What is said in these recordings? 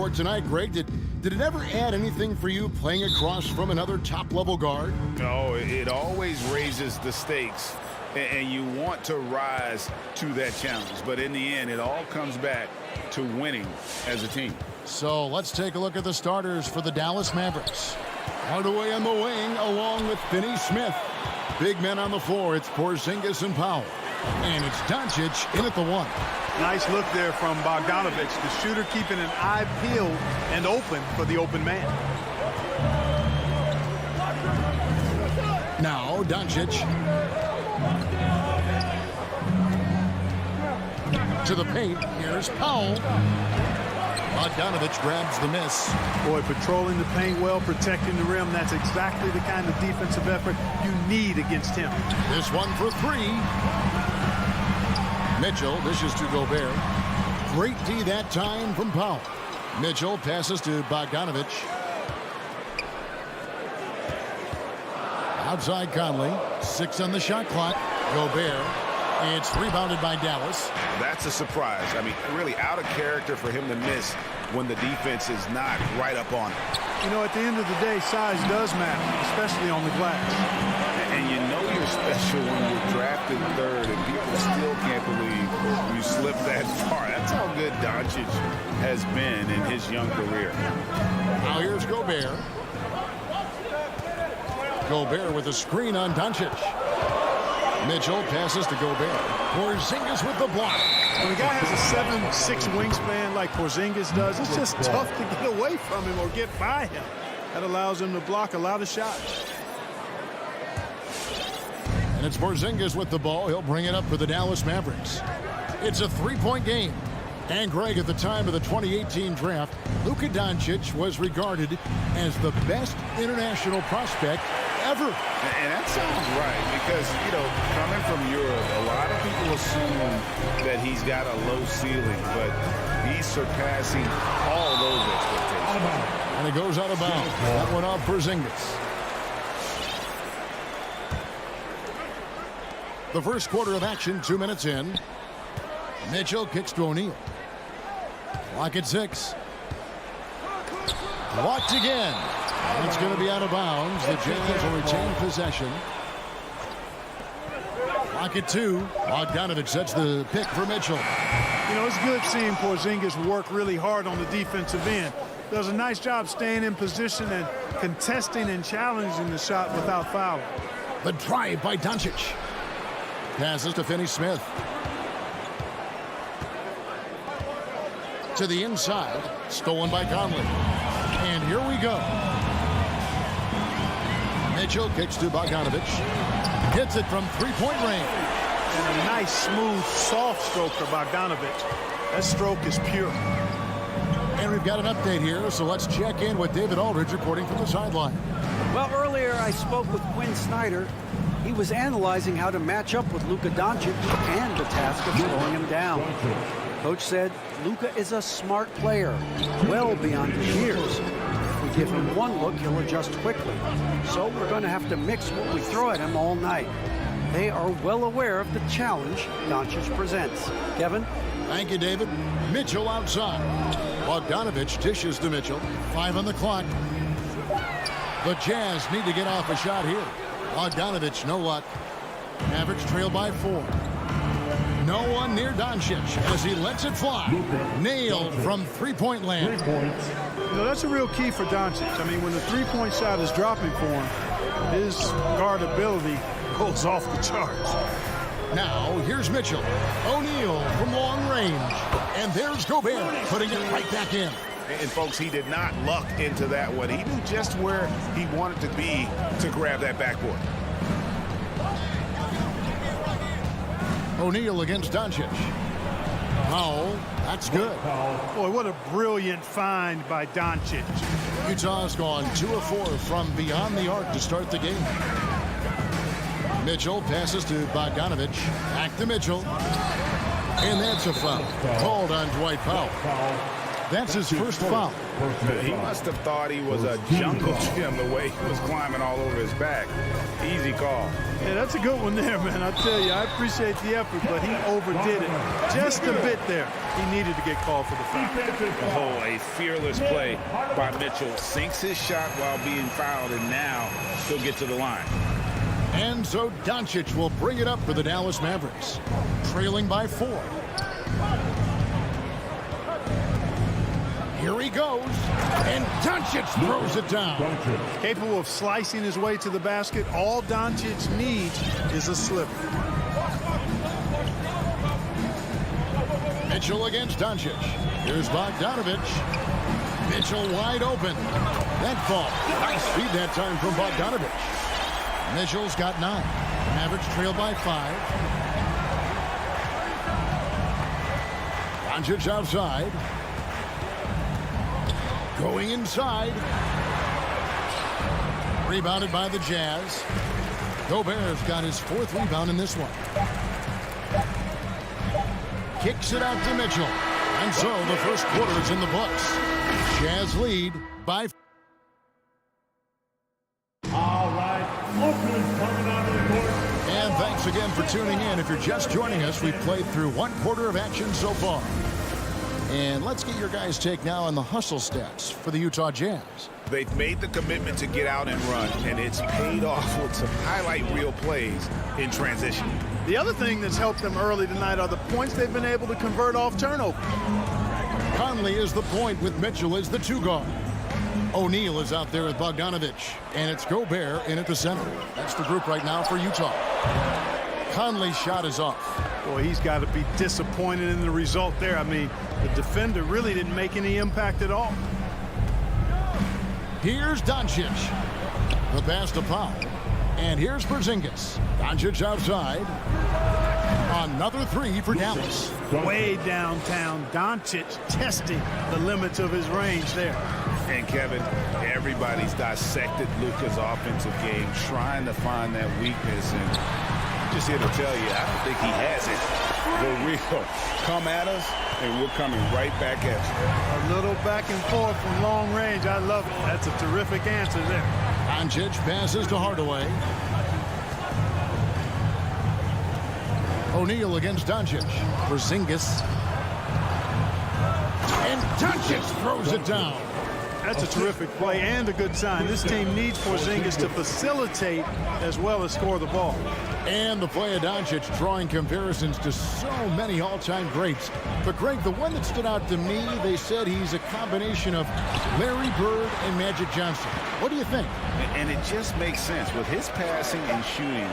court tonight, Greg. Did it ever add anything for you playing across from another top-level guard? No, it always raises the stakes, and you want to rise to that challenge. But in the end, it all comes back to winning as a team. So let's take a look at the starters for the Dallas Mavericks. Hardaway on the wing along with Finney Smith. Big men on the floor. It's Porzingis and Powell. And it's Doncic in at the 1. Nice look there from Bogdanovic, the shooter keeping an eye peeled and open for the open man. Now Doncic to the paint. Here's Powell. Bogdanovic grabs the miss. Boy, patrolling the paint well, protecting the rim. That's exactly the kind of defensive effort you need against him. This one for 3. Mitchell dishes to Gobert. Great D that time from Powell. Mitchell passes to Bogdanovic. Outside Conley. 6 on the shot clock. Gobert. It's rebounded by Dallas. That's a surprise. I mean, really out of character for him to miss when the defense is not right up on him. You know, at the end of the day, size does matter, especially on the glass. And you know you're special when you're drafted 3rd and people still can't believe you slipped that far. That's how good Doncic has been in his young career. Now here's Gobert. Gobert with a screen on Doncic. Mitchell passes to Gobert. Porzingis with the block. When a guy has a 7'6" wingspan like Porzingis does, it's just tough to get away from him or get by him. That allows him to block a lot of shots. And it's Porzingis with the ball. He'll bring it up for the Dallas Mavericks. It's a 3-point game. And Greg, at the time of the 2018 draft, Luka Doncic was regarded as the best international prospect ever. And that sounds right because, you know, coming from Europe, a lot of people assume that he's got a low ceiling, but he's surpassing all those expectations. And it goes out of bounds. That went off Porzingis. The first quarter of action, 2 minutes in. Mitchell kicks to O'Neal. Clock at 6. Blocked again. And it's going to be out of bounds. The Jazz will retain possession. Clock at 2. Bogdanovic sets the pick for Mitchell. You know, it's good seeing Porzingis work really hard on the defensive end. Does a nice job staying in position and contesting and challenging the shot without fouling. The drive by Doncic. Passes to Finney Smith. To the inside. Stolen by Conley. And here we go. Mitchell kicks to Bogdanovic. Hits it from 3-point range. And a nice, smooth, soft stroke for Bogdanovic. That stroke is pure. And we've got an update here, so let's check in with David Aldridge reporting from the sideline. Well, earlier I spoke with Quinn Snyder. He was analyzing how to match up with Luka Doncic and the task of slowing him down. Coach said Luka is a smart player, well beyond his years. If we give him one look, he'll adjust quickly. So we're going to have to mix what we throw at him all night. They are well aware of the challenge Doncic presents. Kevin? Thank you, David. Mitchell outside. Bogdanovic dishes to Mitchell. 5 on the clock. The Jazz need to get off a shot here. Bogdanovic, no luck. Mavericks trail by 4. No one near Doncic as he lets it fly. Nailed from 3-point land. You know, that's a real key for Doncic. I mean, when the 3-point shot is dropping for him, his guard ability goes off the charts. Now, here's Mitchell. O'Neal from long range. And there's Gobert putting it right back in. And, folks, he did not luck into that one. He knew just where he wanted to be to grab that backboard. O'Neal against Doncic. Powell, that's good. Boy, what a brilliant find by Doncic. Utah's gone 2 of 4 from beyond the arc to start the game. Mitchell passes to Bogdanovic. Back to Mitchell. And that's a foul. Called on Dwight Powell. That's his first foul. He must have thought he was a jungle gym the way he was climbing all over his back. Easy call. Yeah, that's a good one there, man. I tell you, I appreciate the effort, but he overdid it just a bit there. He needed to get called for the foul. Oh, a fearless play by Mitchell. Sinks his shot while being fouled, and now he'll get to the line. And so Doncic will bring it up for the Dallas Mavericks, trailing by 4. Here he goes, and Doncic throws it down. Capable of slicing his way to the basket. All Doncic needs is a slip. Mitchell against Doncic. Here's Bogdanovich. Mitchell wide open. That ball. Nice feed that time from Bogdanovich. Mitchell's got 9. Mavericks trail by 5. Doncic outside. Going inside. Rebounded by the Jazz. Gobert's got his 4th rebound in this one. Kicks it out to Mitchell. And so the first quarter is in the books. Jazz lead by 4. All right, offense coming out of the court. And thanks again for tuning in. If you're just joining us, we've played through 1 quarter of action so far. And let's get your guys' take now on the hustle stats for the Utah Jazz. They've made the commitment to get out and run, and it's paid off with some highlight reel plays in transition. The other thing that's helped them early tonight are the points they've been able to convert off turnover. Conley is the point with Mitchell as the 2 guard. O'Neal is out there with Bogdanovich, and it's Gobert in at the center. That's the group right now for Utah. Conley's shot is off. Boy, he's got to be disappointed in the result there. I mean, the defender really didn't make any impact at all. Here's Doncic. The pass to Pau. And here's Porzingis. Doncic outside. Another 3 for Dallas. Way downtown, Doncic testing the limits of his range there. And Kevin, everybody's dissected Luka's offensive game, trying to find that weakness. And I'm just here to tell you, I don't think he has it. For real. Come at us, and we're coming right back at you. A little back and forth from long range. I love it. That's a terrific answer there. Doncic passes to Hardaway. O'Neal against Doncic. Porzingis. And Doncic throws it down. That's a terrific play and a good sign. This team needs Porzingis to facilitate as well as score the ball. And the play of Doncic drawing comparisons to so many all-time greats. But Greg, the one that stood out to me, they said he's a combination of Larry Bird and Magic Johnson. What do you think? And it just makes sense. With his passing and shooting,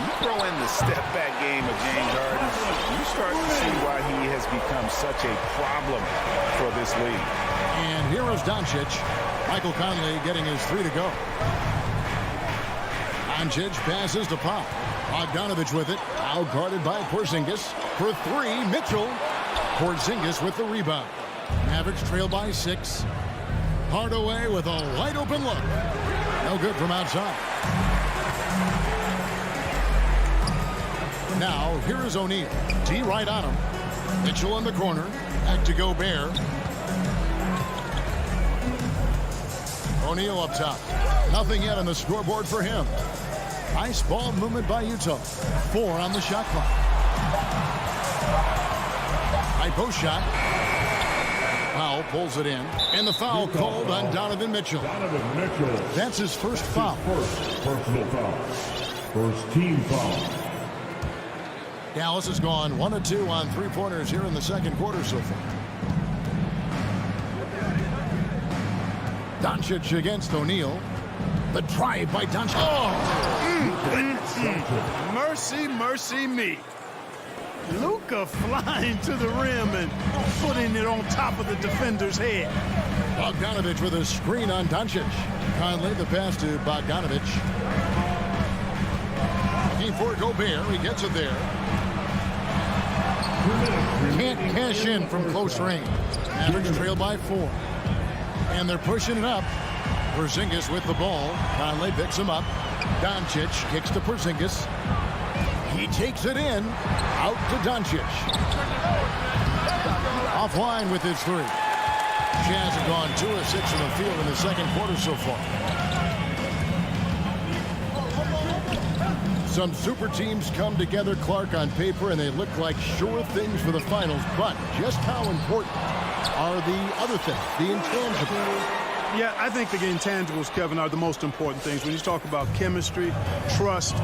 you throw in the step-back game of James Harden, you start to see why he has become such a problem for this league. And here is Doncic. Michael Conley getting his 3 to go. Doncic passes to Pau. Bogdanovich with it. Out guarded by Porzingis. For 3, Mitchell. Porzingis with the rebound. Mavericks trail by 6. Hardaway with a wide open look. No good from outside. Now, here is O'Neal. D right on him. Mitchell in the corner. Back to Gobert. O'Neal up top. Nothing yet on the scoreboard for him. Nice ball movement by Utah. 4 on the shot clock. High post shot. Powell pulls it in. And the foul called on Donovan Mitchell. Donovan Mitchell. That's his first foul. First personal foul. First team foul. Dallas has gone 1 of 2 on 3-pointers here in the second quarter so far. Doncic against O'Neal. The drive by Doncic. Mercy, mercy me. Luka flying to the rim and putting it on top of the defender's head. Bogdanovich with a screen on Doncic. Conley the pass to Bogdanovich. Looking for Gobert. He gets it there. Can't cash in from close range. Mavericks trail by 4. And they're pushing it up. Porzingis with the ball. Conley picks him up. Doncic kicks to Porzingis. He takes it in. Out to Doncic. Offline with his 3. Jazz have gone 2 of 6 from the field in the second quarter so far. Some super teams come together, Clark, on paper, and they look like sure things for the finals. But just how important are the other things, the intangibles? Yeah, I think the intangibles, Kevin, are the most important things. When you talk about chemistry, trust,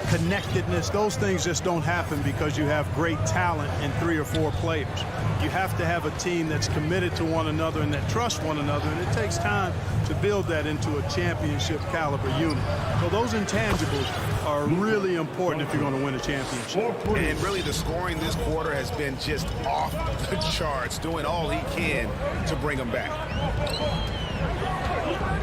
connectedness, those things just don't happen because you have great talent in 3 or 4 players. You have to have a team that's committed to one another and that trusts one another, and it takes time to build that into a championship caliber unit. So those intangibles are really important if you're going to win a championship. And really the scoring this quarter has been just off the charts, doing all he can to bring them back.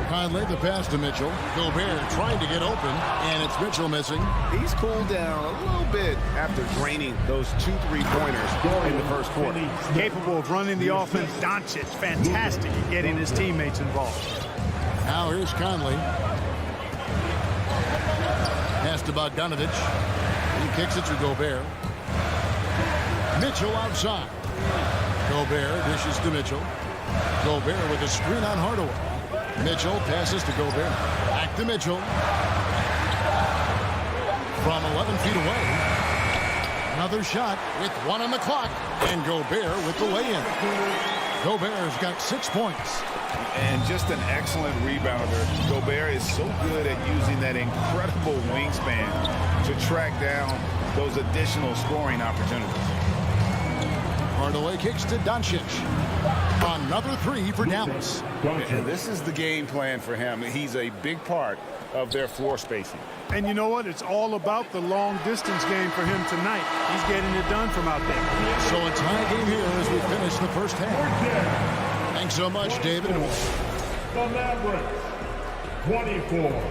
Conley, the pass to Mitchell. Gobert trying to get open, and it's Mitchell missing. He's cooled down a little bit after draining those 2 3-pointers in the first quarter. Capable of running the offense. Doncic, fantastic at getting his teammates involved. Now here's Conley. Pass to Bogdanovich. He kicks it to Gobert. Mitchell outside. Gobert dishes to Mitchell. Gobert with a screen on Hardaway. Mitchell passes to Gobert. Back to Mitchell. From 11 feet away. Another shot with 1 on the clock. And Gobert with the lay-in. Gobert's got 6 points. And just an excellent rebounder. Gobert is so good at using that incredible wingspan to track down those additional scoring opportunities. Hardaway kicks to Doncic. Another 3 for Dallas. And this is the game plan for him. He's a big part of their floor spacing. And you know what? It's all about the long-distance game for him tonight. He's getting it done from out there. So a tie game here as we finish the first half. Thanks so much, David. The Mavericks, 24.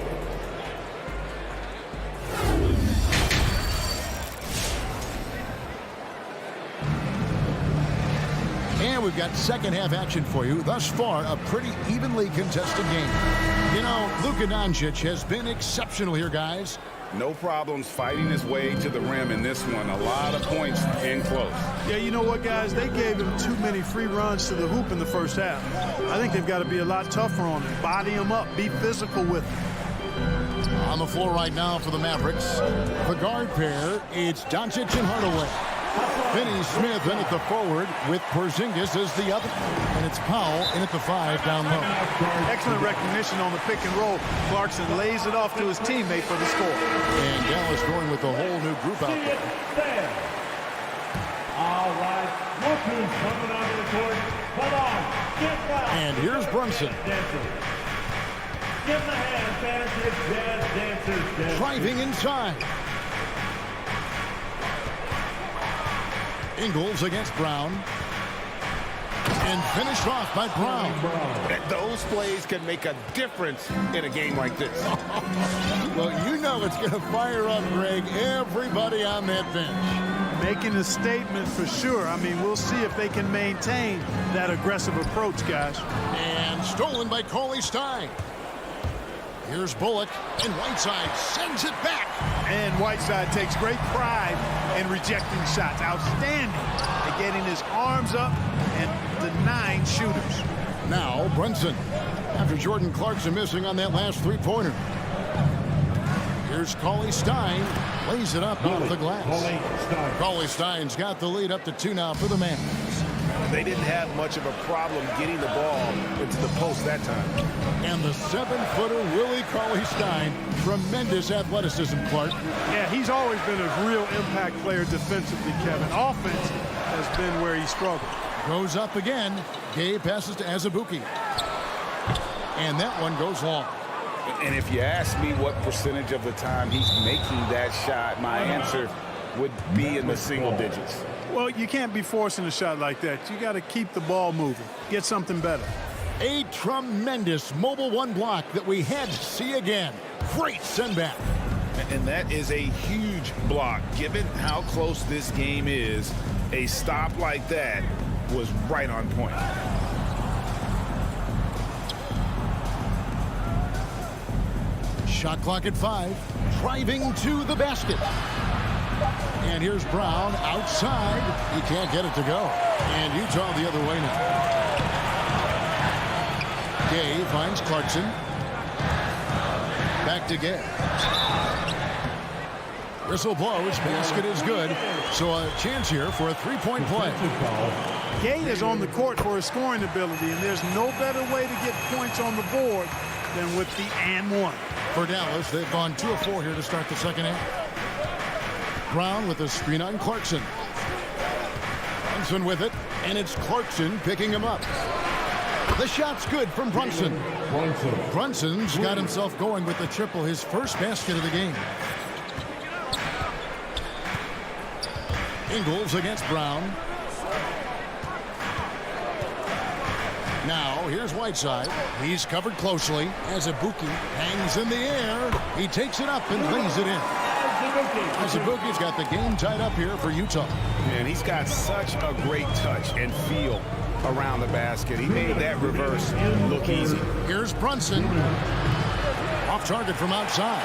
And we've got second half action for you. Thus far, a pretty evenly contested game. You know, Luka Doncic has been exceptional here, guys. No problems fighting his way to the rim in this one. A lot of points and close. Yeah, you know what, guys? They gave him too many free runs to the hoop in the first half. I think they've got to be a lot tougher on him. Body him up. Be physical with him. On the floor right now for the Mavericks, the guard pair, it's Doncic and Hardaway. Finney Smith in at the forward with Porzingis as the other. And it's Powell in at the 5 down low. Excellent recognition on the pick and roll. Clarkson lays it off to his teammate for the score. And Dallas going with a whole new group out there. All right, look who's coming onto the court. Come on, get back. And here's Brunson. Give the hand, fantasy jazz dancers. Driving inside. Ingles against Brown. And finished off by Brown. Those plays can make a difference in a game like this. Well, you know it's going to fire up, Greg, everybody on that bench. Making a statement for sure. I mean, we'll see if they can maintain that aggressive approach, guys. And stolen by Cauley Stein. Here's Bullock, and Whiteside sends it back. And Whiteside takes great pride in rejecting shots. Outstanding at getting his arms up and denying shooters. Now Brunson, after Jordan Clarkson missing on that last three-pointer. Here's Cauley Stein, lays it up off the glass. Cauley Stein's got the lead up to 2 now for the Mavericks. They didn't have much of a problem getting the ball into the post that time. And the 7-footer Willie Cauley Stein, tremendous athleticism, Clark. Yeah, he's always been a real impact player defensively, Kevin. Offense has been where he struggled. Goes up again. Gabe passes to Azubuike. And that one goes long. And if you ask me what percentage of the time he's making that shot, my answer would be in the single digits. Well, you can't be forcing a shot like that. You got to keep the ball moving. Get something better. A tremendous Mobile One block that we had to see again. Great send back. And that is a huge block. Given how close this game is, a stop like that was right on point. Shot clock at 5. Driving to the basket. And here's Brown outside. He can't get it to go. And Utah the other way now. Gay finds Clarkson. Back to Gay. Whistle blows. Basket is good. So a chance here for a three-point play. Gay is on the court for his scoring ability, and there's no better way to get points on the board than with the and one. For Dallas, they've gone 2 of 4 here to start the second half. Brown with a screen on Clarkson. Brunson with it, and it's Clarkson picking him up. The shot's good from Brunson. Brunson's got himself going with the triple, his first basket of the game. Ingles against Brown. Now, here's Whiteside. He's covered closely as Azubuike hangs in the air. He takes it up and lays it in. Azubuike's got the game tied up here for Utah. And he's got such a great touch and feel around the basket. He made that reverse look easy. Here's Brunson. Off target from outside.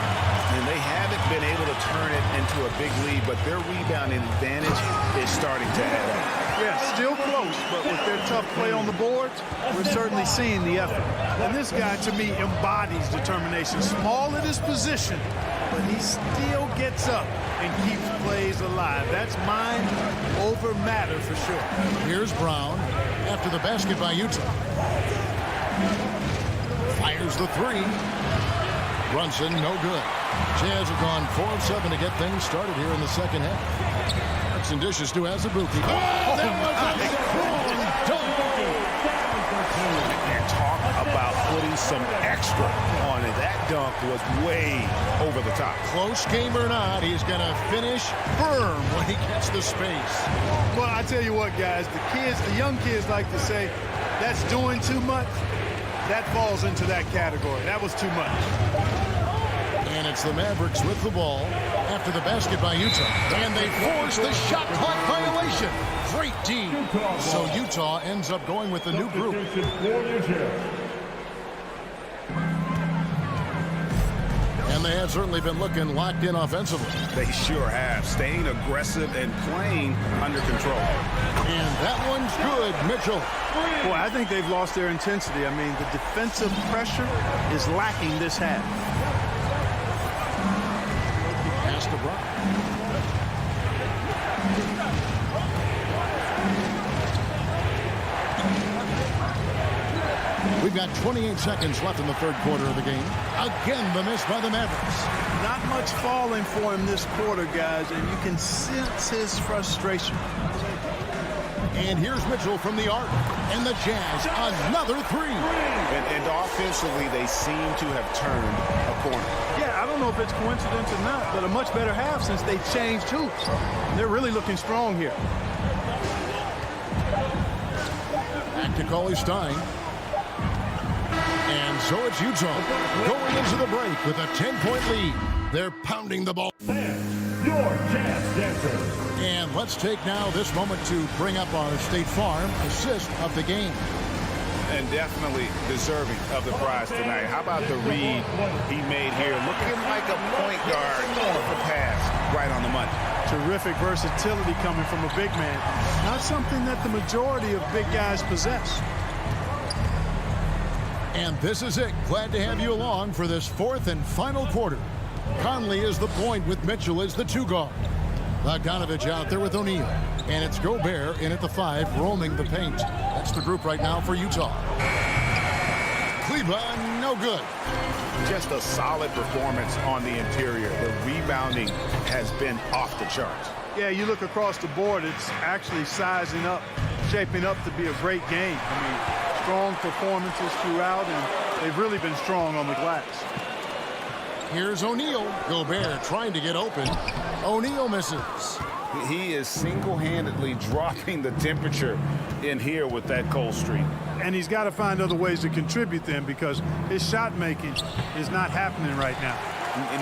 And they haven't been able to turn it into a big lead, but their rebounding advantage is starting to add up. Yeah, still close, but with their tough play on the boards, we're certainly seeing the effort. And this guy, to me, embodies determination. Small at his position, but he still gets up and keeps plays alive. That's mind over matter for sure. Here's Brown after the basket by Utah. Fires the three. Brunson, no good. Jazz have gone 4 of 7 to get things started here in the second half. Clarkson dishes to Azubuike. Oh, that was a strong dunk. And talk about putting some extra on it. That dunk was way over the top. Close game or not, he's going to finish firm when he gets the space. Well, I tell you what, guys, the young kids like to say, that's doing too much. That falls into that category. That was too much. And it's the Mavericks with the ball after the basket by Utah. And they force the shot clock violation. Great team. So Utah ends up going with the new group. And they have certainly been looking locked in offensively. They sure have. Staying aggressive and playing under control. And that one's good, Mitchell. Boy, I think they've lost their intensity. I mean, the defensive pressure is lacking this half. Pass to Brown. We've got 28 seconds left in the third quarter of the game. Again, the miss by the Mavericks. Not much falling for him this quarter, guys, and you can sense his frustration. And here's Mitchell from the arc. And the Jazz, another three. And offensively, they seem to have turned a corner. Yeah, I don't know if it's coincidence or not, but a much better half since they changed hoops. They're really looking strong here. Back to Cauley-Stein. And so it's Utah going into the break with a 10-point lead. They're pounding the ball. Your Jazz Dancers. And let's take now this moment to bring up our State Farm assist of the game. And definitely deserving of the prize tonight. How about the read he made here? Looking like a point guard with the pass right on the money. Terrific versatility coming from a big man. Not something that the majority of big guys possess. And this is it. Glad to have you along for this fourth and final quarter. Conley is the point with Mitchell as the 2 guard. Bogdanovich out there with O'Neal. And it's Gobert in at the 5, roaming the paint. That's the group right now for Utah. Cleveland, no good. Just a solid performance on the interior. The rebounding has been off the charts. Yeah, you look across the board, it's actually sizing up, shaping up to be a great game. I mean, strong performances throughout, and they've really been strong on the glass. Here's O'Neal. Gobert trying to get open. O'Neal misses. He is single-handedly dropping the temperature in here with that cold streak. And he's got to find other ways to contribute then, because his shot making is not happening right now.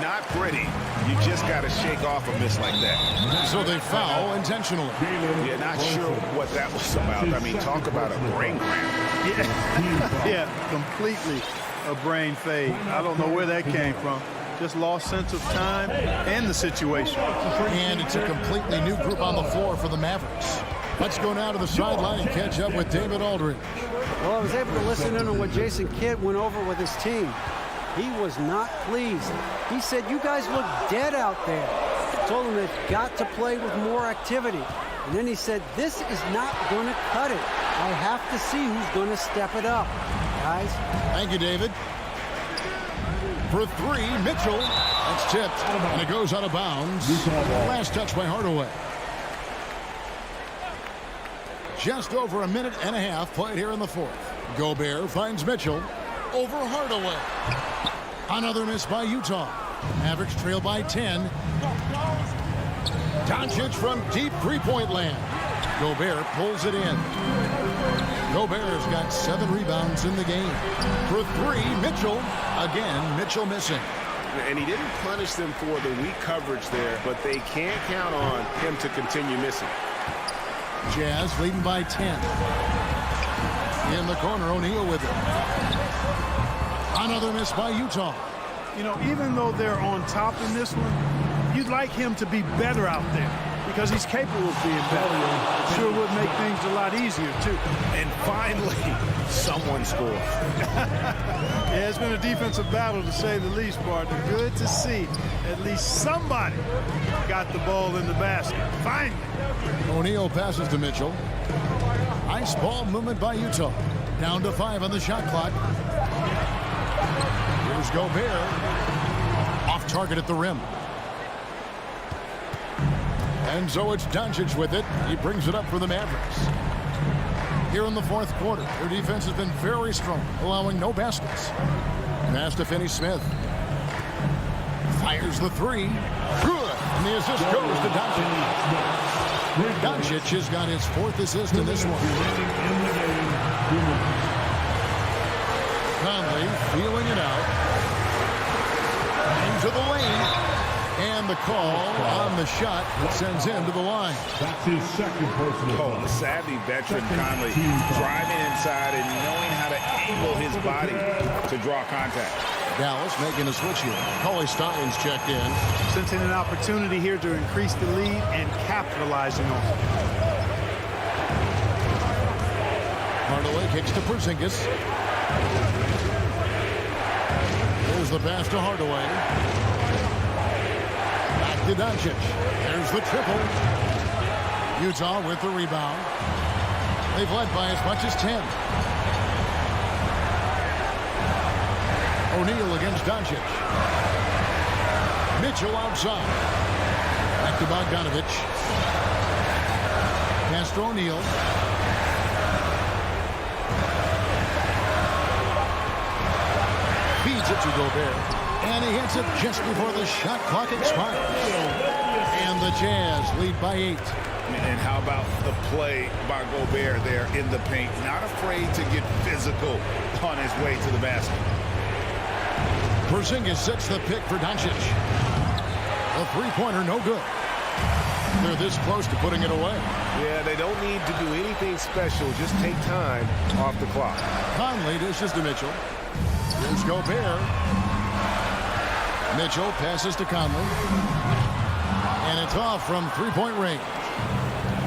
Not pretty. You just got to shake off a miss like that. So they foul intentionally. Yeah, not sure what that was about. I mean, talk about a brain cramp. Yeah, completely a brain fade. I don't know where that came from. Just lost sense of time and the situation. And it's a completely new group on the floor for the Mavericks. Let's go now to the sideline and catch up with David Aldridge. Well, I was able to listen in on what Jason Kidd went over with his team. He was not pleased. He said, you guys look dead out there. Told them they've got to play with more activity. And then he said, this is not going to cut it. I have to see who's going to step it up. Guys. Thank you, David. For three, Mitchell. That's tipped, and it goes out of bounds. Last touch by Hardaway. Just over a minute and a half played here in the fourth. Gobert finds Mitchell over Hardaway. Another miss by Utah. Mavericks trail by 10. Doncic from deep three-point land. Gobert pulls it in. Gobert's got 7 rebounds in the game. For three, Mitchell. Again, Mitchell missing. And he didn't punish them for the weak coverage there, but they can't count on him to continue missing. Jazz leading by 10. In the corner, O'Neal with it. Another miss by Utah. You know, even though they're on top in this one, you'd like him to be better out there because he's capable of being better. Sure would make things a lot easier, too. And finally, someone scored. Yeah, it's been a defensive battle, to say the least, partner. Good to see at least somebody got the ball in the basket. Finally. O'Neal passes to Mitchell. Ice ball movement by Utah. Down to 5 on the shot clock. Here's Gobert. Off target at the rim. And so it's Doncic with it. He brings it up for the Mavericks. Here in the fourth quarter, their defense has been very strong, allowing no baskets. Pass to Finney-Smith. Fires the three. Good. And the assist goes to Doncic. Doncic has got his 4th assist in this one. Conley feeling it out. Into the lane. And the call on the shot that sends him to the line. That's his second personal foul. The savvy veteran Conley driving inside and knowing how to angle his body to draw contact. Dallas making a switch here. Cauley Stein's checked in. Sensing an opportunity here to increase the lead and capitalizing on it. Hardaway kicks to Porzingis. Here's the pass to Hardaway. Back to Doncic. There's the triple. Utah with the rebound. They've led by as much as 10. O'Neal against Doncic. Mitchell outside. Back to Bogdanovich. Pass to O'Neal. Feeds it to Gobert. And he hits it just before the shot clock expires. And the Jazz lead by 8. And how about the play by Gobert there in the paint? Not afraid to get physical on his way to the basket. Porzingis sets the pick for Doncic. A three-pointer, no good. They're this close to putting it away. Yeah, they don't need to do anything special. Just take time off the clock. Conley dishes to Mitchell. Here's Gobert. Mitchell passes to Conley. And it's off from three-point range.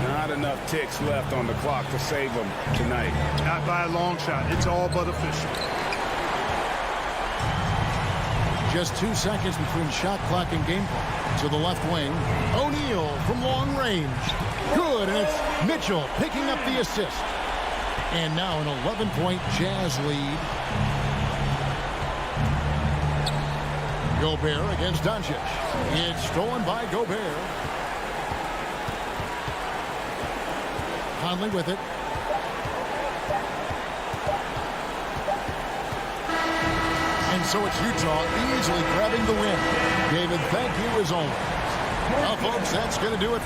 Not enough ticks left on the clock to save them tonight. Not by a long shot. It's all but official. Just 2 seconds between shot clock and game clock. To the left wing. O'Neal from long range. Good, and it's Mitchell picking up the assist. And now an 11-point Jazz lead. Gobert against Doncic. It's stolen by Gobert. Conley with it. And so it's Utah easily grabbing the win. David, thank you as always. Well, folks, that's going to do it.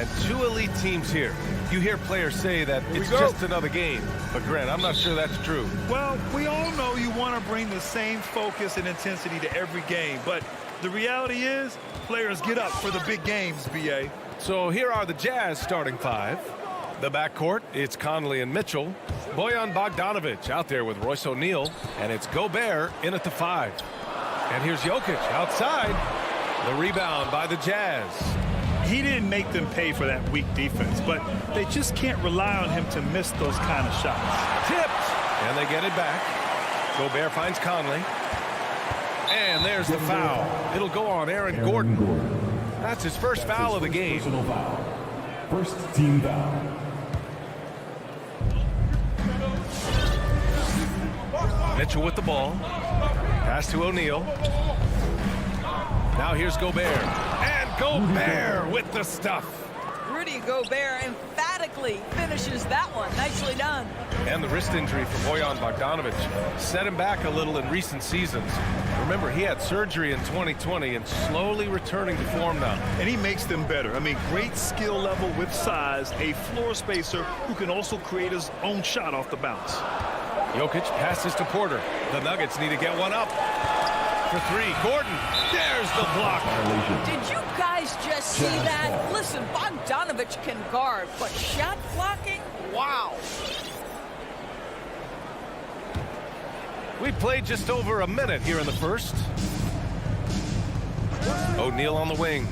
And two elite teams here. You hear players say that it's just another game. But, Grant, I'm not sure that's true. Well, we all know you want to bring the same focus and intensity to every game. But the reality is, players get up for the big games, B.A. So here are the Jazz starting five. The backcourt, it's Conley and Mitchell. Bojan Bogdanovic out there with Royce O'Neal. And it's Gobert in at the 5. And here's Jokic outside. The rebound by the Jazz. He didn't make them pay for that weak defense, but they just can't rely on him to miss those kind of shots. Tipped. And they get it back. Gobert finds Conley. And there's the foul. It'll go on Aaron Gordon. That's his first foul of the game. Personal foul. First team foul. Mitchell with the ball. Pass to O'Neal. Now here's Gobert. And Gobert with the stuff. Rudy Gobert emphatically finishes that one. Nicely done. And the wrist injury for Bojan Bogdanovic set him back a little in recent seasons. Remember, he had surgery in 2020 and slowly returning to form now. And he makes them better. I mean, great skill level with size, a floor spacer who can also create his own shot off the bounce. Jokic passes to Porter. The Nuggets need to get one up. For 3, Gordon. There's the block. Did you guys just see that? Listen, Bogdanovic can guard, but shot blocking? Wow. We played just over a minute here in the first. O'Neal on the wing.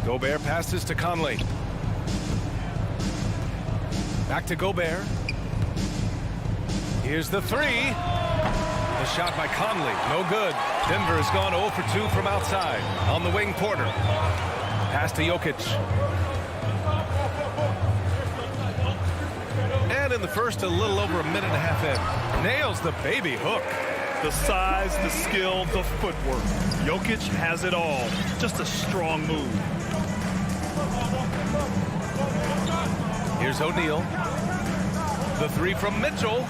Gobert passes to Conley. Back to Gobert. Here's the 3. The shot by Conley, no good. Denver has gone 0 for 2 from outside. On the wing, Porter. Pass to Jokic. And in the first, a little over a minute and a half in. Nails the baby hook. The size, the skill, the footwork. Jokic has it all. Just a strong move. Here's O'Neal. The 3 from Mitchell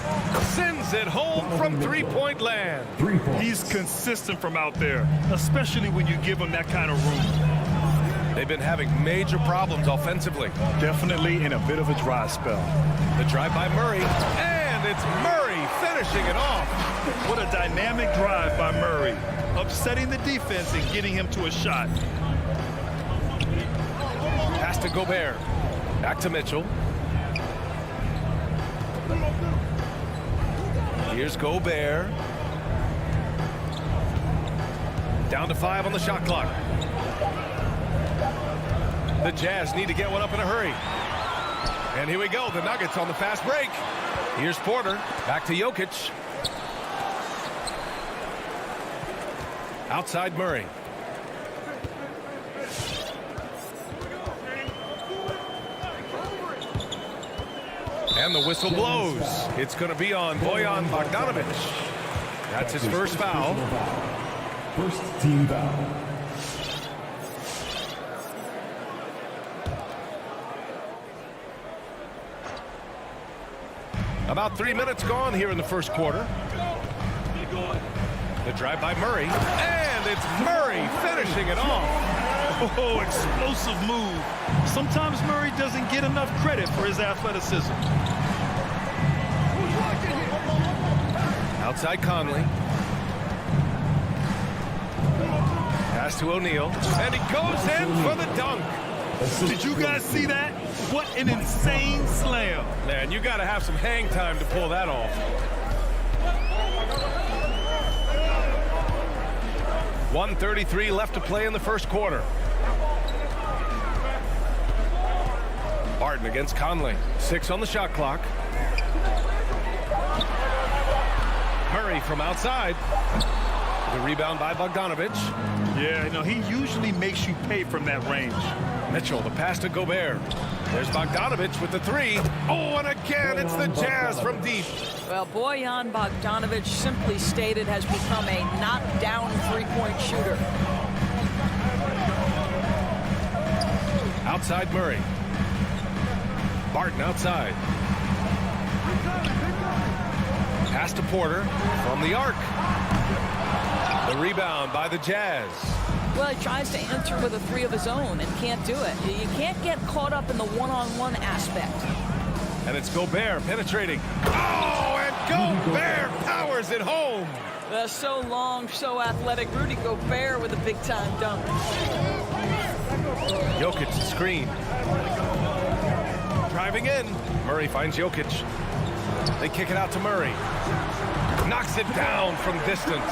sends it home from three-point land. He's consistent from out there, especially when you give him that kind of room. They've been having major problems offensively. Definitely in a bit of a dry spell. The drive by Murray, and it's Murray finishing it off. What a dynamic drive by Murray, upsetting the defense and getting him to a shot. Pass to Gobert. Back to Mitchell. Here's Gobert. Down to 5 on the shot clock. The Jazz need to get one up in a hurry. And here we go, the Nuggets on the fast break. Here's Porter. Back to Jokic. Outside Murray. And the whistle blows. It's going to be on Bojan Bogdanovic. That's his first foul. First team foul. About 3 minutes gone here in the first quarter. The drive by Murray. And it's Murray finishing it off. Oh, explosive move. Sometimes Murray doesn't get enough credit for his athleticism. Outside Conley. Pass to O'Neal. And he goes in for the dunk. Did you guys see that? What an insane slam. Man, you got to have some hang time to pull that off. 1:33 left to play in the first quarter. Barton against Conley. 6 on the shot clock. Murray from outside. The rebound by Bogdanovic. Yeah, no, he usually makes you pay from that range. Mitchell, the pass to Gobert. There's Bogdanovic with the 3. Oh, and again, it's the Jazz from deep. Well, Bojan Bogdanovic, simply stated, has become a knockdown three-point shooter. Outside Murray. Barton outside. Pass to Porter from the arc. The rebound by the Jazz. Well, he tries to answer with a three of his own and can't do it. You can't get caught up in the one-on-one aspect. And it's Gobert penetrating. Oh, and Gobert powers it home. So long, so athletic. Rudy Gobert with a big-time dunk. Jokic screen. Driving in. Murray finds Jokic. They kick it out to Murray. Knocks it down from distance.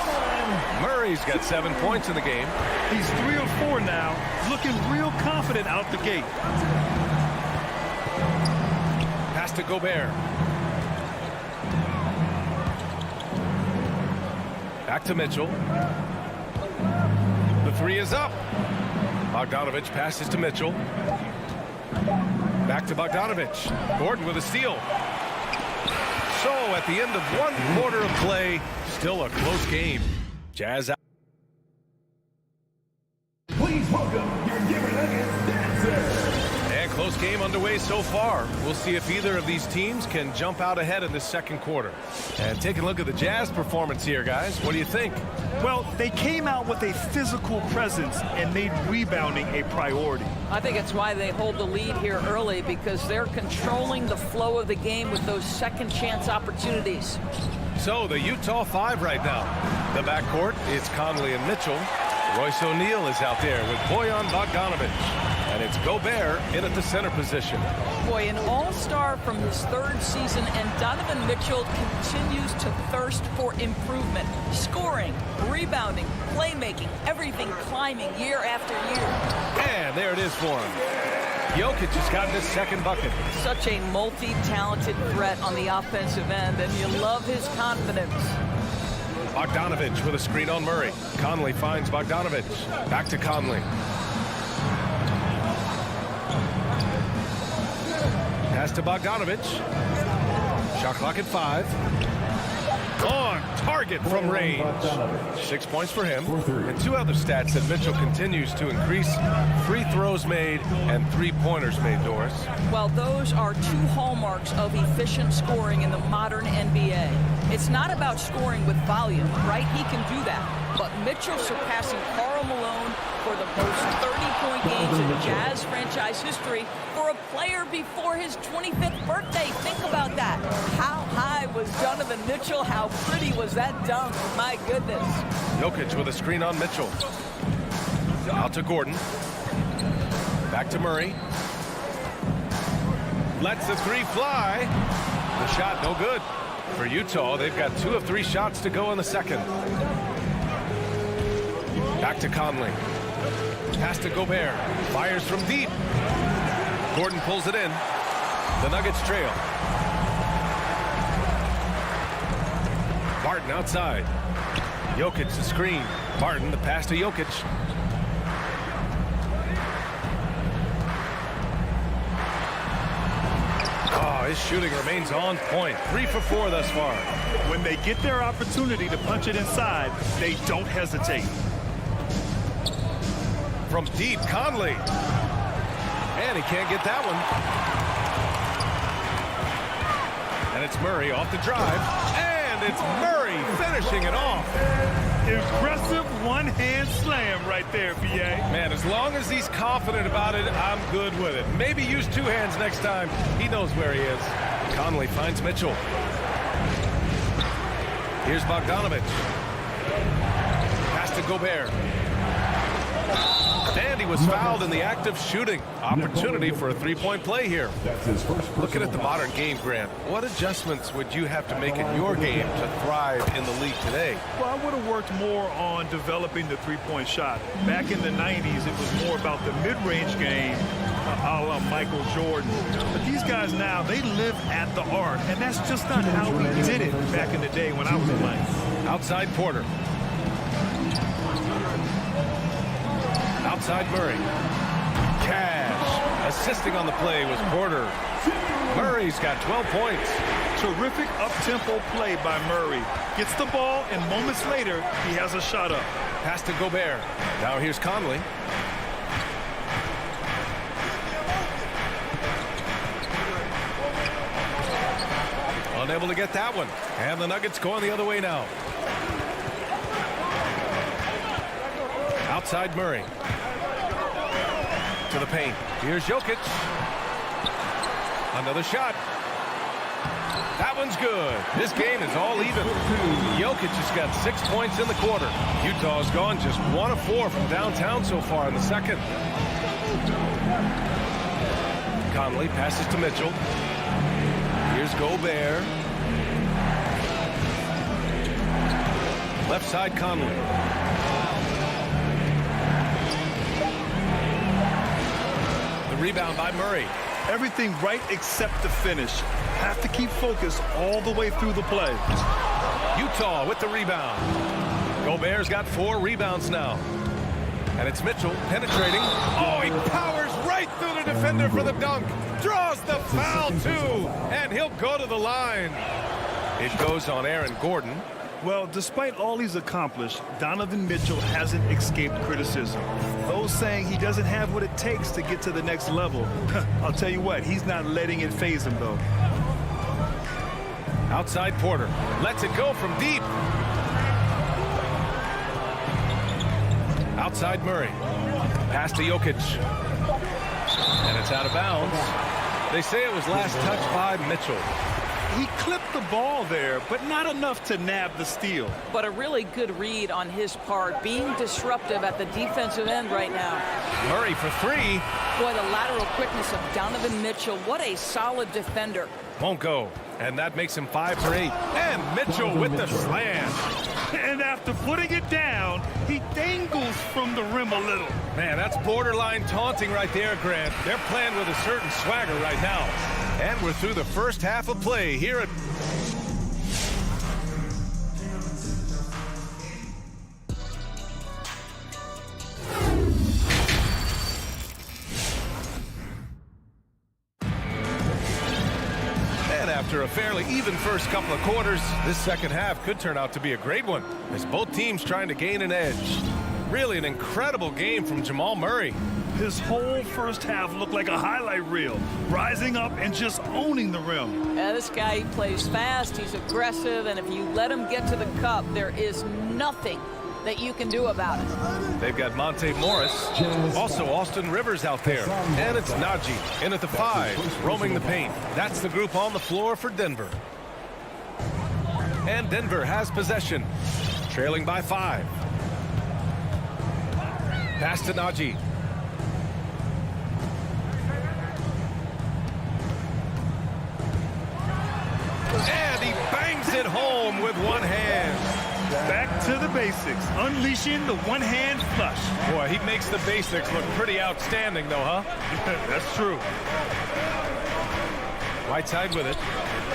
Murray's got 7 points in the game. He's 3 of 4 now, looking real confident out the gate. Pass to Gobert. Back to Mitchell. The three is up. Bogdanovich passes to Mitchell. Back to Bogdanovich. Gordon with a steal. So at the end of 1 quarter of play, still a close game. Jazz out. Please welcome your Denver Nuggets dancer. And close game underway so far. We'll see if either of these teams can jump out ahead in this second quarter. And taking a look at the Jazz performance here, guys. What do you think? Well, they came out with a physical presence and made rebounding a priority. I think it's why they hold the lead here early, because they're controlling the flow of the game with those second chance opportunities. So the Utah 5 right now. The backcourt, it's Conley and Mitchell. Royce O'Neal is out there with Bojan Bogdanovich. And it's Gobert in at the center position. Boy, an all-star from his 3rd season, and Donovan Mitchell continues to thirst for improvement. Scoring, rebounding, playmaking, everything climbing year after year. And there it is for him. Jokic has gotten his 2nd bucket. Such a multi-talented threat on the offensive end, and you love his confidence. Bogdanovich with a screen on Murray. Conley finds Bogdanovich. Back to Conley. Pass to Bogdanovich. Shot clock at 5. On target from range. 6 points for him. And 2 other stats that Mitchell continues to increase. Free throws made and 3-pointers made, Doris. Well, those are 2 hallmarks of efficient scoring in the modern NBA. It's not about scoring with volume, right? He can do that. But Mitchell surpassing Karl Malone for the most 30-point games in Jazz franchise history for a player before his 25th birthday. Think about that. How high was Donovan Mitchell? How pretty was that dunk? My goodness. Jokic with a screen on Mitchell. Out to Gordon. Back to Murray. Lets the 3 fly. The shot no good. For Utah, they've got 2 of 3 shots to go in the second. Back to Conley. Pass to Gobert. Fires from deep. Gordon pulls it in. The Nuggets trail. Barton outside. Jokic the screen. Barton the pass to Jokic. Oh, his shooting remains on point. 3 for 4 thus far. When they get their opportunity to punch it inside, they don't hesitate. From deep, Conley. And he can't get that one. And it's Murray off the drive. And it's Murray finishing it off. Impressive one-hand slam right there, B.A. Man, as long as he's confident about it, I'm good with it. Maybe use 2 hands next time. He knows where he is. Conley finds Mitchell. Here's Bogdanovich. Pass to Gobert. And he was fouled in the act of shooting. Opportunity for a 3-point play here. Looking at the modern game, Grant, what adjustments would you have to make in your game to thrive in the league today? Well, I would have worked more on developing the 3-point shot. Back in the 90s, it was more about the mid-range game, a la Michael Jordan. But these guys now, they live at the arc, and that's just not how we did it back in the day when I was playing. Outside Porter. Outside Murray. Cash. Assisting on the play was Porter. Murray's got 12 points. Terrific up-tempo play by Murray. Gets the ball, and moments later, he has a shot up. Pass to Gobert. Now here's Conley. Unable to get that one. And the Nuggets going the other way now. Outside Murray. To the paint. Here's Jokic. Another shot. That one's good. This game is all even. Jokic has got 6 points in the quarter. Utah's gone just 1 of 4 from downtown so far in the second. Conley passes to Mitchell. Here's Gobert. Left side Conley. The rebound by Murray. Everything right except the finish. Have to keep focused all the way through the play. Utah with the rebound. Gobert's got 4 rebounds now. And it's Mitchell penetrating. Oh, he powers right through the defender for the dunk. Draws the foul, too. And he'll go to the line. It goes on Aaron Gordon. Well, despite all he's accomplished, Donovan Mitchell hasn't escaped criticism. Those saying he doesn't have what it takes to get to the next level. I'll tell you what, he's not letting it faze him, though. Outside Porter. Lets it go from deep. Outside Murray. Pass to Jokic. And it's out of bounds. They say it was last touched by Mitchell. He clipped the ball there, but not enough to nab the steal. But a really good read on his part, being disruptive at the defensive end right now. Murray for 3. Boy, the lateral quickness of Donovan Mitchell. What a solid defender. Won't go. And that makes him 5 for 8. And Mitchell with the slam. And after putting it down, he dangles from the rim a little. Man, that's borderline taunting right there, Grant. They're playing with a certain swagger right now. And we're through the first half of play here at... And after a fairly even first couple of quarters, this second half could turn out to be a great one, as both teams trying to gain an edge. Really an incredible game from Jamal Murray. His whole first half looked like a highlight reel, rising up and just owning the rim. Yeah, this guy, he plays fast, he's aggressive, and if you let him get to the cup, there is nothing that you can do about it. They've got Monte Morris, also Austin Rivers out there, and it's Najee in at the 5, roaming the paint. That's the group on the floor for Denver. And Denver has possession, trailing by 5. Pass to Najee. And he bangs it home with one hand. Back to the basics, unleashing the one-hand flush. Boy, he makes the basics look pretty outstanding, though, huh? That's true. Right side with it.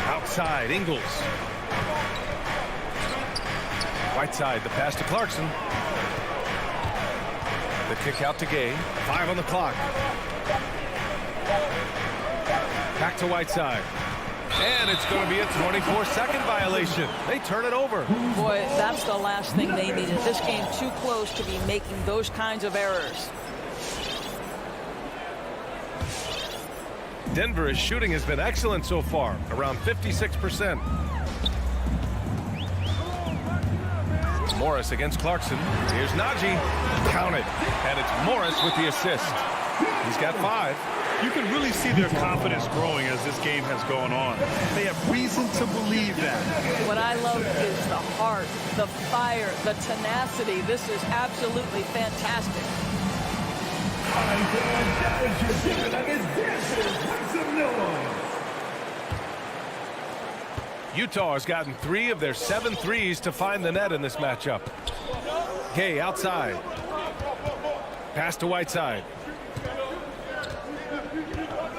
Outside, Ingles. Right side, the pass to Clarkson. The kick out to Gay. 5 on the clock. Back to Whiteside. And it's going to be a 24-second violation. They turn it over. Boy, that's the last thing they needed. This game too close to be making those kinds of errors. Denver's shooting has been excellent so far, around 56%. Morris against Clarkson. Here's Najee. Counted. And it's Morris with the assist. He's got 5. You can really see their confidence growing as this game has gone on. They have reason to believe that. What I love is the heart, the fire, the tenacity. This is absolutely fantastic. Utah has gotten 3 of their 7 threes to find the net in this matchup. Gay outside. Pass to Whiteside.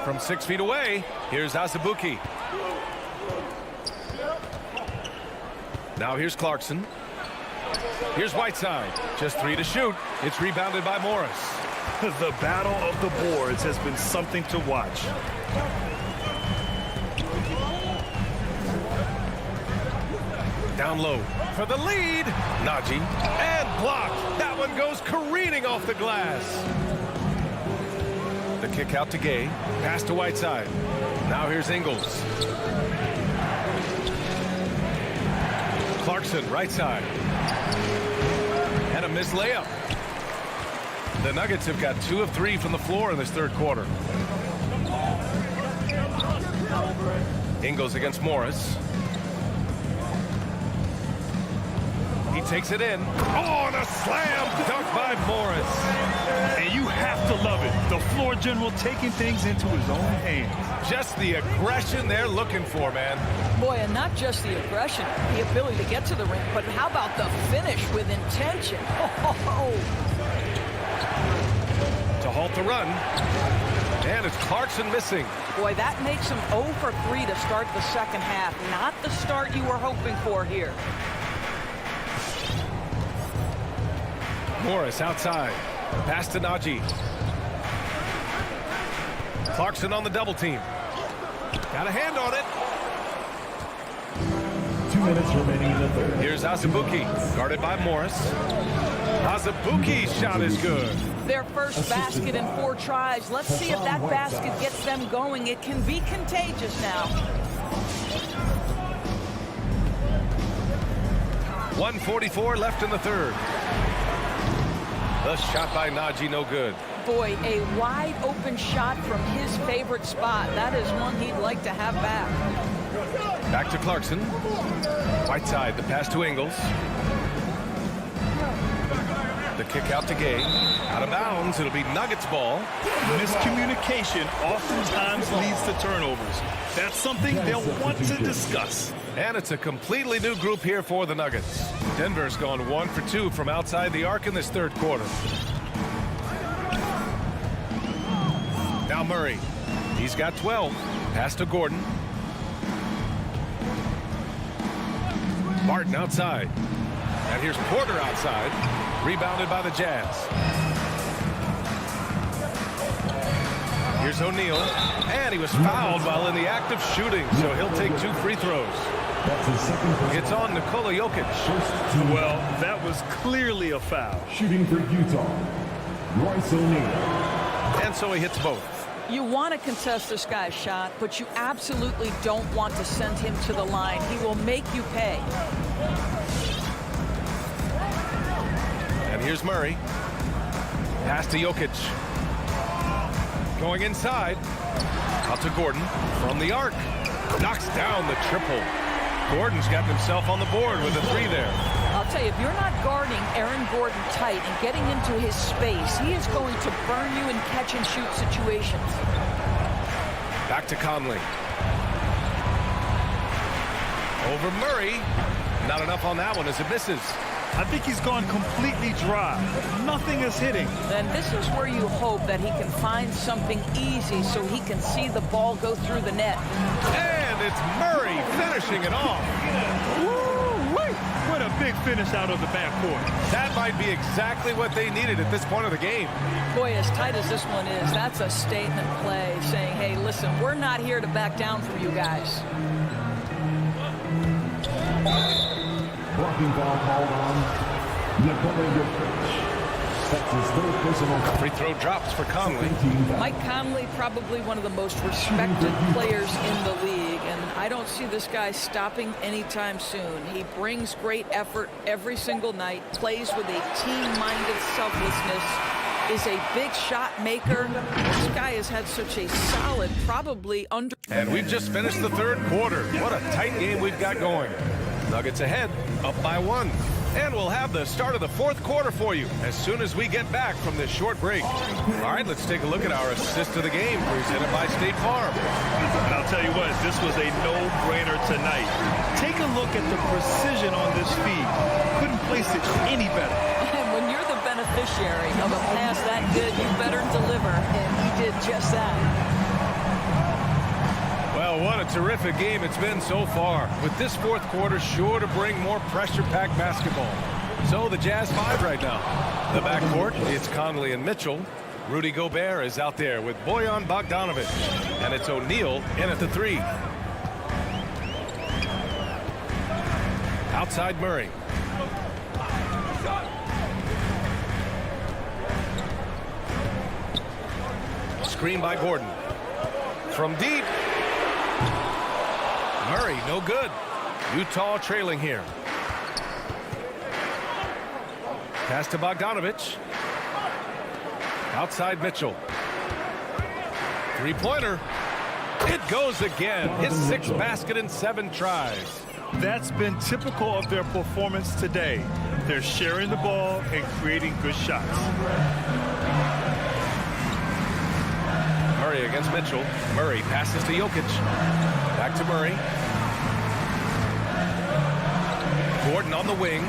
From 6 feet away, here's Azubuike. Now here's Clarkson. Here's Whiteside. Just 3 to shoot. It's rebounded by Morris. The battle of the boards has been something to watch. Down low for the lead. Najee. And blocked. That one goes careening off the glass. The kick out to Gay. Pass to Whiteside. Now here's Ingles. Clarkson, right side. And a missed layup. The Nuggets have got 2 of 3 from the floor in this third quarter. Ingles against Morris. He takes it in. Oh, and a slam dunk by Morris. And you have to love it. The floor general taking things into his own hands. Just the aggression they're looking for, man. Boy, and not just the aggression, the ability to get to the rim, but how about the finish with intention? To halt the run. And it's Clarkson missing. Boy, that makes him 0 for 3 to start the second half. Not the start you were hoping for here. Morris outside. Pass to Najee. Clarkson on the double team. Got a hand on it. 2 minutes remaining in the third. Here's Azubuike, guarded by Morris. Azubuike's shot is good. Their first basket in 4 tries. Let's see if that basket gets them going. It can be contagious now. 1:44 left in the third. The shot by Najee, no good. Boy, a wide open shot from his favorite spot. That is one he'd like to have back. Back to Clarkson. Whiteside, the pass to Ingles. The kick out to Gay. Out of bounds, it'll be Nuggets ball. Miscommunication oftentimes leads to turnovers. That's something they'll want to discuss. And it's a completely new group here for the Nuggets. Denver's gone 1 for 2 from outside the arc in this third quarter. Now Murray. He's got 12. Pass to Gordon. Martin outside. And here's Porter outside. Rebounded by the Jazz. Here's O'Neal. And he was fouled while in the act of shooting, so he'll take 2 free throws. That's his second personal. It's on Nikola Jokic. Well, that was clearly a foul. Shooting for Utah, Royce O'Neal. And so he hits both. You want to contest this guy's shot, but you absolutely don't want to send him to the line. He will make you pay. And here's Murray. Pass to Jokic. Going inside. Out to Gordon from the arc. Knocks down the triple. Gordon's got himself on the board with a 3 there. I'll tell you, if you're not guarding Aaron Gordon tight and getting into his space, he is going to burn you in catch-and-shoot situations. Back to Conley. Over Murray. Not enough on that one as it misses. I think he's gone completely dry. Nothing is hitting. Then this is where you hope that he can find something easy so he can see the ball go through the net. And it's Murray finishing it off. Woo-wee! What a big finish out of the backcourt. That might be exactly what they needed at this point of the game. Boy, as tight as this one is, that's a statement play saying, hey, listen, we're not here to back down from you guys. Blocking foul called on Nikola Jokic. That's his third personal foul. Free throw drops for Conley. Mike Conley, probably one of the most respected players in the league, and I don't see this guy stopping anytime soon. He brings great effort every single night, plays with a team-minded selflessness, is a big shot maker. This guy has had such a solid, probably under... And we've just finished the third quarter. What a tight game we've got going. Nuggets ahead, up by 1. And we'll have the start of the fourth quarter for you as soon as we get back from this short break. All right, let's take a look at our assist of the game presented by State Farm. And I'll tell you what, this was a no-brainer tonight. Take a look at the precision on this feed. Couldn't place it any better. And when you're the beneficiary of a pass that good, you better deliver, and he did just that. Well, what a terrific game it's been so far, with this fourth quarter sure to bring more pressure-packed basketball. So the Jazz 5 right now. The backcourt, it's Conley and Mitchell. Rudy Gobert is out there with Bojan Bogdanovic. And it's O'Neal in at the 3. Outside Murray. Screen by Gordon. From deep. Murray, no good. Utah trailing here. Pass to Bogdanovic. Outside Mitchell. Three-pointer. It goes again. His 6th basket in 7 tries. That's been typical of their performance today. They're sharing the ball and creating good shots. Murray against Mitchell. Murray passes to Jokic. Back to Murray. Gordon on the wing.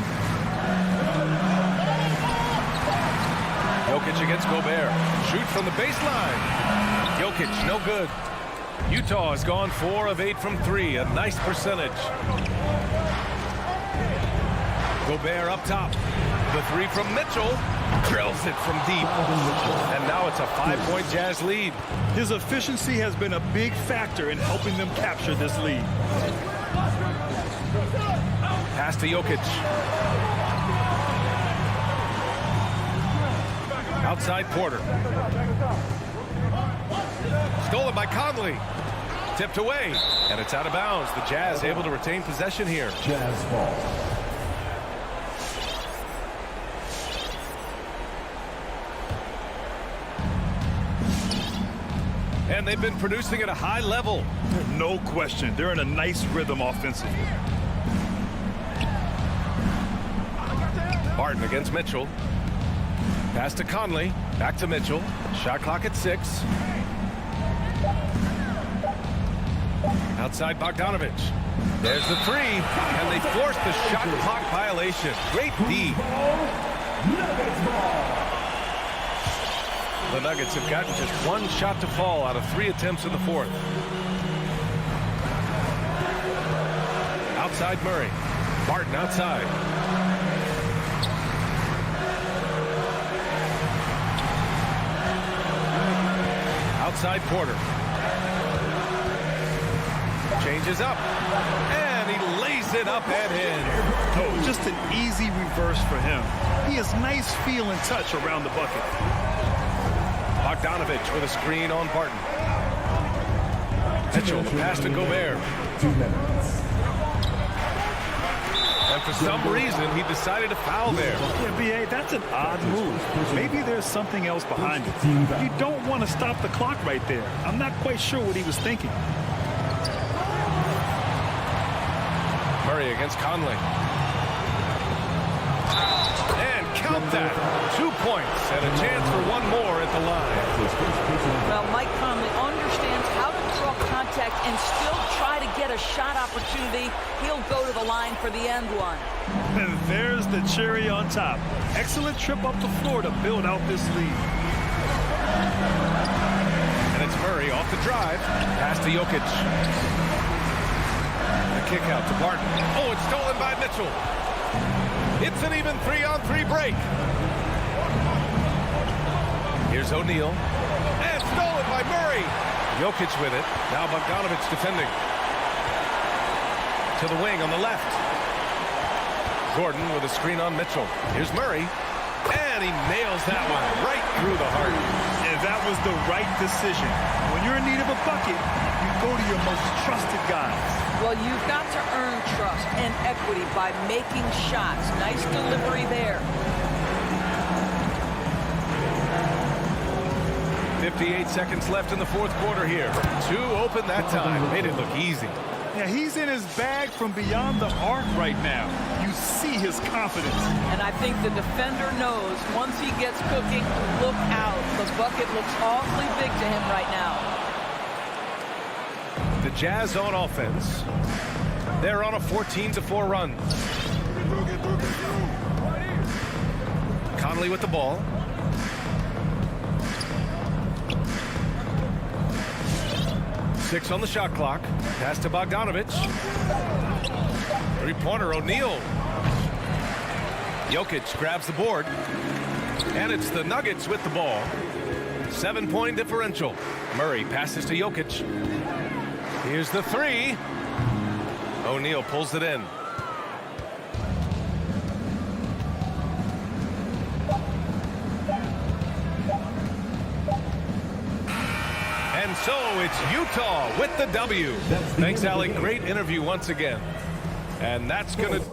Jokic against Gobert. Shoot from the baseline. Jokic, no good. Utah has gone 4 of 8 from 3. A nice percentage. Gobert up top. The 3 from Mitchell. Drills it from deep. And now it's a 5-point Jazz lead. His efficiency has been a big factor in helping them capture this lead. Pass to Jokic. Outside Porter. Stolen by Conley. Tipped away. And it's out of bounds. The Jazz able to retain possession here. Jazz ball. And they've been producing at a high level. No question. They're in a nice rhythm offensively. Barton against Mitchell. Pass to Conley. Back to Mitchell. Shot clock at 6. Outside Bogdanovich. There's the 3. And they force the shot clock violation. Great D. The Nuggets have gotten just 1 shot to fall out of 3 attempts in the 4th. Outside Murray. Barton outside. Outside Porter. Changes up. And he lays it up and in. Oh, just an easy reverse for him. He has nice feel and touch around the bucket. Bogdanovich with a screen on Barton. Mitchell, the pass to Gobert. 2 minutes. And for some reason, he decided to foul there. Yeah, B.A., that's an odd move. Maybe there's something else behind it. You don't want to stop the clock right there. I'm not quite sure what he was thinking. Murray against Conley. And count that. 2 points and a chance for 1 more at the line. Well, Mike Conley understands how to draw contact and still try to get a shot opportunity. He'll go to the line for the end one. And there's the cherry on top. Excellent trip up the floor to build out this lead. And it's Murray off the drive. Pass to Jokic. The kick out to Barton. Oh, it's stolen by Mitchell. It's an even 3-on-3 break. Here's O'Neal. And stolen by Murray. Jokic with it. Now Bogdanovich defending. To the wing on the left. Gordon with a screen on Mitchell. Here's Murray. And he nails that one right through the heart. And that was the right decision. When you're in need of a bucket, you go to your most trusted guys. Well, you've got to earn trust and equity by making shots. Nice delivery there. 58 seconds left in the 4th quarter here. 2 open that time. Made it look easy. Yeah, he's in his bag from beyond the arc right now. You see his confidence. And I think the defender knows once he gets cooking, look out. The bucket looks awfully big to him right now. The Jazz on offense. They're on a 14-4 run. Conley with the ball. Six on the shot clock. Pass to Bogdanovich. Three-pointer, O'Neal. Jokic grabs the board. And it's the Nuggets with the ball. 7-point differential. Murray passes to Jokic. Here's the 3. O'Neal pulls it in. And so it's Utah with the W. Thanks, Alec. Great interview once again. And that's going to...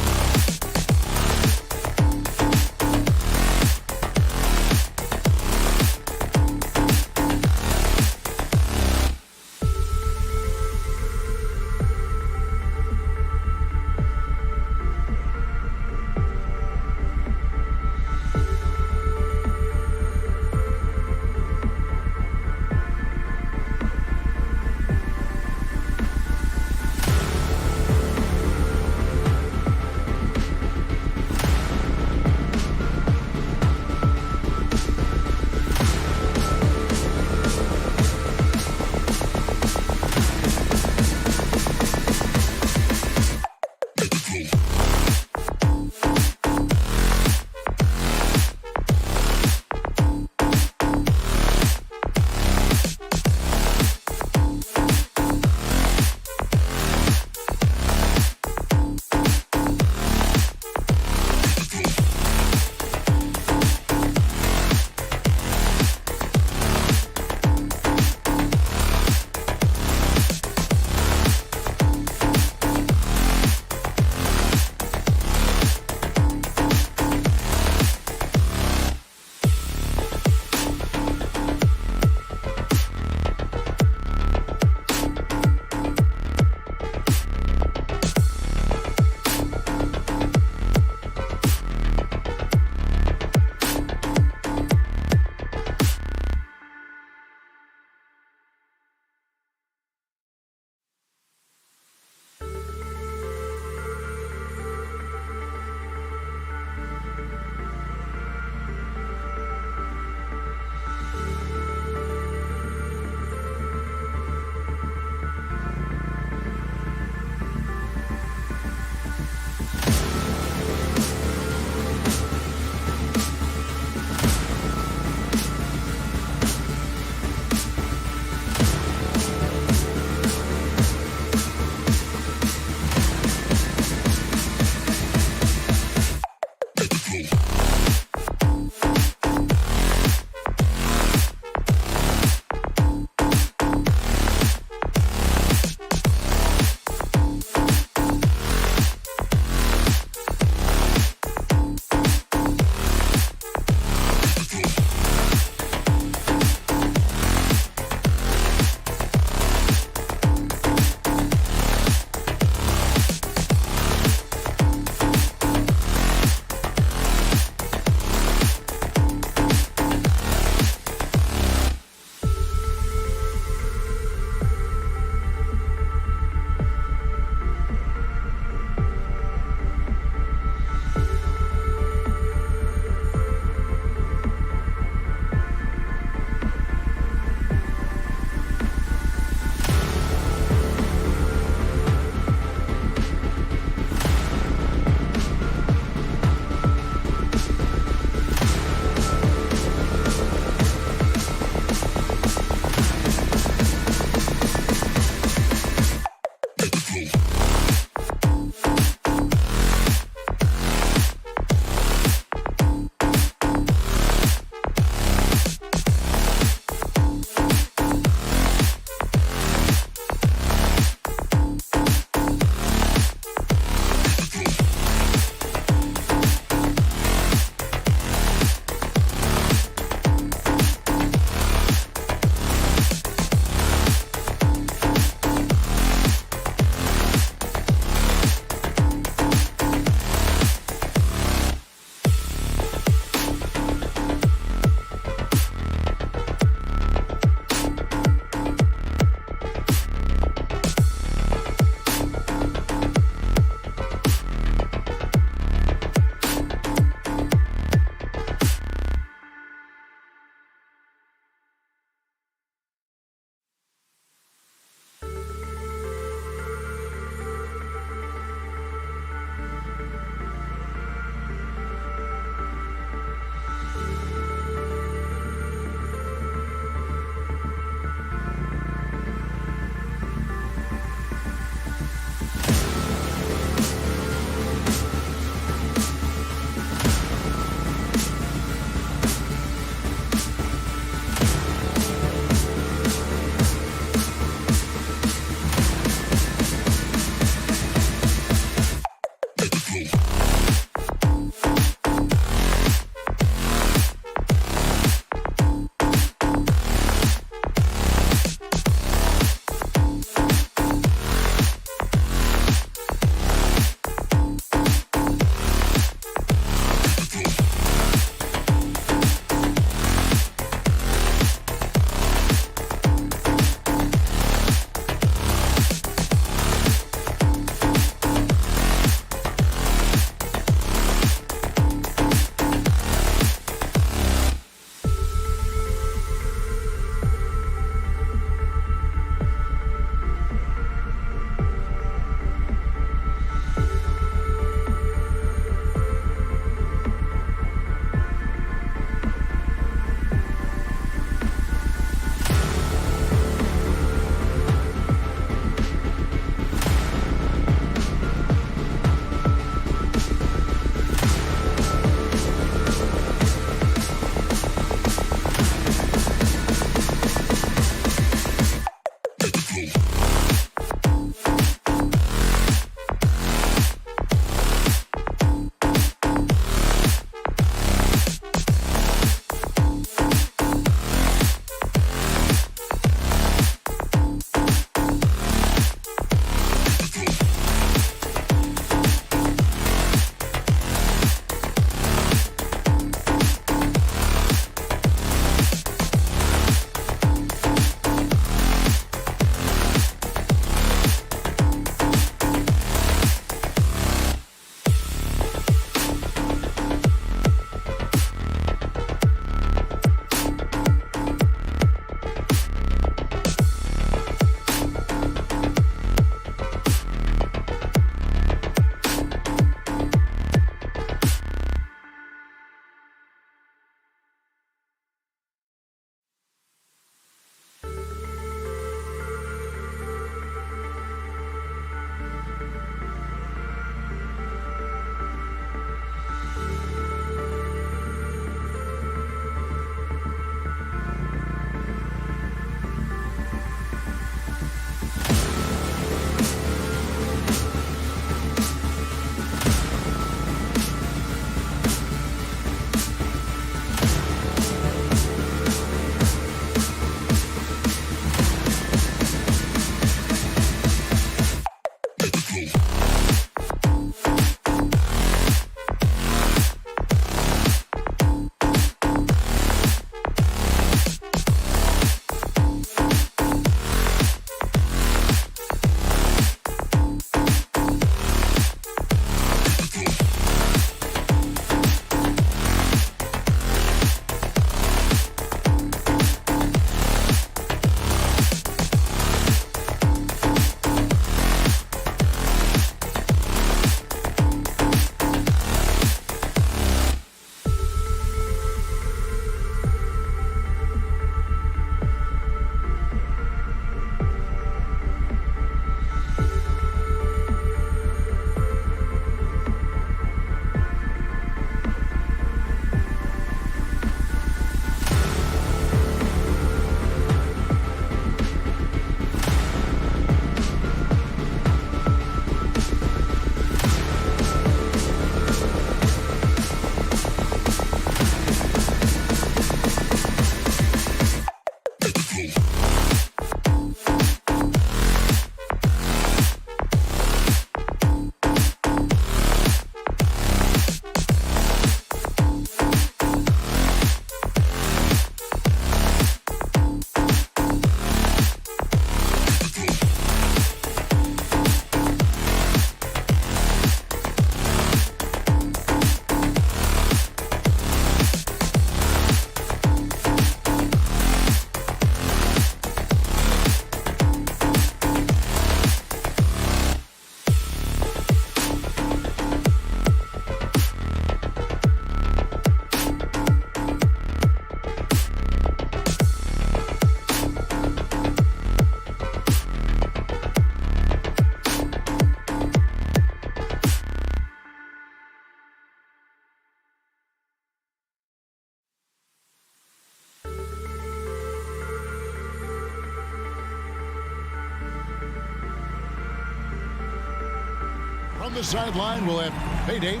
From the sideline, we'll have, hey, Dave.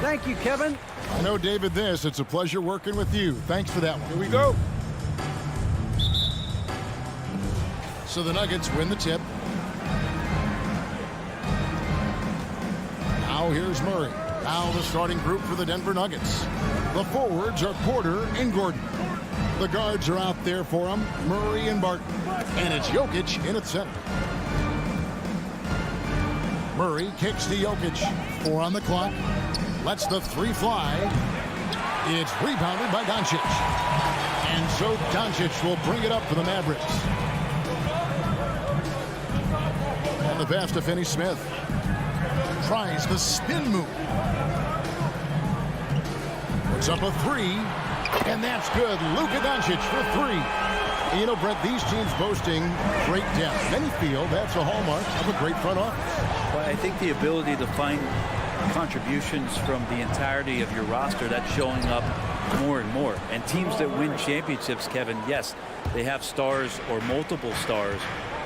Thank you, Kevin. I know, David, it's a pleasure working with you. Thanks for that one. Here we go. So the Nuggets win the tip. Now here's Murray. Now the starting group for the Denver Nuggets. The forwards are Porter and Gordon. The guards are out there for them, Murray and Barton. And it's Jokic in at center. Murray kicks to Jokic. 4 on the clock. Lets the 3 fly. It's rebounded by Doncic. And so Doncic will bring it up for the Mavericks. And the pass to Finney-Smith. Tries the spin move. Puts up a 3. And that's good. Luka Doncic for 3. You know, Brett, these teams boasting great depth. Many feel that's a hallmark of a great front office. Well, I think the ability to find contributions from the entirety of your roster, that's showing up more and more. And teams that win championships, Kevin, yes, they have stars or multiple stars,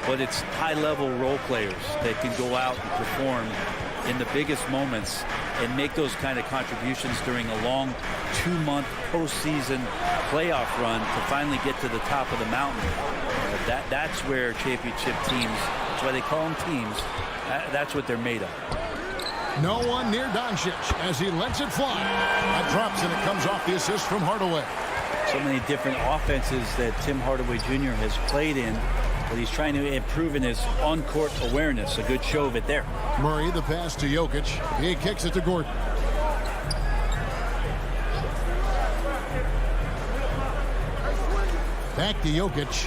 but it's high-level role players that can go out and perform in the biggest moments and make those kind of contributions during a long 2-month postseason playoff run to finally get to the top of the mountain. That's where championship teams, that's why they call them teams, that's what they're made of. No one near Doncic as he lets it fly. That drops and it comes off the assist from Hardaway. So many different offenses that Tim Hardaway Jr. has played in, but he's trying to improve in his on-court awareness. A good show of it there. Murray, the pass to Jokic. He kicks it to Gordon. Back to Jokic.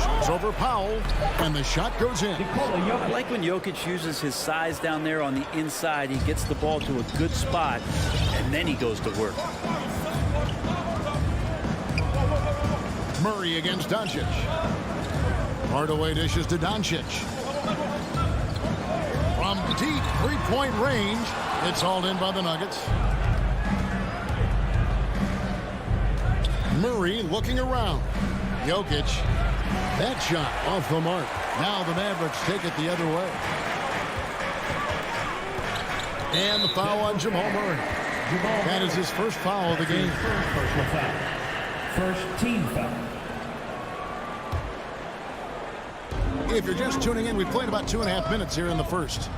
Shoots over Powell, and the shot goes in. I like when Jokic uses his size down there on the inside. He gets the ball to a good spot, and then he goes to work. Murray against Doncic. Hardaway dishes to Doncic. From deep three-point range, it's hauled in by the Nuggets. Murray looking around. Jokic, that shot off the mark. Now the Mavericks take it the other way. And the foul on Jamal Murray. That is his first foul of the game. First team foul. If you're just tuning in, we played about 2.5 minutes here in the first.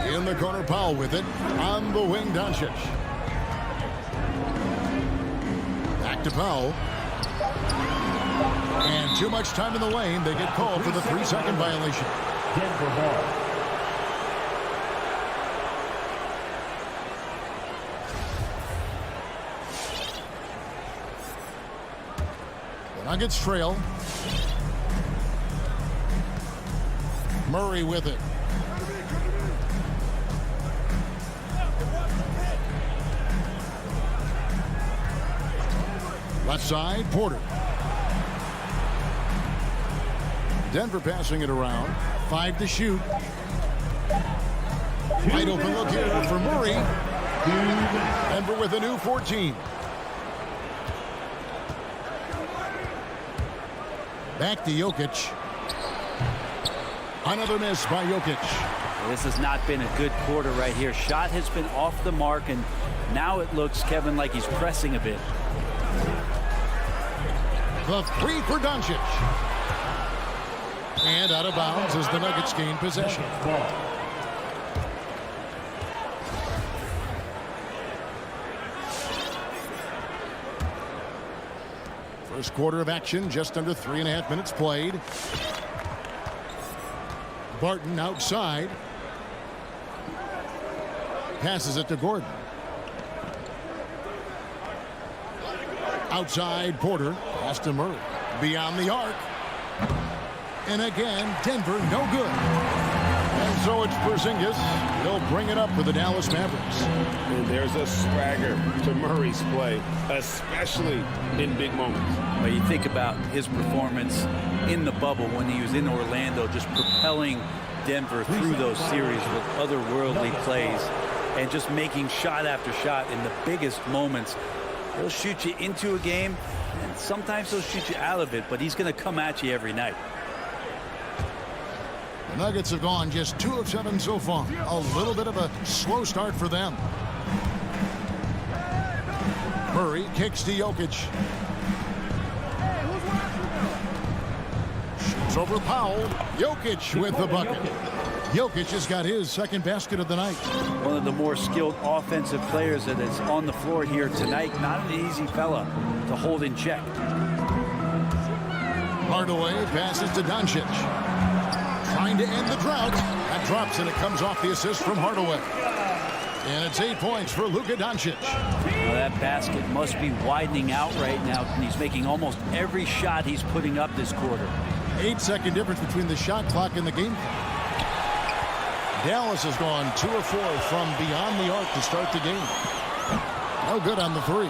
In the corner, Powell with it. On the wing, Doncic. Back to Powell. And too much time in the lane. They get called for the 3-second violation. Denver ball. Nuggets trail. Murray with it. Left side, Porter. Denver passing it around. 5 to shoot. Wide open look here for Murray. Denver with a new 14. Back to Jokic. Another miss by Jokic. This has not been a good quarter right here. Shot has been off the mark, and now it looks, Kevin, like he's pressing a bit. The 3 for Doncic. And out of bounds as the Nuggets gain possession. First quarter of action, just under 3.5 minutes played. Barton outside. Passes it to Gordon. Outside, Porter. Pass to Murray. Beyond the arc. And again, Denver no good. And so it's Porzingis. He'll bring it up for the Dallas Mavericks. And there's a swagger to Murray's play, especially in big moments. But you think about his performance in the bubble when he was in Orlando, just propelling Denver through those series with otherworldly plays and just making shot after shot in the biggest moments. He'll shoot you into a game, and sometimes he'll shoot you out of it, but he's going to come at you every night. The Nuggets have gone just 2 of 7 so far. A little bit of a slow start for them. Murray kicks to Jokic. Shoots over Powell. Jokic with the bucket. Jokic has got his second basket of the night. One of the more skilled offensive players that is on the floor here tonight. Not an easy fella to hold in check. Hardaway passes to Doncic. Trying to end the drought. That drops and it comes off the assist from Hardaway. And it's 8 points for Luka Doncic. Well, that basket must be widening out right now. And he's making almost every shot he's putting up this quarter. 8-second difference between the shot clock and the game clock. Dallas has gone 2 of 4 from beyond the arc to start the game. No good on the three.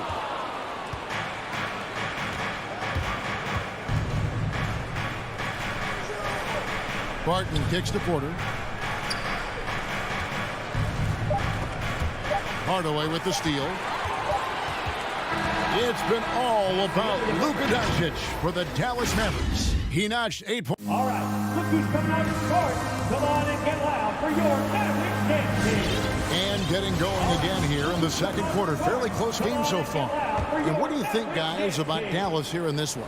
Barton kicks to Porter. Hardaway with the steal. It's been all about Luka Doncic for the Dallas Mavericks. He notched 8 points. All right, look who's coming out of the court. Come on and get loud for your Mavericks game team. And getting going again here in the second quarter. Fairly close game so far. And what do you think, guys, about Dallas here in this one?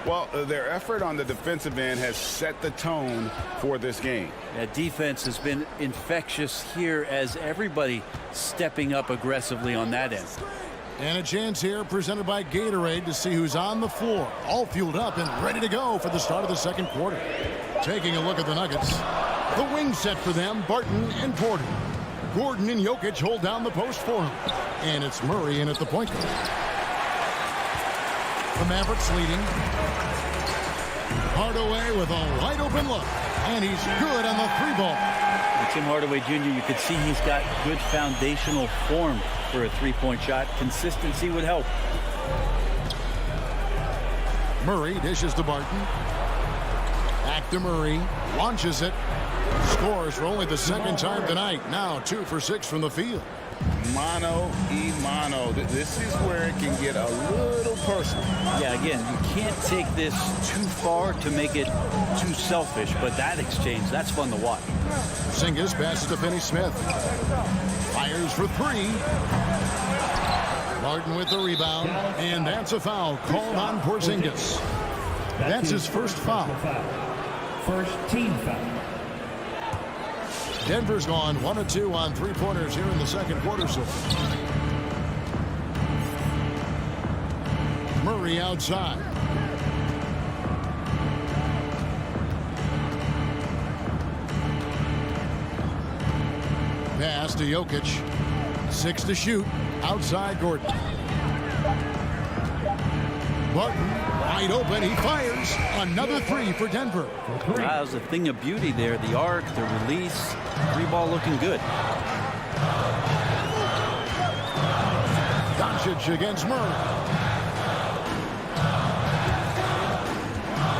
Well, their effort on the defensive end has set the tone for this game. That defense has been infectious here as everybody stepping up aggressively on that end. And a chance here presented by Gatorade to see who's on the floor. All fueled up and ready to go for the start of the second quarter. Taking a look at the Nuggets. The wing set for them, Barton and Porter. Gordon and Jokic hold down the post for him. And it's Murray in at the point guard. The Mavericks leading. Hardaway with a wide open look. And he's good on the 3-ball. Tim Hardaway Jr., you could see he's got good foundational form for a 3-point shot. Consistency would help. Murray dishes to Barton. Back to Murray. Launches it. Scores for only the second time tonight. Now 2 for 6 from the field. Mano y mano. This is where it can get a little personal. Yeah, again, you can't take this too far to make it too selfish, but that exchange, that's fun to watch. Porzingis passes to Finney-Smith. Fires for 3. Martin with the rebound, and that's a foul called on Porzingis. That's his first foul. First team foul. Denver's gone 1 of 2 on 3-pointers here in the second quarter. So Murray outside. Pass to Jokic. 6 to shoot. Outside Gordon. Barton wide open. He fires. Another 3 for Denver. That was a thing of beauty there. The arc, the release, 3-ball looking good. Doncic against Murray.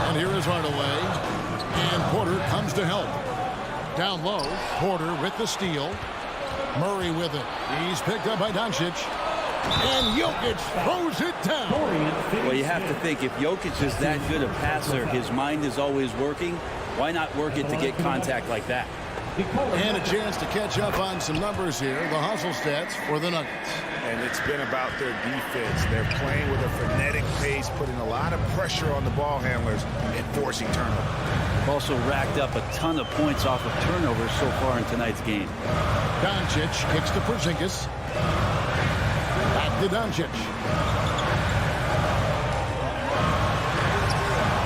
And here is Hardaway. And Porter comes to help. Down low, Porter with the steal. Murray with it. He's picked up by Doncic. And Jokic throws it down. Well, you have to think, if Jokic is that good a passer, his mind is always working. Why not work it to get contact like that? And a chance to catch up on some numbers here. The hustle stats for the Nuggets. And it's been about their defense. They're playing with a frenetic pace, putting a lot of pressure on the ball handlers and forcing turnovers. Also racked up a ton of points off of turnovers so far in tonight's game. Doncic kicks to Porzingis. Back to Doncic.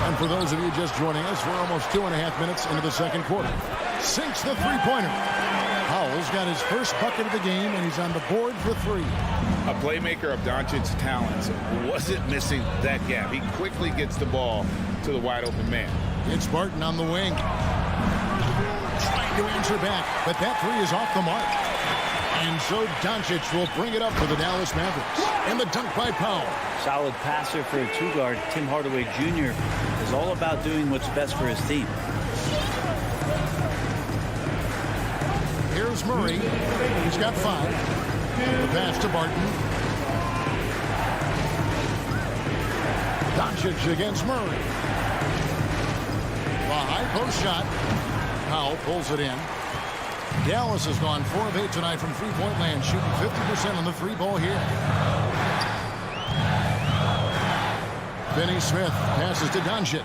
And for those of you just joining us, we're almost 2.5 minutes into the second quarter. Sinks the 3-pointer. Powell's got his first bucket of the game, and he's on the board for 3. A playmaker of Doncic's talents wasn't missing that gap. He quickly gets the ball to the wide open man. It's Barton on the wing. Trying to answer back, but that 3 is off the mark. And so Doncic will bring it up for the Dallas Mavericks. And the dunk by Powell. Solid passer for a 2-guard. Tim Hardaway Jr. is all about doing what's best for his team. Here's Murray. He's got 5. The pass to Barton. Doncic against Murray. A high post shot. Powell pulls it in. Dallas has gone 4 of 8 tonight from three-point land, shooting 50% on the three ball here. Finney Smith passes to Doncic.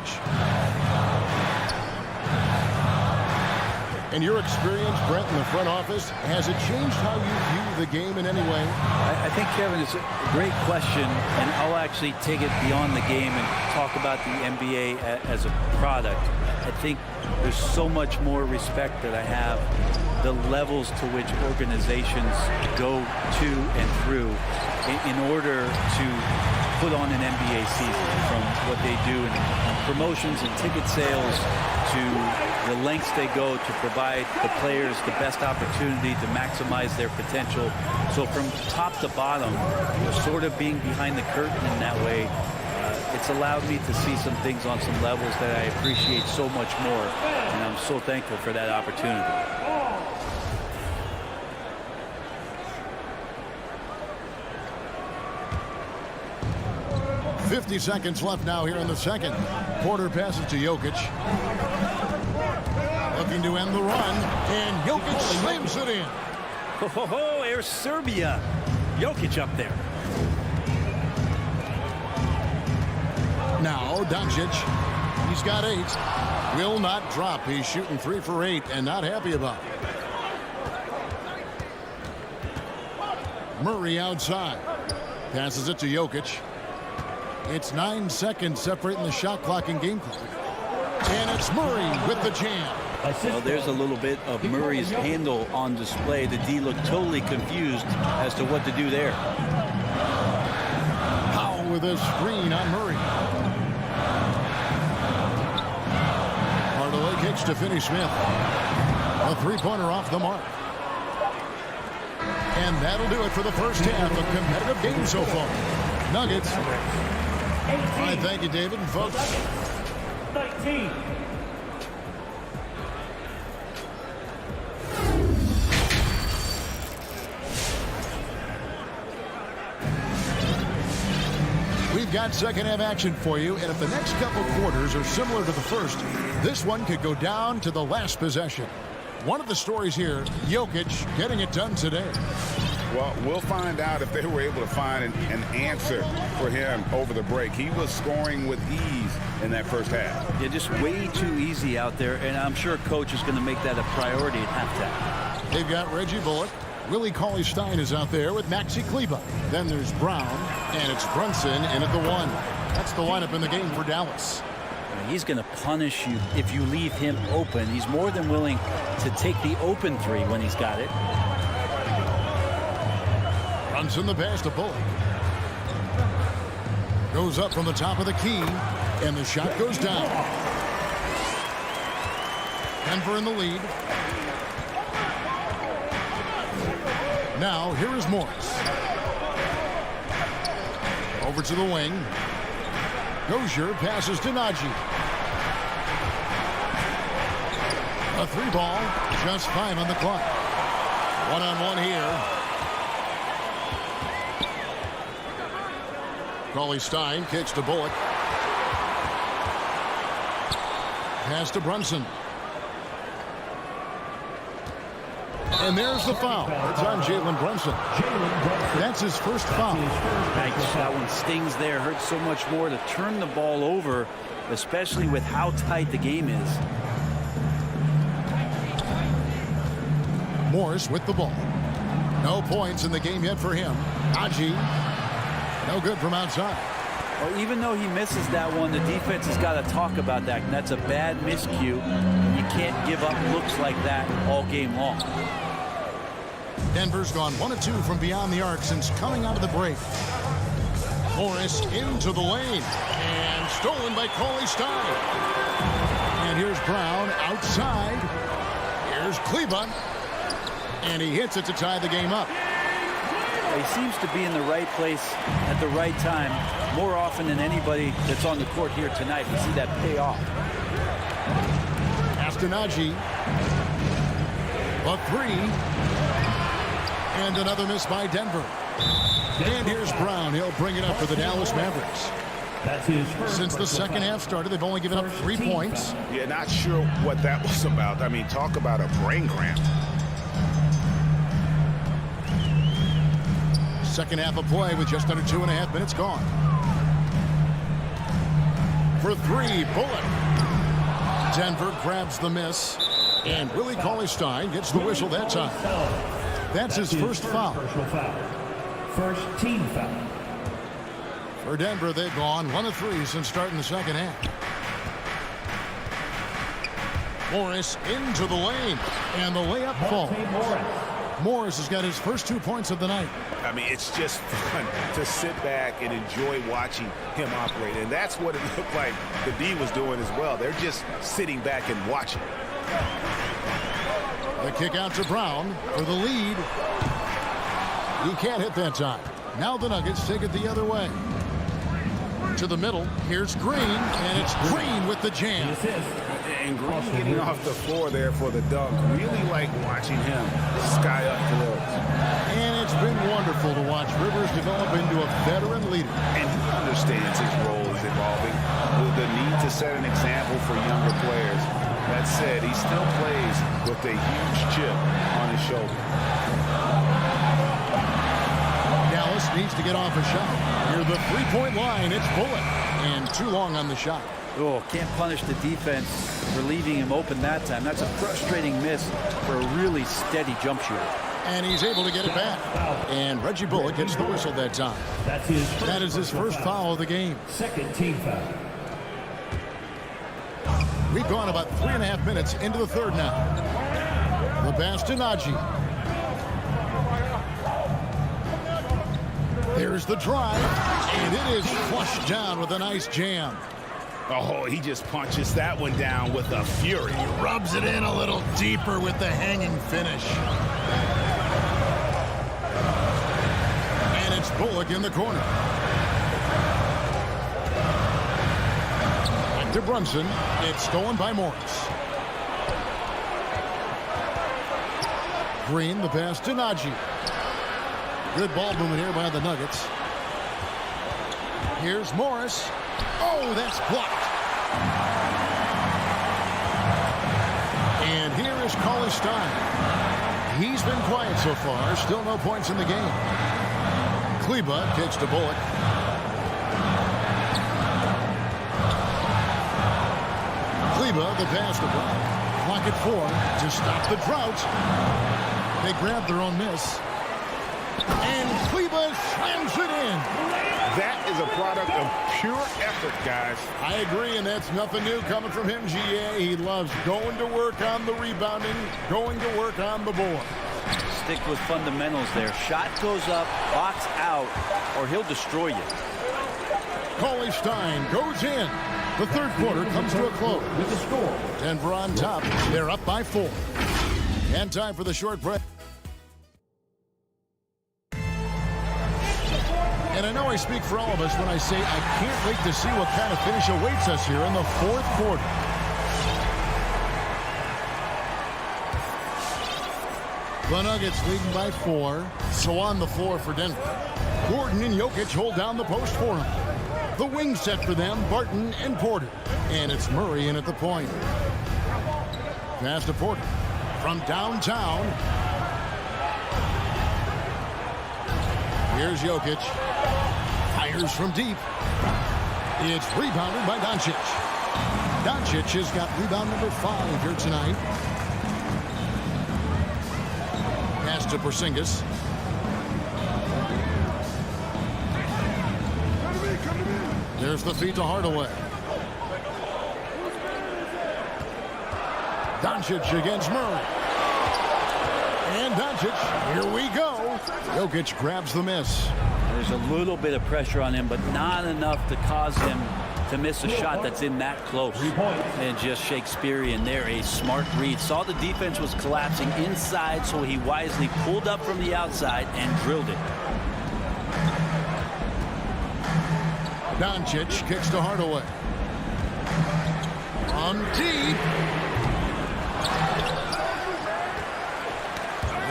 In your experience, Brent, in the front office, has it changed how you view the game in any way? I think, Kevin, it's a great question, and I'll actually take it beyond the game and talk about the NBA as a product. I think there's so much more respect that I have, the levels to which organizations go to and through in order to put on an NBA season, from what they do in promotions and ticket sales to the lengths they go to provide the players the best opportunity to maximize their potential. So from top to bottom, sort of being behind the curtain in that way, it's allowed me to see some things on some levels that I appreciate so much more, and I'm so thankful for that opportunity. 50 seconds left now here in the second. Porter passes to Jokic. Looking to end the run, and Jokic slams it in. Oh, there's Serbia. Jokic up there. Now Doncic, he's got 8. Will not drop. He's shooting 3 for 8 and not happy about it. Murray outside. Passes it to Jokic. It's 9 seconds separating the shot clock and game clock. And it's Murray with the jam. Well, there's a little bit of Murray's handle on display. The D looked totally confused as to what to do there. Powell with a screen on Murray. Hardaway kicks to Finney Smith. A three-pointer off the mark. And that'll do it for the first half. A competitive game so far. Nuggets. All right, thank you, David and folks. 19. We've got second half action for you, and if the next couple quarters are similar to the first, this one could go down to the last possession. One of the stories here, Jokic getting it done today. Well, we'll find out if they were able to find an answer for him over the break. He was scoring with ease in that first half. Yeah, just way too easy out there, and I'm sure Coach is going to make that a priority at halftime. They've got Reggie Bullock. Willie Cauley-Stein is out there with Maxi Kleber. Then there's Brown, and it's Brunson in at the 1. That's the lineup in the game for Dallas. He's going to punish you if you leave him open. He's more than willing to take the open 3 when he's got it. Brunson the pass to Bullock. Goes up from the top of the key, and the shot goes down. Denver in the lead. Now, here is Morris. Over to the wing. Dozier passes to Nagy. A 3 ball, just 5 on the clock. 1-on-1 here. Cauley-Stein kicks to Bullock. Pass to Brunson. And there's the foul. It's on Jalen Brunson. That's his first foul. That one stings there. Hurts so much more to turn the ball over, especially with how tight the game is. Morris with the ball. No points in the game yet for him. Nagy. No good from outside. Well, even though he misses that one, the defense has got to talk about that. And that's a bad miscue. You can't give up looks like that all game long. Denver's gone 1 of 2 from beyond the arc since coming out of the break. Morris into the lane. And stolen by Cauley-Stein. And here's Brown outside. Here's Kleber. And he hits it to tie the game up. He seems to be in the right place at the right time more often than anybody that's on the court here tonight. We see that pay off. After Nagy. A 3. And another miss by Denver. And here's Brown. He'll bring it up for the Dallas Mavericks. That's his first Since the personal second foul. half started, they've only given up First 3 team points. foul. Yeah, not sure what that was about. I mean, talk about a brain cramp. Second half of play with just under 2.5 minutes gone. For 3, Bullock. Denver grabs the miss. And Willie Cauley-Stein gets the whistle that time. That's his first foul. Personal foul. First team foul. For Denver, they've gone 1 of 3 since starting the second half. Morris into the lane. And the layup falls. Morris has got his first 2 points of the night. I mean, it's just fun to sit back and enjoy watching him operate. And that's what it looked like the D was doing as well. They're just sitting back and watching. The kick out to Brown for the lead. He can't hit that time. Now the Nuggets take it the other way. To the middle. Here's Green. And it's Green with the jam. And Green getting off the floor there for the dunk. Really like watching him sky up throws. And it's been wonderful to watch Rivers develop into a veteran leader. And he understands his role is evolving with the need to set an example for younger players. That said, he still plays with a huge chip on his shoulder. Dallas needs to get off a shot. Near the three-point line, it's Bullock. And too long on the shot. Oh, can't punish the defense for leaving him open that time. That's a frustrating miss for a really steady jump shooter. And he's able to get it back. And Reggie Bullock gets the whistle that time. That is his first foul of the game. Second team foul. We've gone about 3.5 minutes into the third now. The pass to Najee. There's the drive. And it is flushed down with a nice jam. Oh, he just punches that one down with a fury. He rubs it in a little deeper with the hanging finish. And it's Bullock in the corner. Back to Brunson. It's stolen by Morris. Green, the pass to Najee. Good ball movement here by the Nuggets. Here's Morris. Oh, that's blocked. And here is Cauley-Stein. He's been quiet so far. Still no points in the game. Kleba kicks to Bullock. Kleba, the pass to Brown. Clock at 4 to stop the drought. They grab their own miss. And Kleba slams it in. That is a product of pure effort, guys. I agree, and that's nothing new coming from him, GA. He loves going to work on the rebounding, going to work on the board. Stick with fundamentals there. Shot goes up, box out, or he'll destroy you. Cauley-Stein goes in. The third quarter comes to a close. With the score. Denver on top. They're up by 4. And time for the short break. And I know I speak for all of us when I say I can't wait to see what kind of finish awaits us here in the fourth quarter. The Nuggets leading by 4. So on the floor for Denver. Gordon and Jokic hold down the post for him. The wing set for them, Barton and Porter. And it's Murray in at the point. Pass to Porter. From downtown. Here's Jokic. Fires from deep. It's rebounded by Doncic. Doncic has got rebound number 5 here tonight. Pass to Porzingis. There's the feed to Hardaway. Doncic against Murray. And Doncic, here we go. Jokic grabs the miss. There's a little bit of pressure on him, but not enough to cause him to miss a shot that's in that close. And just Shakespearean there, a smart read. Saw the defense was collapsing inside, so he wisely pulled up from the outside and drilled it. Doncic kicks to Hardaway. From deep.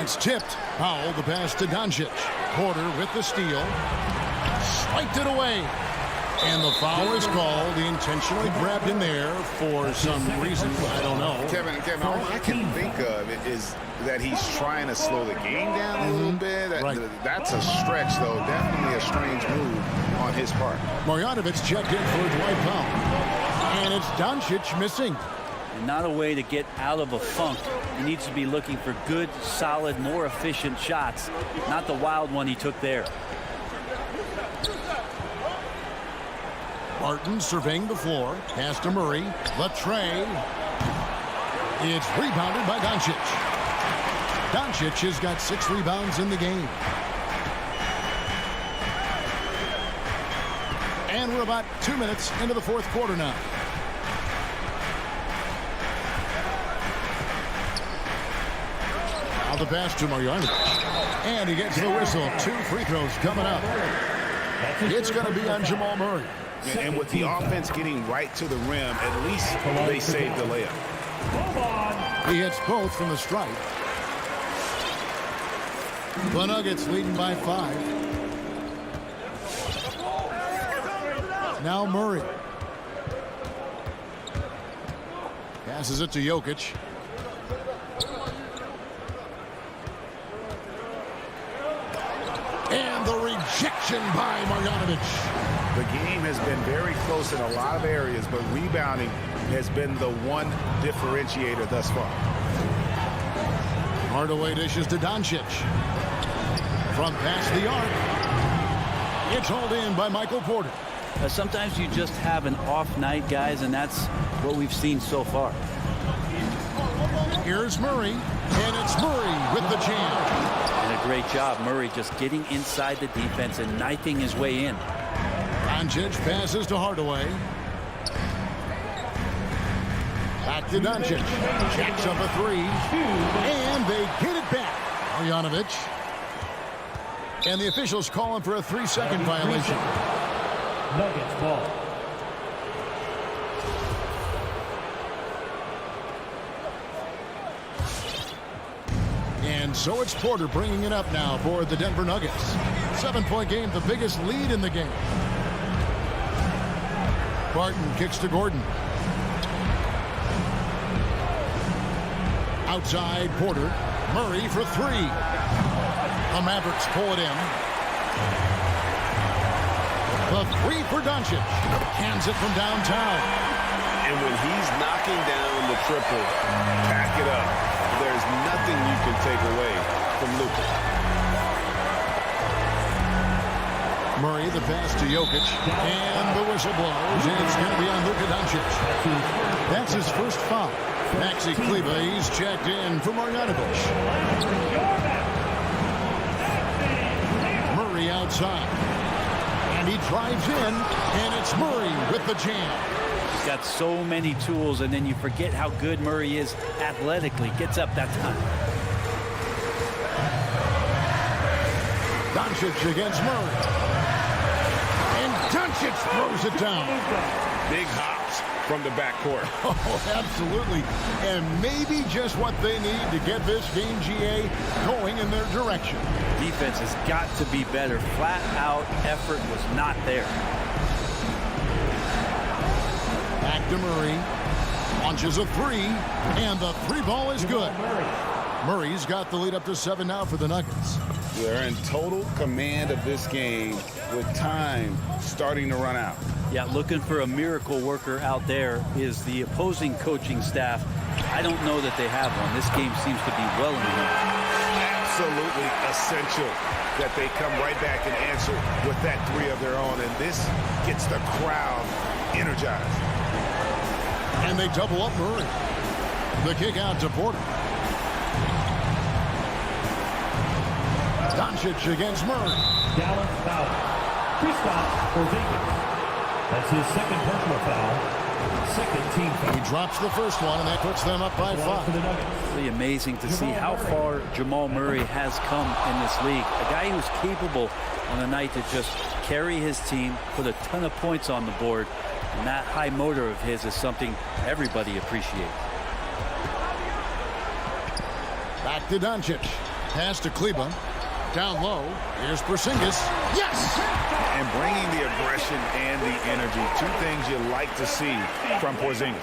It's tipped. Powell, the pass to Doncic. Porter with the steal. Swiped it away. And the foul is called. He intentionally grabbed in there for some reason. I don't know. Kevin, all I can think of is that he's trying to slow the game down a little bit. Right. That's a stretch, though. Definitely a strange move on his part. Marjanovic checked in for Dwight Powell. And it's Doncic missing. And not a way to get out of a funk. He needs to be looking for good, solid, more efficient shots, not the wild one he took there. Martin surveying the floor. Pass to Murray. The tray. It's rebounded by Doncic. Doncic has got 6 rebounds in the game. And we're about 2 minutes into the fourth quarter now. Now the pass to Marjanovic. And he gets the whistle. 2 free throws coming up. It's going to be on Jamal Murray. And with the offense getting right to the rim, at least they saved the layup. He hits both from the stripe. The Nuggets leading by 5. Now Murray. Passes it to Jokic. And the rejection by Marjanovic. The game has been very close in a lot of areas, but rebounding has been the one differentiator thus far. Hardaway dishes to Doncic. From past the arc. It's hauled in by Michael Porter. Sometimes you just have an off night, guys, and that's what we've seen so far. Here's Murray, and it's Murray with the jam. And a great job, Murray just getting inside the defense and knifing his way in. Doncic passes to Hardaway. Back to Doncic. Jacks up a 3. And they get it back. Marjanovic. And the officials calling for a 3-second violation. Nuggets ball. And so it's Porter bringing it up now for the Denver Nuggets. 7-point game, the biggest lead in the game. Barton kicks to Gordon. Outside Porter. Murray for 3. The Mavericks pull it in. The 3 for Doncic. Hands it from downtown. And when he's knocking down the triple, pack it up. There's nothing you can take away from Luka. Murray, the pass to Jokic. And the whistle blows. And it's going to be on Luka Doncic. That's his first foul. Maxi Kleber, he's checked in for Marjanovic. Murray outside. And he drives in, and it's Murray with the jam. He's got so many tools, and then you forget how good Murray is athletically. Gets up that time. Doncic against Murray. And Doncic throws it down. Big hops from the backcourt. Oh, absolutely. And maybe just what they need to get this game, GA, going in their direction. Defense has got to be better. Flat out effort was not there. Back to Murray. Launches a 3. And the 3 ball is good. Murray's got the lead up to 7 now for the Nuggets. They're in total command of this game with time starting to run out. Yeah, looking for a miracle worker out there is the opposing coaching staff. I don't know that they have one. This game seems to be well in hand. Absolutely essential that they come right back and answer with that 3 of their own. And this gets the crowd energized. And they double up Murray. The kick out to Porter. Doncic against Murray. Dallas foul. Kristaps Porzingis. That's his second personal foul. Second team foul. He drops the first one, and that puts them up by 5. Really amazing to see how far Jamal Murray has come in this league. A guy who's capable on a night to just carry his team, put a ton of points on the board, and that high motor of his is something everybody appreciates. Back to Doncic. Pass to Kleber. down low. Here's Porzingis. Yes! And bringing the aggression and the energy, two things you like to see from Porzingis.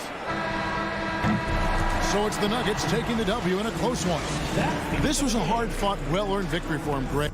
So it's the Nuggets taking the W in a close one. This was a hard-fought, well-earned victory for him, Greg.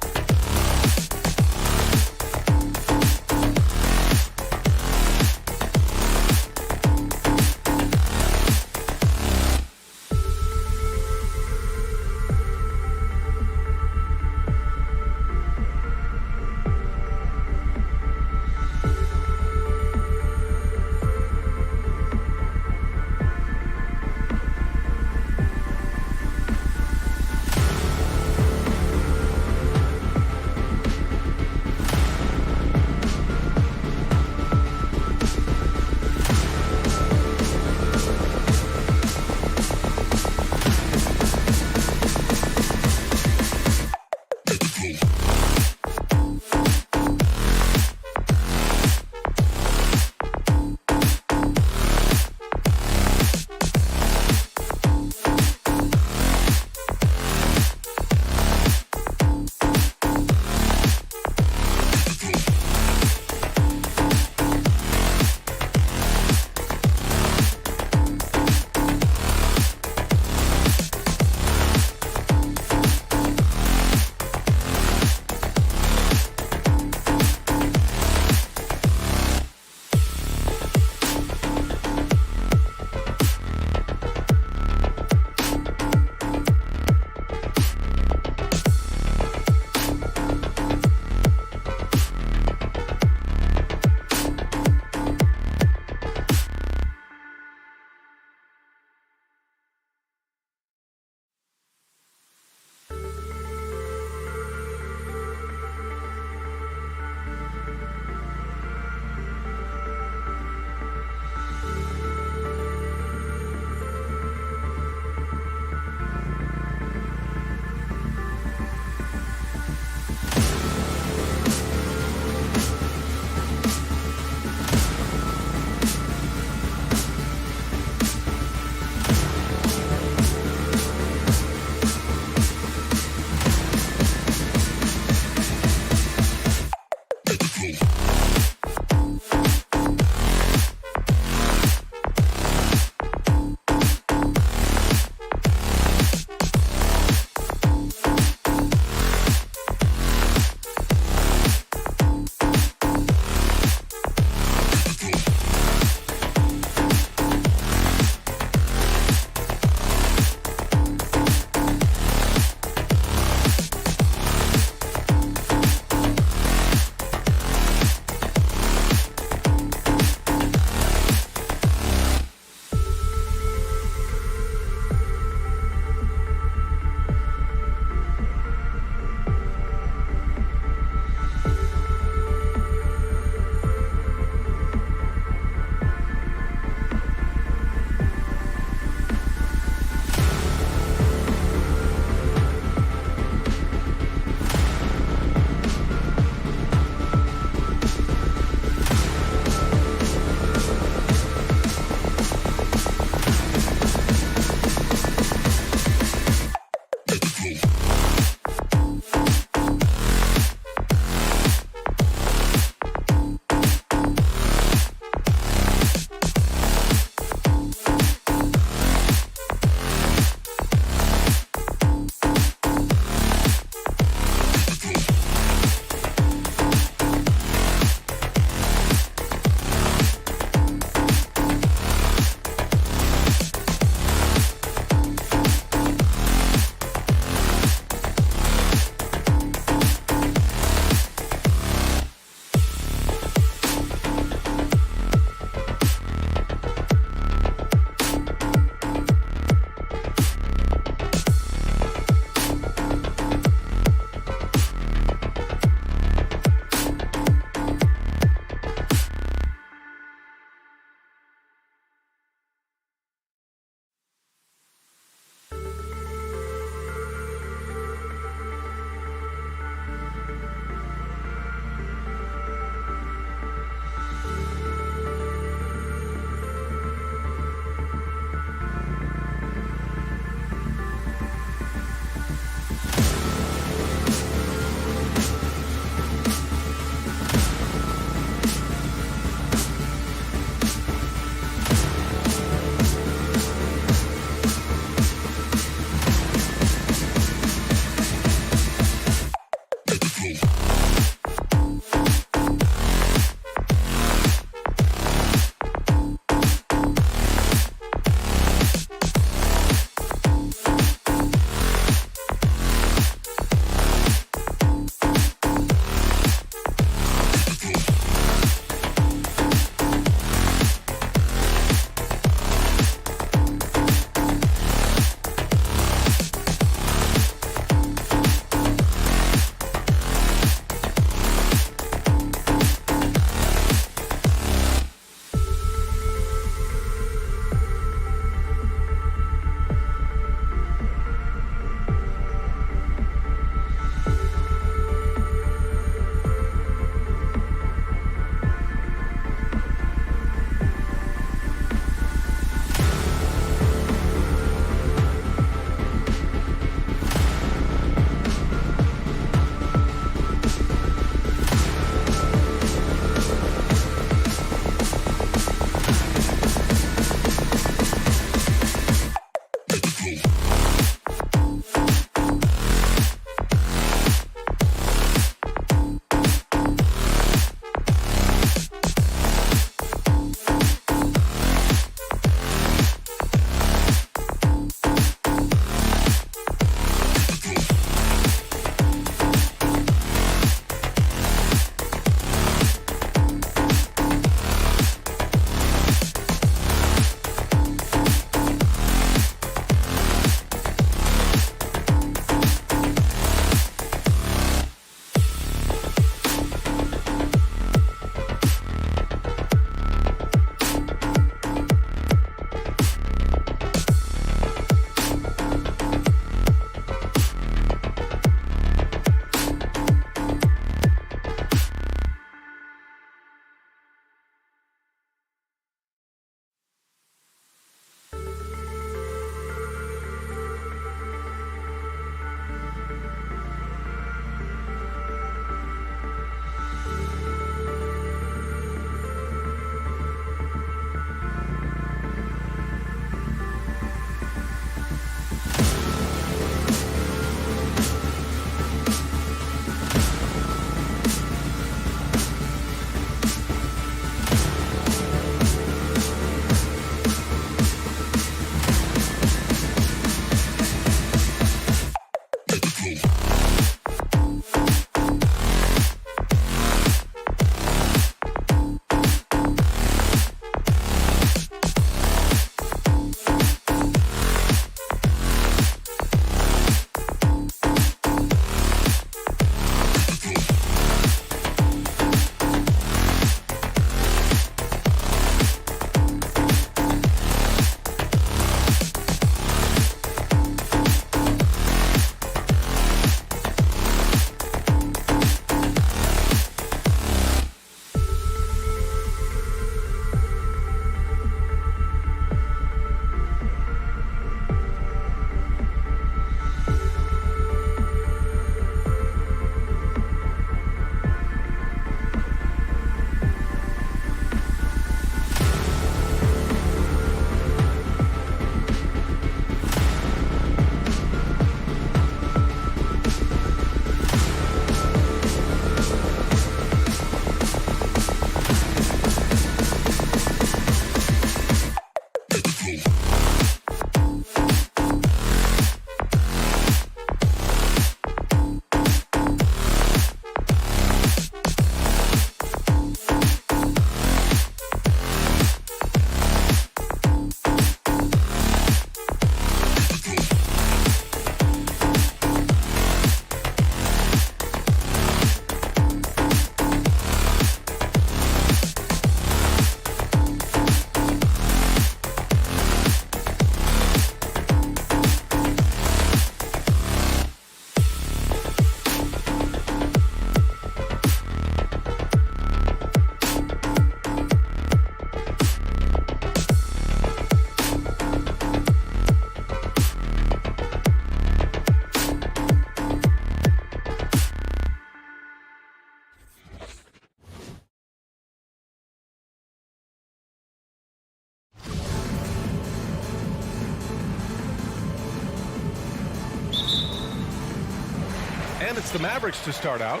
it's the Mavericks to start out.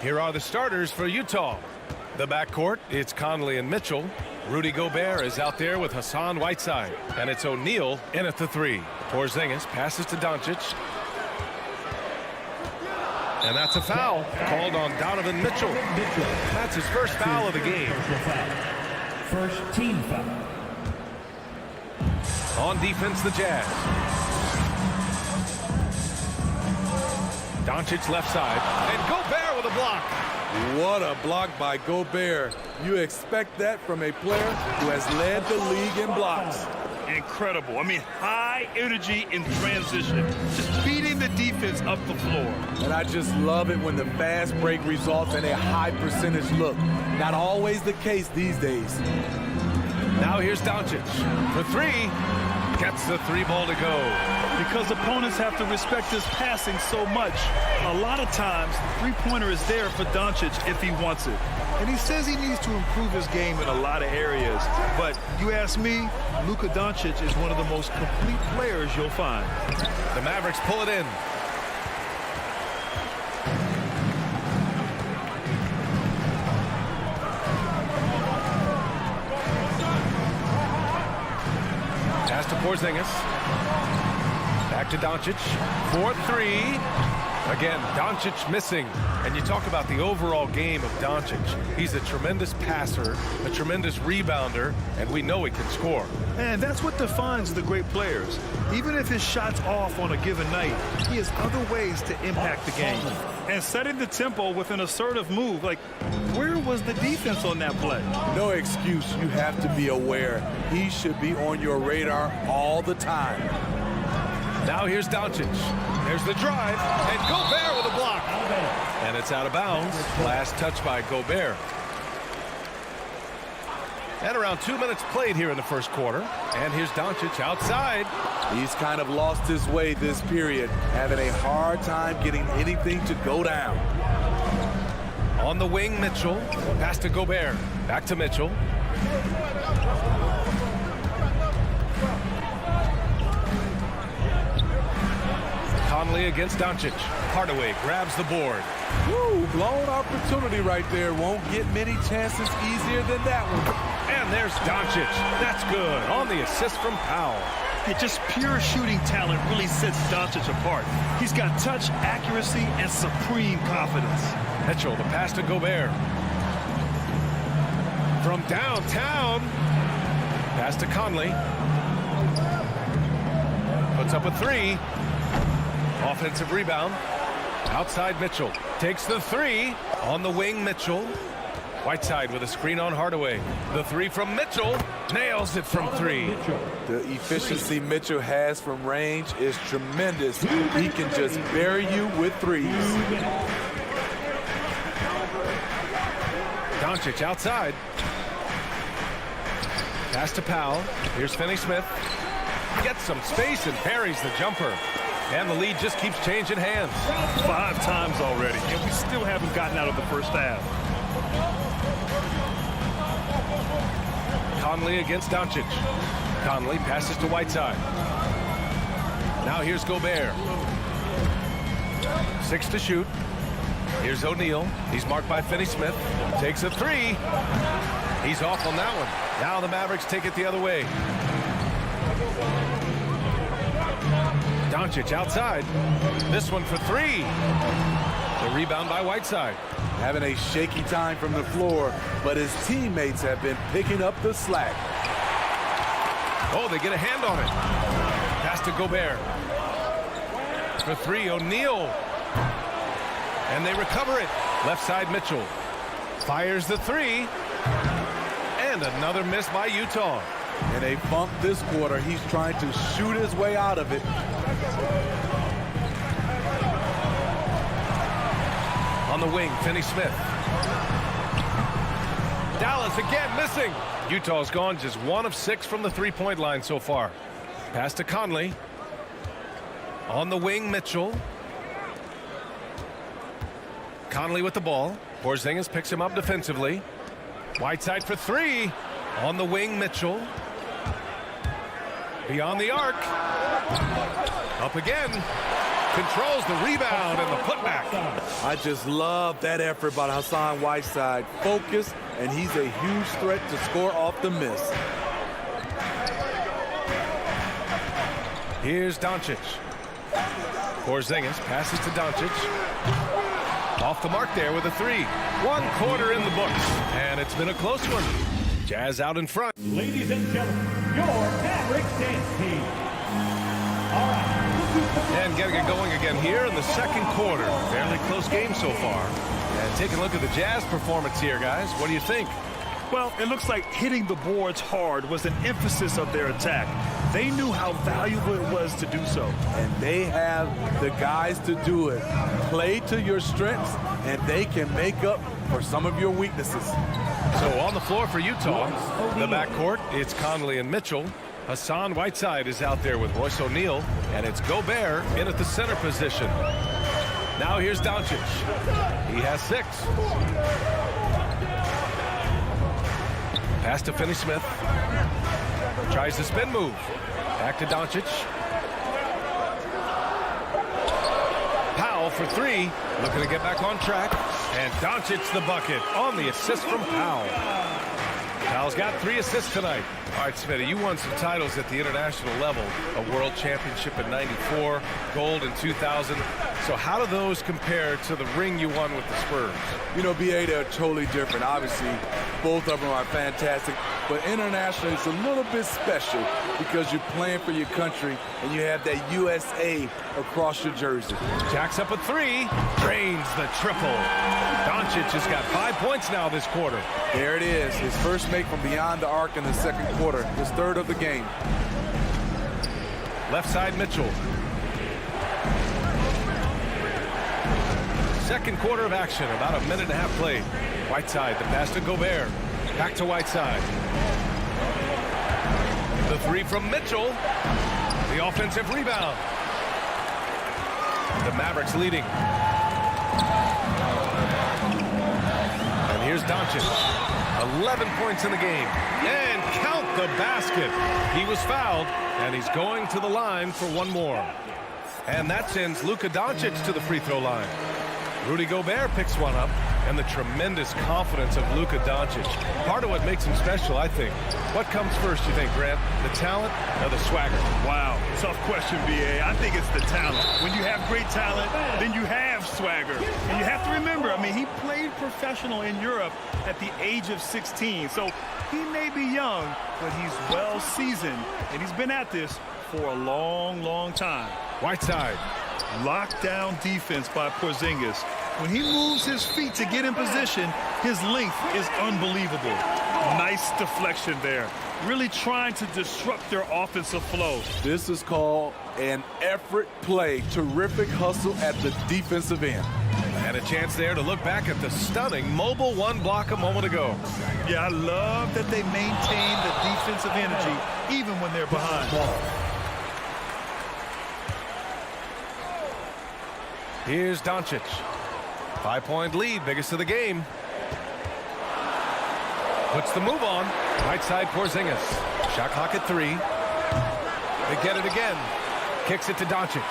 Here are the starters for Utah. The backcourt, it's Conley and Mitchell. Rudy Gobert is out there with Hassan Whiteside. And it's O'Neal in at the 3. Porzingis passes to Doncic. And that's a foul called on Donovan Mitchell. That's his first foul of the game. First team foul. On defense, the Jazz. Doncic left side. And Gobert with a block. What a block by Gobert. You expect that from a player who has led the league in blocks. Incredible. I mean, high energy in transition. Just beating the defense up the floor. And I just love it when the fast break results in a high percentage look. Not always the case these days. Now here's Doncic for 3. Gets the 3 ball to go. Because opponents have to respect his passing so much, a lot of times the three-pointer is there for Doncic if he wants it. And he says he needs to improve his game in a lot of areas. But you ask me, Luka Doncic is one of the most complete players you'll find. The Mavericks pull it in. Pass to Porzingis. Back to Doncic. 4-3. Again, Doncic missing. And you talk about the overall game of Doncic. He's a tremendous passer, a tremendous rebounder, and we know he can score. And that's what defines the great players. Even if his shot's off on a given night, he has other ways to impact the game. And setting the tempo with an assertive move, like, where was the defense on that play? No excuse. You have to be aware. He should be on your radar all the time. Now here's Doncic. There's the drive, and Gobert with a block. And it's out of bounds. Last touch by Gobert. And around 2 minutes played here in the first quarter. And here's Doncic outside. He's kind of lost his way this period, having a hard time getting anything to go down. On the wing, Mitchell. Pass to Gobert. Back to Mitchell. Conley against Doncic. Hardaway grabs the board. Woo, blown opportunity right there. Won't get many chances easier than that one. And there's Doncic. That's good. On the assist from Powell. Yeah, just pure shooting talent really sets Doncic apart. He's got touch, accuracy, and supreme confidence. Mitchell, the pass to Gobert. From downtown. Pass to Conley. Puts up a 3. Offensive rebound. Outside Mitchell. Takes the 3. On the wing, Mitchell. Whiteside with a screen on Hardaway. The 3 from Mitchell. Nails it from 3. The efficiency Mitchell has from range is tremendous. He can just bury you with threes. Doncic outside. Pass to Powell. Here's Finney-Smith. Gets some space and parries the jumper. And the lead just keeps changing hands. 5 times already, and we still haven't gotten out of the first half. Conley against Doncic. Conley passes to Whiteside. Now here's Gobert. 6 to shoot. Here's O'Neal. He's marked by Finney-Smith. Takes a 3. He's off on that one. Now the Mavericks take it the other way. Doncic outside. This one for 3. The rebound by Whiteside. Having a shaky time from the floor, but his teammates have been picking up the slack. Oh, they get a hand on it. Pass to Gobert. For 3, O'Neal. And they recover it. Left side, Mitchell. Fires the 3. And another miss by Utah. In a funk this quarter, he's trying to shoot his way out of it. On the wing, Finney-Smith. Dallas again missing. Utah's gone just 1 of 6 from the three-point line so far. Pass to Conley. On the wing, Mitchell. Conley with the ball. Porzingis picks him up defensively. Whiteside for 3. On the wing, Mitchell. Beyond the arc. Up again. Controls the rebound and the putback. I just love that effort by Hassan Whiteside. Focus, and he's a huge threat to score off the miss. Here's Doncic. Porzingis passes to Doncic. Off the mark there with a three. 1 quarter in the books, and it's been a close one. Jazz out in front. Ladies and gentlemen, your Mavericks dance team. All right. And getting it going again here in the second quarter. Fairly close game so far. And taking a look at the Jazz performance here, guys. What do you think? Well, it looks like hitting the boards hard was an emphasis of their attack. They knew how valuable it was to do so. And they have the guys to do it. Play to your strengths, and they can make up for some of your weaknesses. So on the floor for Utah, the backcourt, it's Conley and Mitchell. Hassan Whiteside is out there with Royce O'Neal, and it's Gobert in at the center position. Now here's Doncic. He has 6. Pass to Finney-Smith. Tries the spin move. Back to Doncic. Powell for 3. Looking to get back on track. And Doncic the bucket on the assist from Powell. Powell's got 3 assists tonight. All right, Smitty, you won some titles at the international level. A world championship in '94, gold in 2000. So how do those compare to the ring you won with the Spurs? You know, BA, they're totally different. Obviously, both of them are fantastic. But internationally, it's a little bit special because you're playing for your country and you have that USA across your jersey. Jacks up a 3, drains the triple. Doncic has got 5 points now this quarter. There it is, his first make from beyond the arc in the second quarter, his 3rd of the game. Left side, Mitchell. Second quarter of action, about a minute and a half played. Whiteside, the pass to Gobert. Back to Whiteside. The 3 from Mitchell. The offensive rebound. The Mavericks leading. And here's Doncic. 11 points in the game. And count the basket. He was fouled, and he's going to the line for 1 more. And that sends Luka Doncic to the free throw line. Rudy Gobert picks one up, and the tremendous confidence of Luka Doncic. Part of what makes him special, I think. What comes first, you think, Grant? The talent or the swagger? Wow, tough question, BA. I think it's the talent. When you have great talent, then you have swagger. And you have to remember, I mean, he played professional in Europe at the age of 16. So he may be young, but he's well seasoned, and he's been at this for a long, long time. Whiteside. Lockdown defense by Porzingis. When he moves his feet to get in position, his length is unbelievable. Nice deflection there. Really trying to disrupt their offensive flow. This is called an effort play. Terrific hustle at the defensive end. And a chance there to look back at the stunning mobile 1 block a moment ago. Yeah, I love that they maintain the defensive energy even when they're behind. Here's Doncic. 5-point lead, biggest of the game. Puts the move on. Right side, Porzingis. Shot clock at 3. They get it again. Kicks it to Doncic.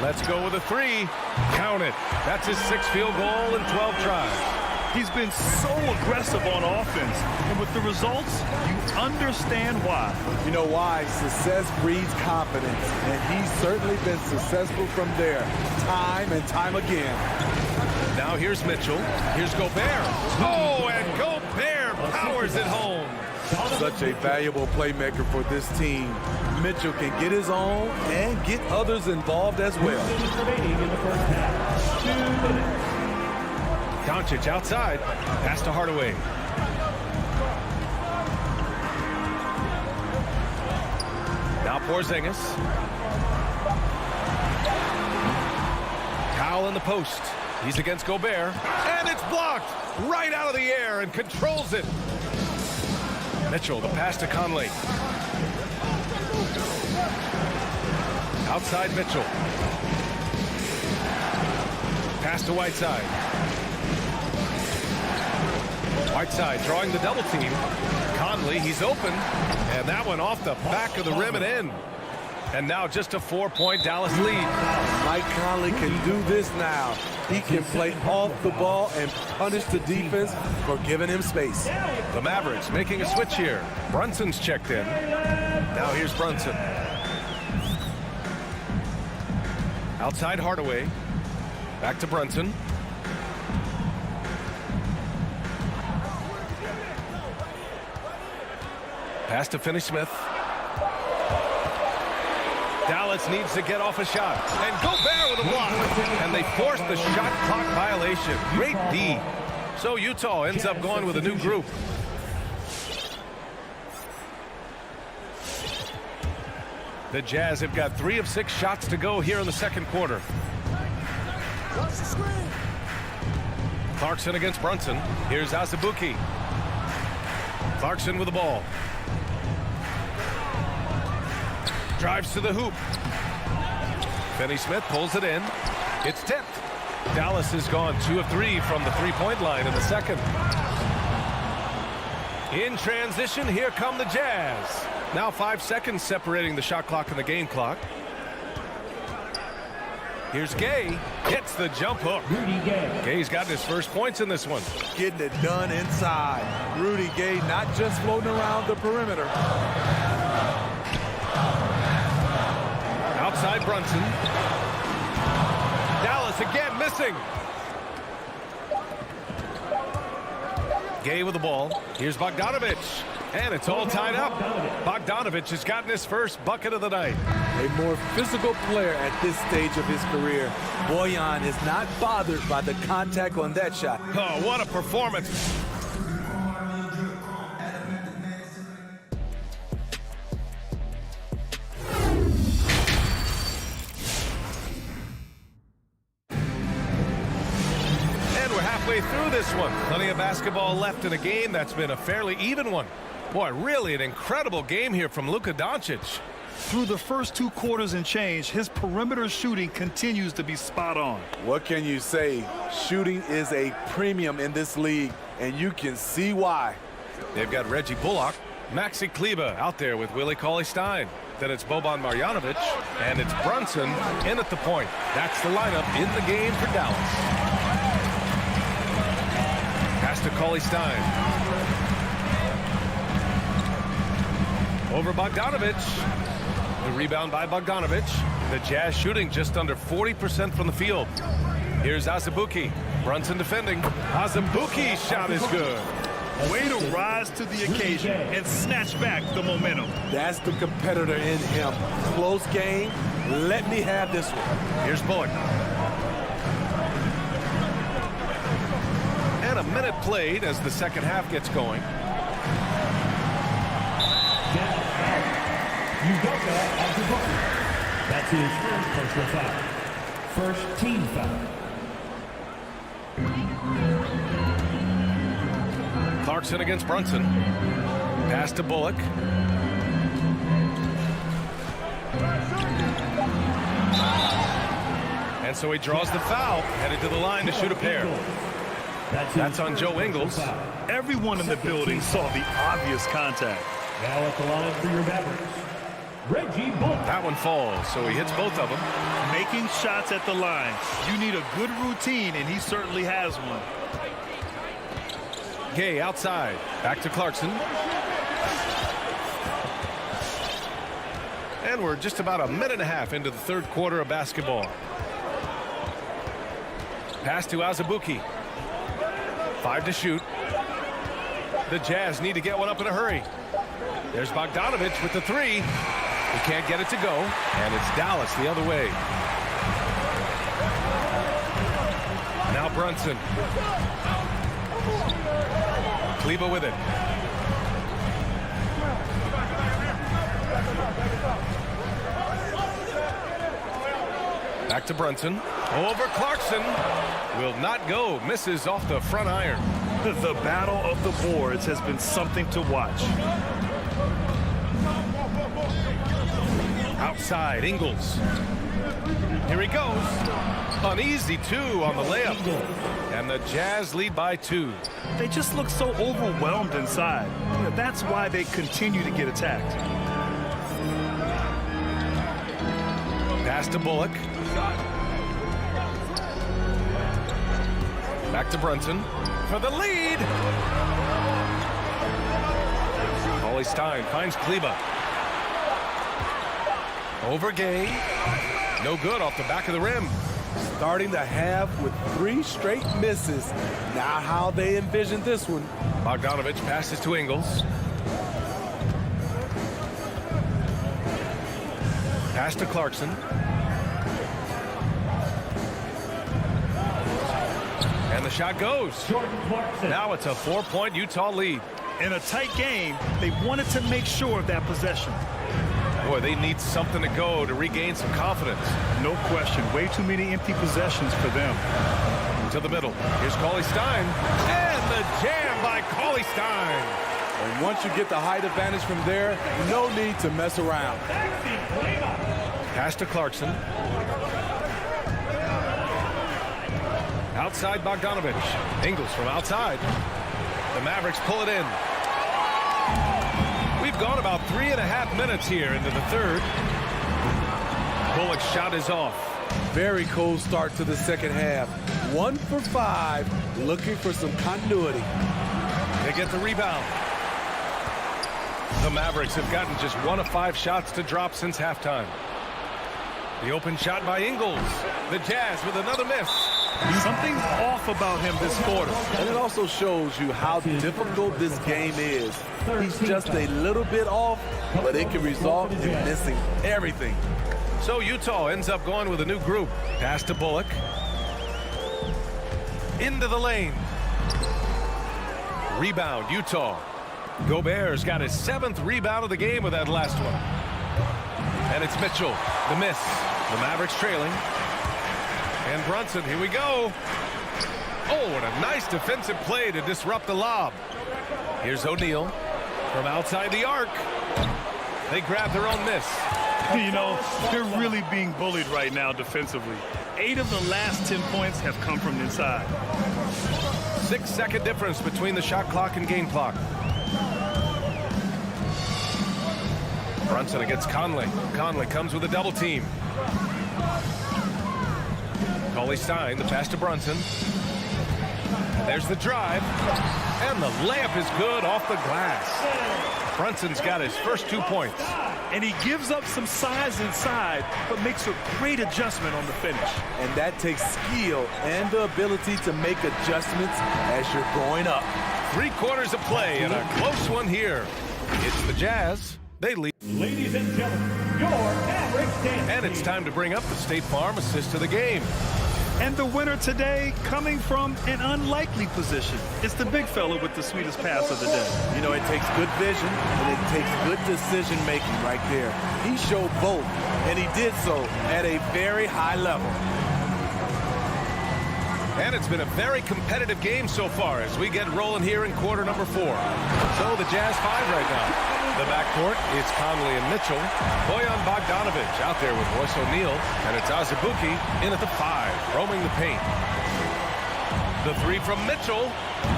Let's go with a 3. Count it. That's his 6th field goal in 12 tries. He's been so aggressive on offense. And with the results, you understand why. You know why? Success breeds confidence. And he's certainly been successful from there, time and time again. Now here's Mitchell. Here's Gobert. Oh, and Gobert powers it home. Such a valuable playmaker for this team. Mitchell can get his own and get others involved as well. 2 minutes remaining in the first half. 2 minutes. Doncic outside. Pass to Hardaway. Now Porzingis. Powell in the post. He's against Gobert. And it's blocked right out of the air and controls it. Mitchell, the pass to Conley. Outside Mitchell. Pass to Whiteside. Whiteside drawing the double team. Conley, he's open. And that one off the back of the rim and in. And now just a 4-point Dallas lead. Mike Conley can do this now. He can play off the ball and punish the defense for giving him space. The Mavericks making a switch here. Brunson's checked in. Now here's Brunson. Outside Hardaway. Back to Brunson. Pass to Finney-Smith. Dallas needs to get off a shot. And Gobert with a block. And they force the shot clock violation. Great D. So Utah ends up going with a new group. The Jazz have got 3 of 6 shots to go here in the second quarter. Clarkson against Brunson. Here's Azubuike. Clarkson with the ball. Drives to the hoop. Finney-Smith pulls it in. It's tipped. Dallas has gone 2 of 3 from the three-point line in the second. In transition, here come the Jazz. Now 5 seconds separating the shot clock and the game clock. Here's Gay. Hits the jump hook. Gay's gotten his first points in this one. Getting it done inside. Rudy Gay not just floating around the perimeter. Outside Brunson. Dallas again missing. Gay with the ball. Here's Bogdanovich. And it's all tied up. Bogdanovich has gotten his first bucket of the night. A more physical player at this stage of his career. Bojan is not bothered by the contact on that shot. Oh, what a performance. Through this one. Plenty of basketball left in a game that's been a fairly even one. Boy, really an incredible game here from Luka Doncic. Through the first 2 quarters and change, his perimeter shooting continues to be spot on. What can you say? Shooting is a premium in this league, and you can see why. They've got Reggie Bullock, Maxi Kleber out there with Willie Cauley-Stein. Then it's Boban Marjanovic, and it's Brunson in at the point. That's the lineup in the game for Dallas. Pass to Cauley-Stein. Over Bogdanovich. The rebound by Bogdanovich. The Jazz shooting just under 40% from the field. Here's Azubuike. Brunson defending. Azubuike's shot is good. Way to rise to the occasion and snatch back the momentum. That's the competitor in him. Close game. Let me have this one. Here's Bullock. And a minute played as the second half gets going. That's his first personal foul. First team foul. Clarkson against Brunson. Pass to Bullock. And so he draws the foul, headed to the line to shoot a pair. That's on Joe Ingles. Everyone in the building saw the obvious contact. Now at the line for your Mavericks, Reggie Bullock. That one falls, so he hits both of them. Making shots at the line. You need a good routine, and he certainly has one. Gay outside. Back to Clarkson. And we're just about a minute and a half into the third quarter of basketball. Pass to Azubuike. 5 to shoot. The Jazz need to get one up in a hurry. There's Bogdanovich with the 3. He can't get it to go, and it's Dallas the other way. Now Brunson. Kleber with it. Back to Brunson. Over Clarkson. Will not go. Misses off the front iron. The battle of the boards has been something to watch. Outside, Ingles. Here he goes. An easy 2 on the layup. And the Jazz lead by 2. They just look so overwhelmed inside. That's why they continue to get attacked. Pass to Bullock. Back to Brunson for the lead. Cauley Stein finds Kleba. Over Gay. No good off the back of the rim. Starting the half with 3 straight misses. Not how they envisioned this one. Bogdanovich passes to Ingles. Pass to Clarkson. And the shot goes. Now it's a 4-point Utah lead. In a tight game, they wanted to make sure of that possession. Boy, they need something to go to regain some confidence. No question. Way too many empty possessions for them. To the middle. Here's Cauley Stein. And the jam by Cauley Stein. And once you get the height advantage from there, no need to mess around. Pass to Clarkson. Outside Bogdanovich. Ingles from outside. The Mavericks pull it in. We've gone about 3.5 minutes here into the third. Bullock's shot is off. Very cold start to the second half. 1 for 5, looking for some continuity. They get the rebound. The Mavericks have gotten just 1 of 5 shots to drop since halftime. The open shot by Ingles. The Jazz with another miss. Something's off about him this quarter. And it also shows you how difficult this game is. He's just a little bit off, but it can result in missing everything. So Utah ends up going with a new group. Pass to Bullock. Into the lane. Rebound, Utah. Gobert's got his 7th rebound of the game with that last one. And it's Mitchell. The miss. The Mavericks trailing. And Brunson, here we go. Oh, what a nice defensive play to disrupt the lob. Here's O'Neal from outside the arc. They grab their own miss. You know, they're really being bullied right now defensively. 8 of the last 10 points have come from inside. 6-second difference between the shot clock and game clock. Brunson against Conley. Conley comes with a double team. Cauley Stein, the pass to Brunson. There's the drive. And the layup is good off the glass. Brunson's got his first 2 points. And he gives up some size inside, but makes a great adjustment on the finish. And that takes skill and the ability to make adjustments as you're going up. 3 quarters of play and a close one here. It's the Jazz. They lead. Ladies and gentlemen, your Mavericks dance. And it's time to bring up the State Farm assist to the game. And the winner today coming from an unlikely position. It's the big fella with the sweetest pass of the day. You know, it takes good vision and it takes good decision making right there. He showed both, and he did so at a very high level. And it's been a very competitive game so far as we get rolling here in quarter number 4. So the Jazz 5 right now. The backcourt, it's Conley and Mitchell. Bojan Bogdanovich out there with Royce O'Neal. And it's Azubuike in at the 5, roaming the paint. The 3 from Mitchell.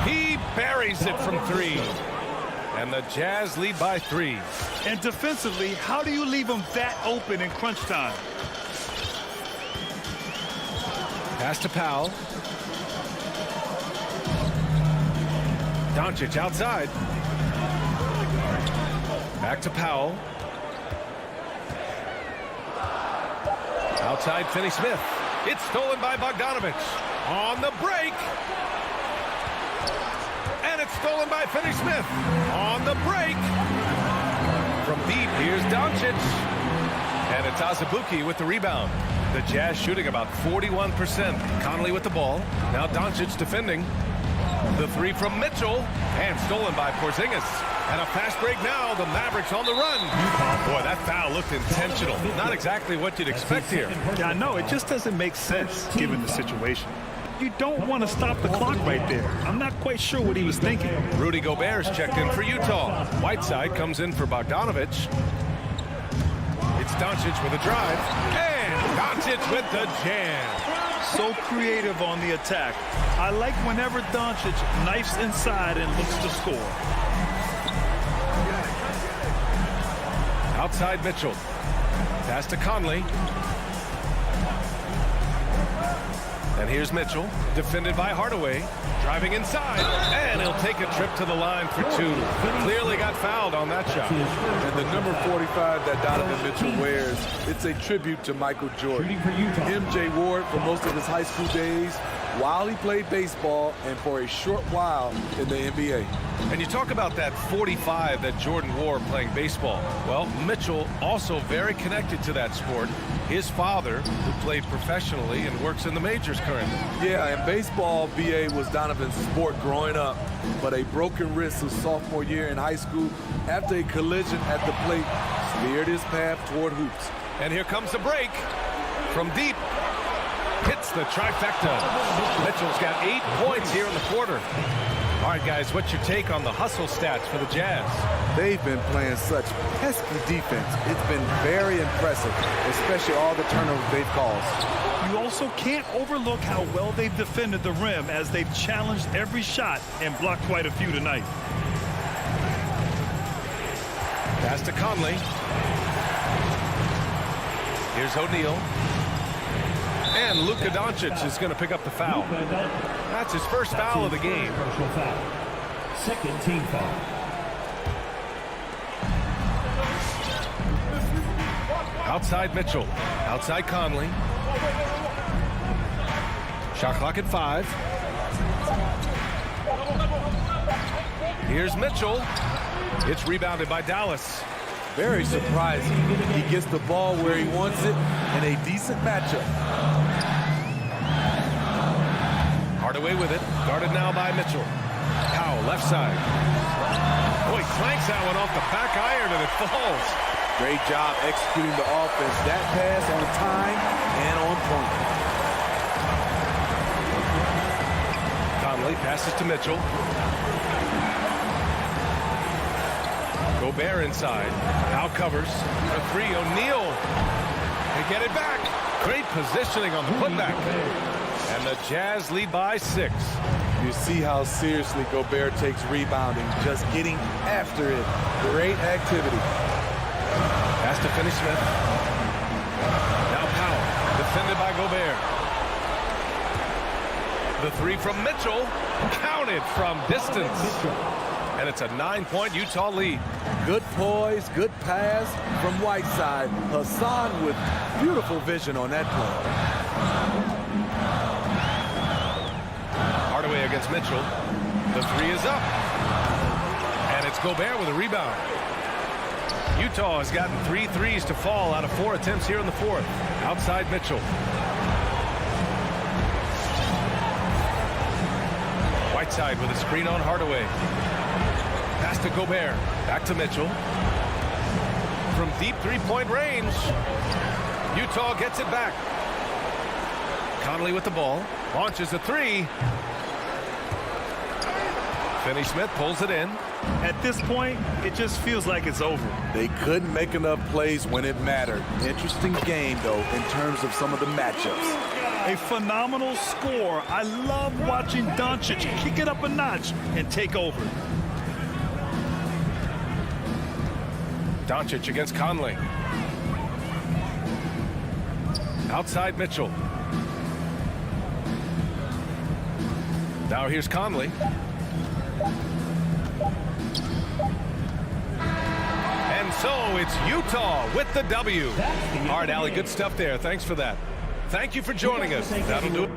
He buries it from 3. And the Jazz lead by 3. And defensively, how do you leave them that open in crunch time? Pass to Powell. Doncic outside. Back to Powell. Outside Finney-Smith. It's stolen by Bogdanovich. On the break. And it's stolen by Finney-Smith. On the break. From deep, here's Doncic. And it's Azubuike with the rebound. The Jazz shooting about 41%. Conley with the ball. Now Doncic defending. The 3 from Mitchell. And stolen by Porzingis. And a fast break now. The Mavericks on the run. Boy, that foul looked intentional. Not exactly what you'd expect here. Yeah, I know. It just doesn't make sense given the situation. You don't want to stop the clock right there. I'm not quite sure what he was thinking. Rudy Gobert's checked in for Utah. Whiteside comes in for Bogdanovich. It's Doncic with a drive. And Doncic with the jam. So creative on the attack. I like whenever Doncic knifes inside and looks to score. Outside Mitchell. Pass to Conley. And here's Mitchell, defended by Hardaway, driving inside, and he'll take a trip to the line for two. Clearly got fouled on that shot. And the number 45 that Donovan Mitchell wears, it's a tribute to Michael Jordan. MJ wore it for most of his high school days while he played baseball and for a short while in the NBA. And you talk about that 45 that Jordan wore playing baseball. Well, Mitchell also very connected to that sport. His father, who played professionally and works in the majors currently. Yeah, and baseball, BA, was Donovan's sport growing up, but a broken wrist his sophomore year in high school after a collision at the plate steered his path toward hoops. And here comes the break from deep. Hits the trifecta. Mitchell's got 8 points here in the quarter. All right, guys, what's your take on the hustle stats for the Jazz? They've been playing such pesky defense. It's been very impressive, especially all the turnovers they've caused. You also can't overlook how well they've defended the rim as they've challenged every shot and blocked quite a few tonight. Pass to Conley. Here's O'Neal. And Luka Doncic is going to pick up the foul. That's his first foul of the game. Personal foul. Second team foul. Outside Mitchell. Outside Conley. Shot clock at 5. Here's Mitchell. It's rebounded by Dallas. Very surprising. He gets the ball where he wants it in a decent matchup. Hardaway with it. Guarded now by Mitchell. Powell, left side. Boy, clanks that one off the back iron and it falls. Great job executing the offense. That pass on time and on point. Conley passes to Mitchell. Gobert inside. Now covers. For 3, O'Neal. They get it back. Great positioning on the putback. And the Jazz lead by 6. You see how seriously Gobert takes rebounding, just getting after it. Great activity. Pass to Finney-Smith. Now Powell, defended by Gobert. The 3 from Mitchell, counted from distance. And it's a 9-point Utah lead. Good poise, good pass from Whiteside. Hassan with beautiful vision on that play. Hardaway against Mitchell. The 3 is up. And it's Gobert with a rebound. Utah has gotten 3 threes to fall out of 4 attempts here in the 4th. Outside Mitchell. Whiteside with a screen on Hardaway. Pass to Gobert. Back to Mitchell. From deep 3-point range. Utah gets it back. Conley with the ball. Launches a 3. Finney-Smith pulls it in. At this point, it just feels like it's over. They couldn't make enough plays when it mattered. Interesting game, though, in terms of some of the matchups. A phenomenal score. I love watching Doncic kick it up a notch and take over. Doncic against Conley. Outside Mitchell. Now here's Conley. And so it's Utah with the W. All right, Allie, good stuff there. Thanks for that. Thank you for joining us. That'll do it.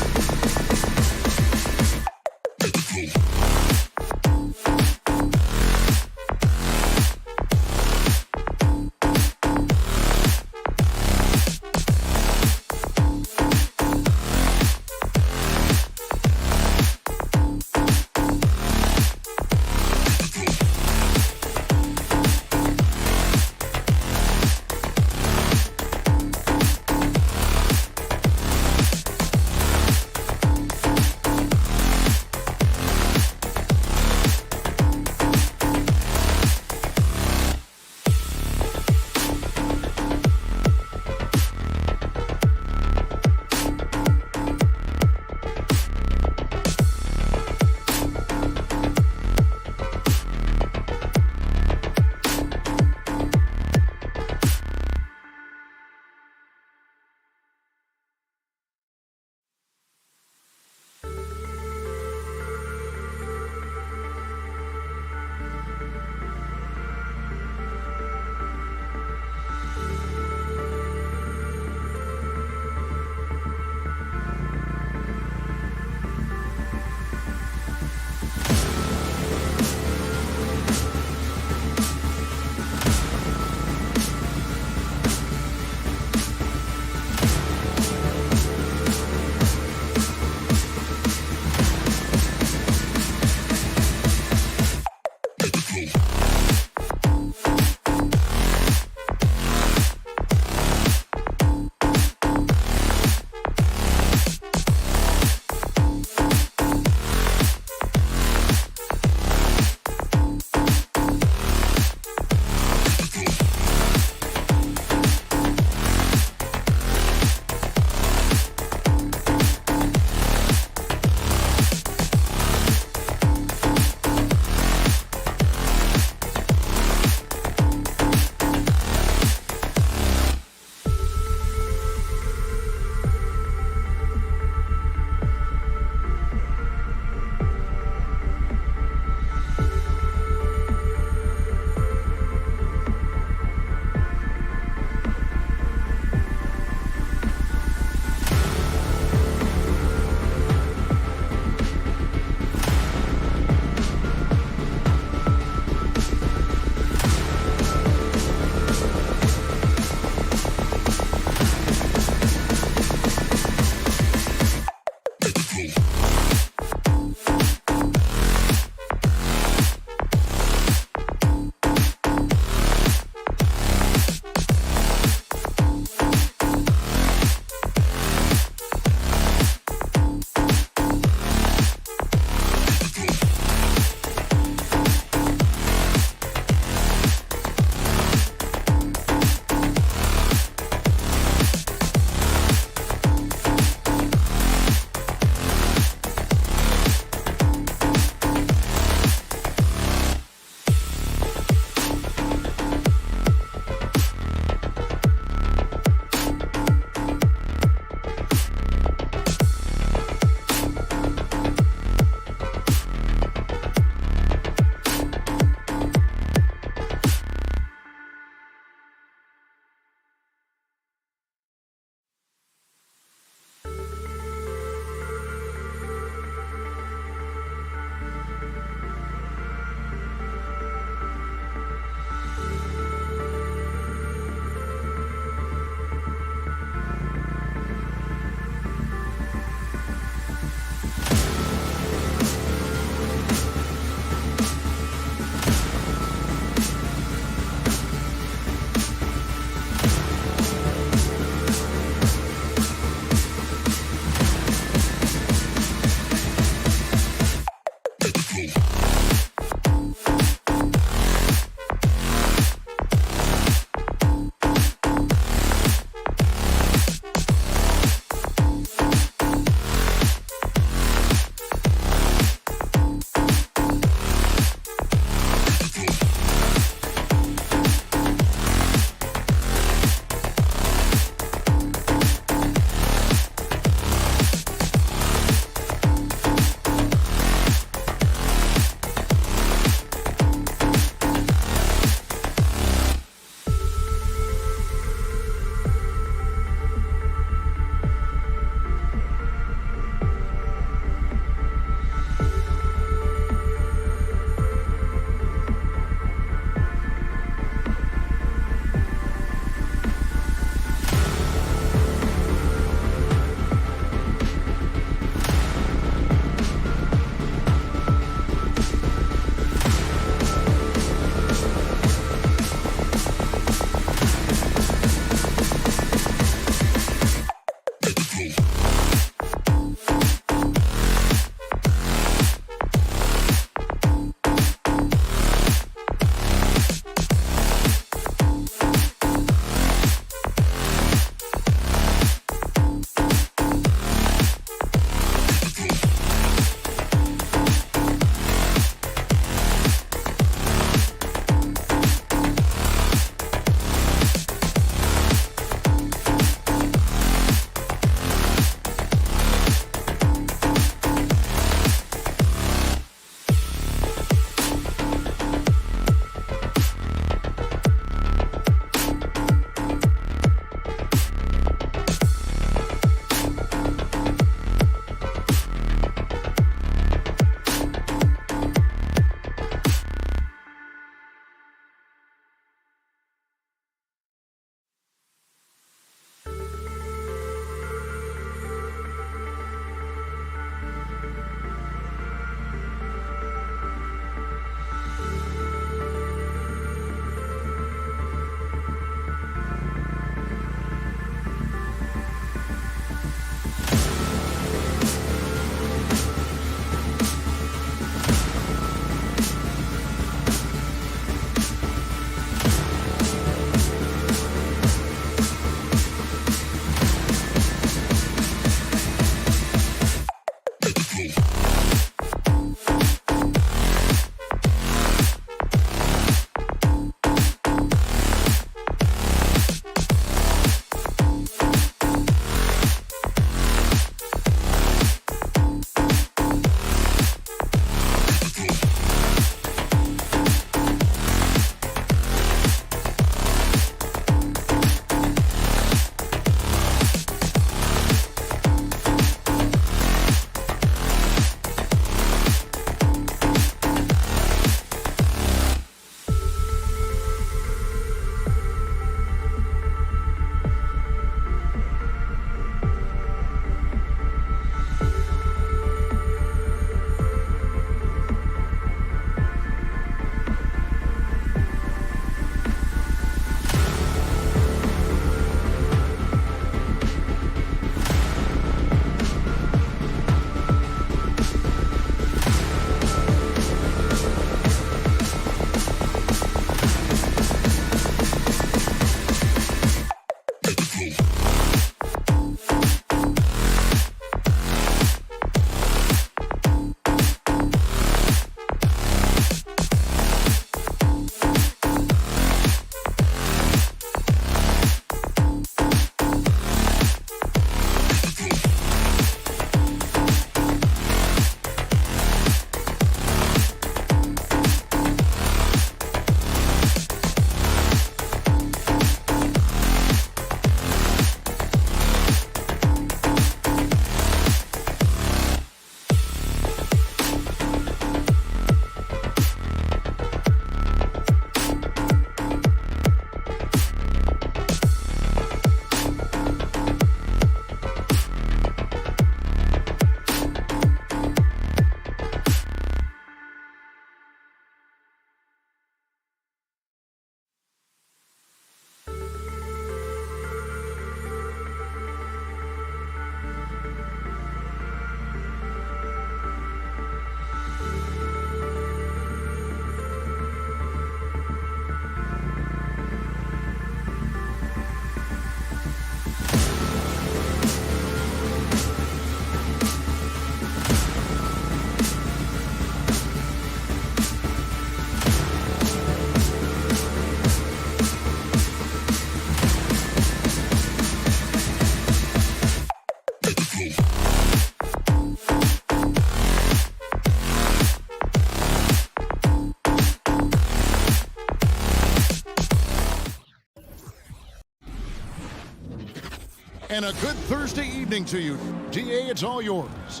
And a good Thursday evening to you. DA, it's all yours.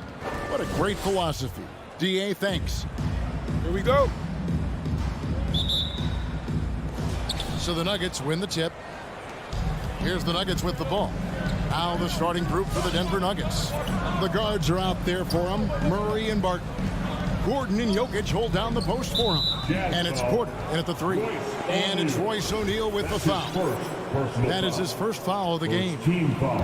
What a great philosophy. DA, thanks. Here we go. So the Nuggets win the tip. Here's the Nuggets with the ball. Now the starting group for the Denver Nuggets. The guards are out there for them. Murray and Barton. Gordon and Jokic hold down the post for him. And it's Porter in at the 3. And it's Royce O'Neal with the foul. That is his first foul of the game. Team foul.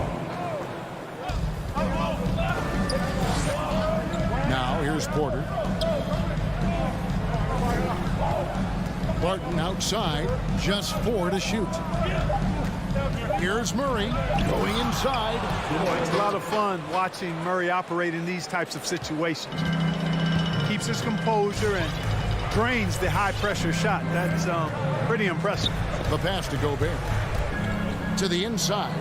Now here's Porter. Barton outside, just 4 to shoot. Here's Murray going inside. It's a lot of fun watching Murray operate in these types of situations. Keeps his composure and drains the high-pressure shot. That's pretty impressive. The pass to Gobert. To the inside.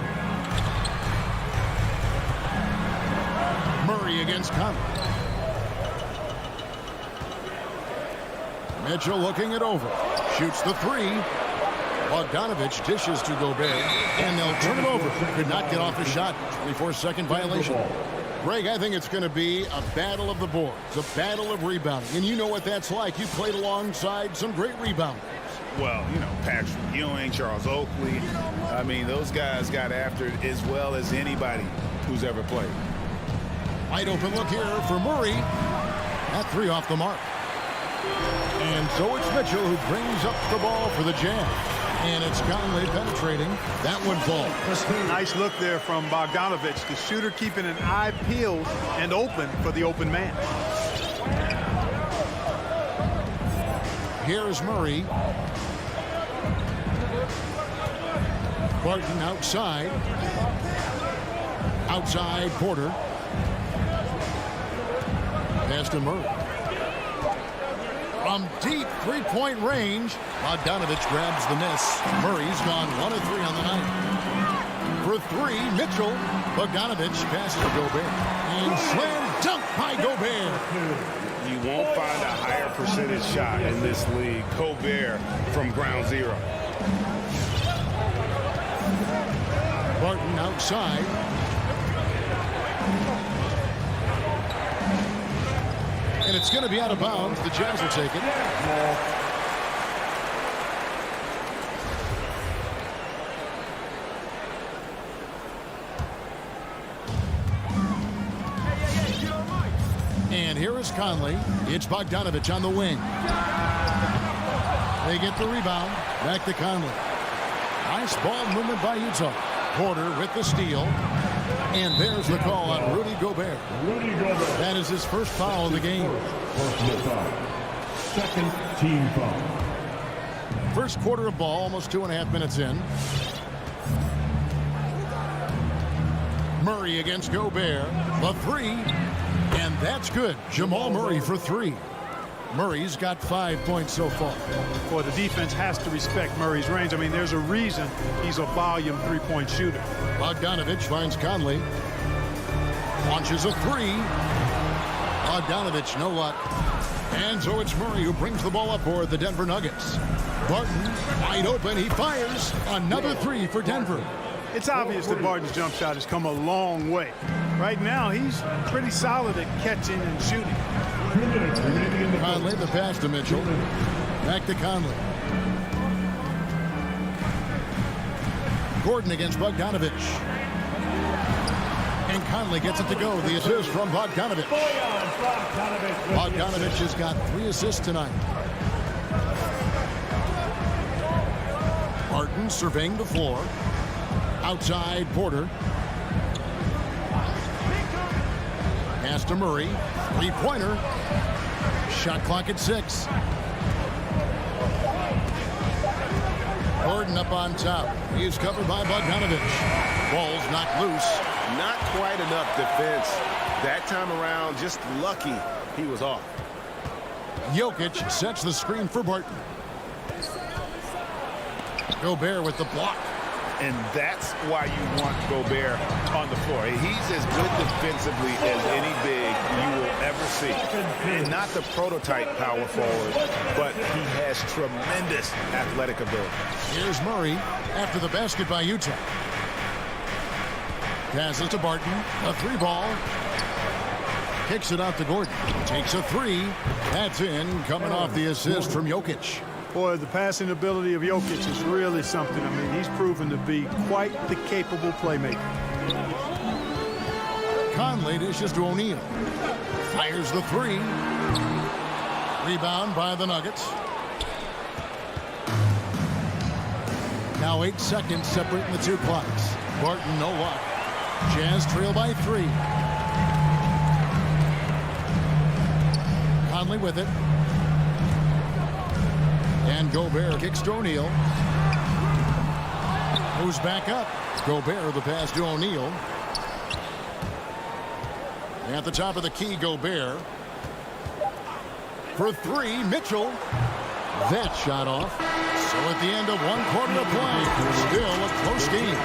Murray against Conley. Mitchell looking it over. Shoots the 3. Bogdanovich dishes to Gobert. And they'll turn it over. Could not get off a shot. 24-second violation. Greg, I think it's going to be a battle of the boards. A battle of rebounding. And you know what that's like. You played alongside some great rebounders. Well, you know, Patrick Ewing, Charles Oakley. I mean, those guys got after it as well as anybody who's ever played. Wide open look here for Murray. That 3 off the mark. And so it's Mitchell who brings up the ball for the Jazz. And it's Conley penetrating. That one falls. Nice look there from Bogdanovich. The shooter keeping an eye peeled and open for the open man. Here's Murray. Barton outside. Outside Porter. Pass to Murray. From deep three-point range, Bogdanovich grabs the miss. Murray's gone 1 of 3 on the night. For 3, Mitchell. Bogdanovich passes to Gobert. And slam dunk by Gobert. You won't find a higher percentage shot in this league. Gobert from ground zero. Barton outside. And it's going to be out of bounds. The Jazz will take it. And here is Conley. It's Bogdanovich on the wing. They get the rebound. Back to Conley. Nice ball movement by Utah. Porter with the steal. And there's the call on Rudy Gobert. That is his first foul of the game. Second team foul. First quarter of ball, almost 2.5 minutes in. Murray against Gobert. The 3. And that's good. Jamal Murray for 3. Murray's got 5 points so far. Well, the defense has to respect Murray's range. I mean, there's a reason he's a volume three-point shooter. Bogdanovich finds Conley. Launches a 3. Bogdanovich, no luck. And so it's Murray who brings the ball up for the Denver Nuggets. Barton, wide open. He fires. Another 3 for Denver. It's obvious that Barton's jump shot has come a long way. Right now, he's pretty solid at catching and shooting. Conley, the pass to Mitchell. Back to Conley. Gordon against Bogdanovich. And Conley gets it to go. The assist from Bogdanovich. Bogdanovich has got 3 assists tonight. Barton surveying the floor. Outside Porter. Pass to Murray. 3-pointer. Shot clock at 6. Gordon up on top. He's covered by Bogdanovich. Ball's knocked loose. Not quite enough defense. That time around, just lucky he was off. Jokic sets the screen for Barton. Gobert with the block. And that's why you want Gobert on the floor. He's as good defensively as any big you will ever see. And not the prototype power forward, but he has tremendous athletic ability. Here's Murray after the basket by Utah. Passes to Barton. A 3-ball. Kicks it out to Gordon. Takes a 3. That's in, coming off the assist from Jokic. Boy, the passing ability of Jokic is really something. I mean, he's proven to be quite the capable playmaker. Conley dishes to O'Neal. Fires the 3. Rebound by the Nuggets. Now 8 seconds separating the two clocks. Barton, no luck. Jazz trail by 3. Conley with it. And Gobert kicks to O'Neal. Moves back up. Gobert the pass to O'Neal. At the top of the key, Gobert. For 3, Mitchell. That shot off. So at the end of 1 quarter of play, still a close game.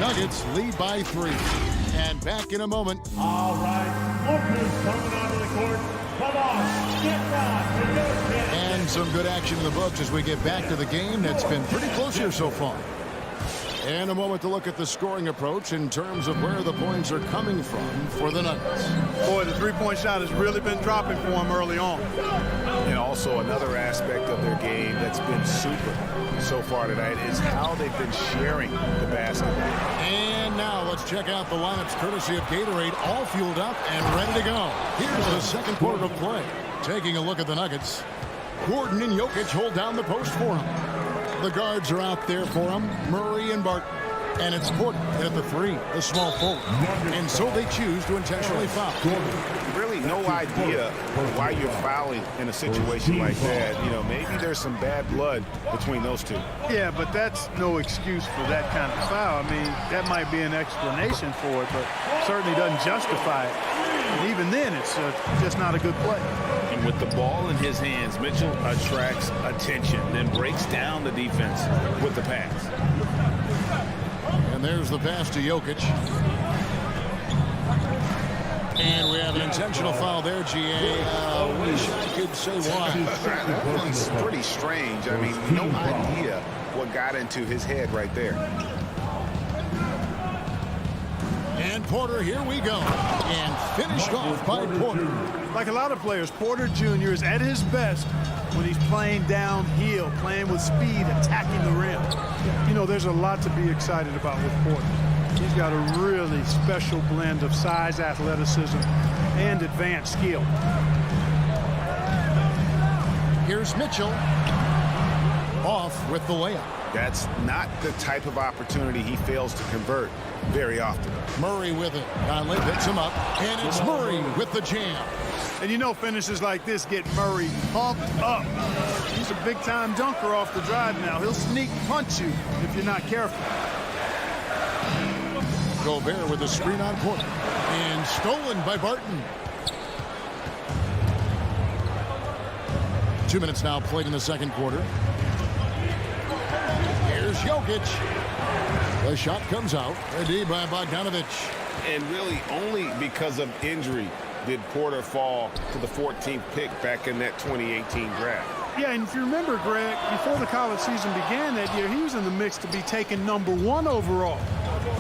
Nuggets lead by 3. And back in a moment. All right, Lucas coming onto the court. Come on, get down. And some good action in the books as we get back to the game that's been pretty close here so far. And a moment to look at the scoring approach in terms of where the points are coming from for the Nuggets. Boy, the three-point shot has really been dropping for him early on. And also another aspect of their game that's been super so far tonight is how they've been sharing the basketball. And now let's check out the lineups courtesy of Gatorade, all fueled up and ready to go. Here's the second quarter of play. Taking a look at the Nuggets. Gordon and Jokic hold down the post for him. The guards are out there for him, Murray and Barton. And it's Porter at the 3, the small forward. And so they choose to intentionally foul. Really no idea why you're fouling in a situation like that. You know, maybe there's some bad blood between those two. Yeah, but that's no excuse for that kind of foul. I mean, that might be an explanation for it, but certainly doesn't justify it. And even then, it's just not a good play. And with the ball in his hands, Mitchell attracts attention, then breaks down the defense with the pass. And there's the pass to Jokic. And we have an intentional foul there, GA. Wish I could say why. That one's pretty strange. I mean, no idea what got into his head right there. And Porter, here we go. And finished off by Porter. Like a lot of players, Porter Jr. is at his best when he's playing downhill, playing with speed, attacking the rim. You know, there's a lot to be excited about with Porter. He's got a really special blend of size, athleticism, and advanced skill. Here's Mitchell. Off with the layup. That's not the type of opportunity he fails to convert very often. Murray with it. Conley picks him up. And it's Murray with the jam. And you know finishes like this get Murray pumped up. He's a big-time dunker off the drive now. He'll sneak punch you if you're not careful. Gobert with a screen on Porter. And stolen by Barton. 2 minutes now played in the second quarter. Here's Jokic. The shot comes out. A D by Bogdanovich. And really only because of injury did Porter fall to the 14th pick back in that 2018 draft. Yeah, and if you remember, Greg, before the college season began that year, he was in the mix to be taken #1 overall.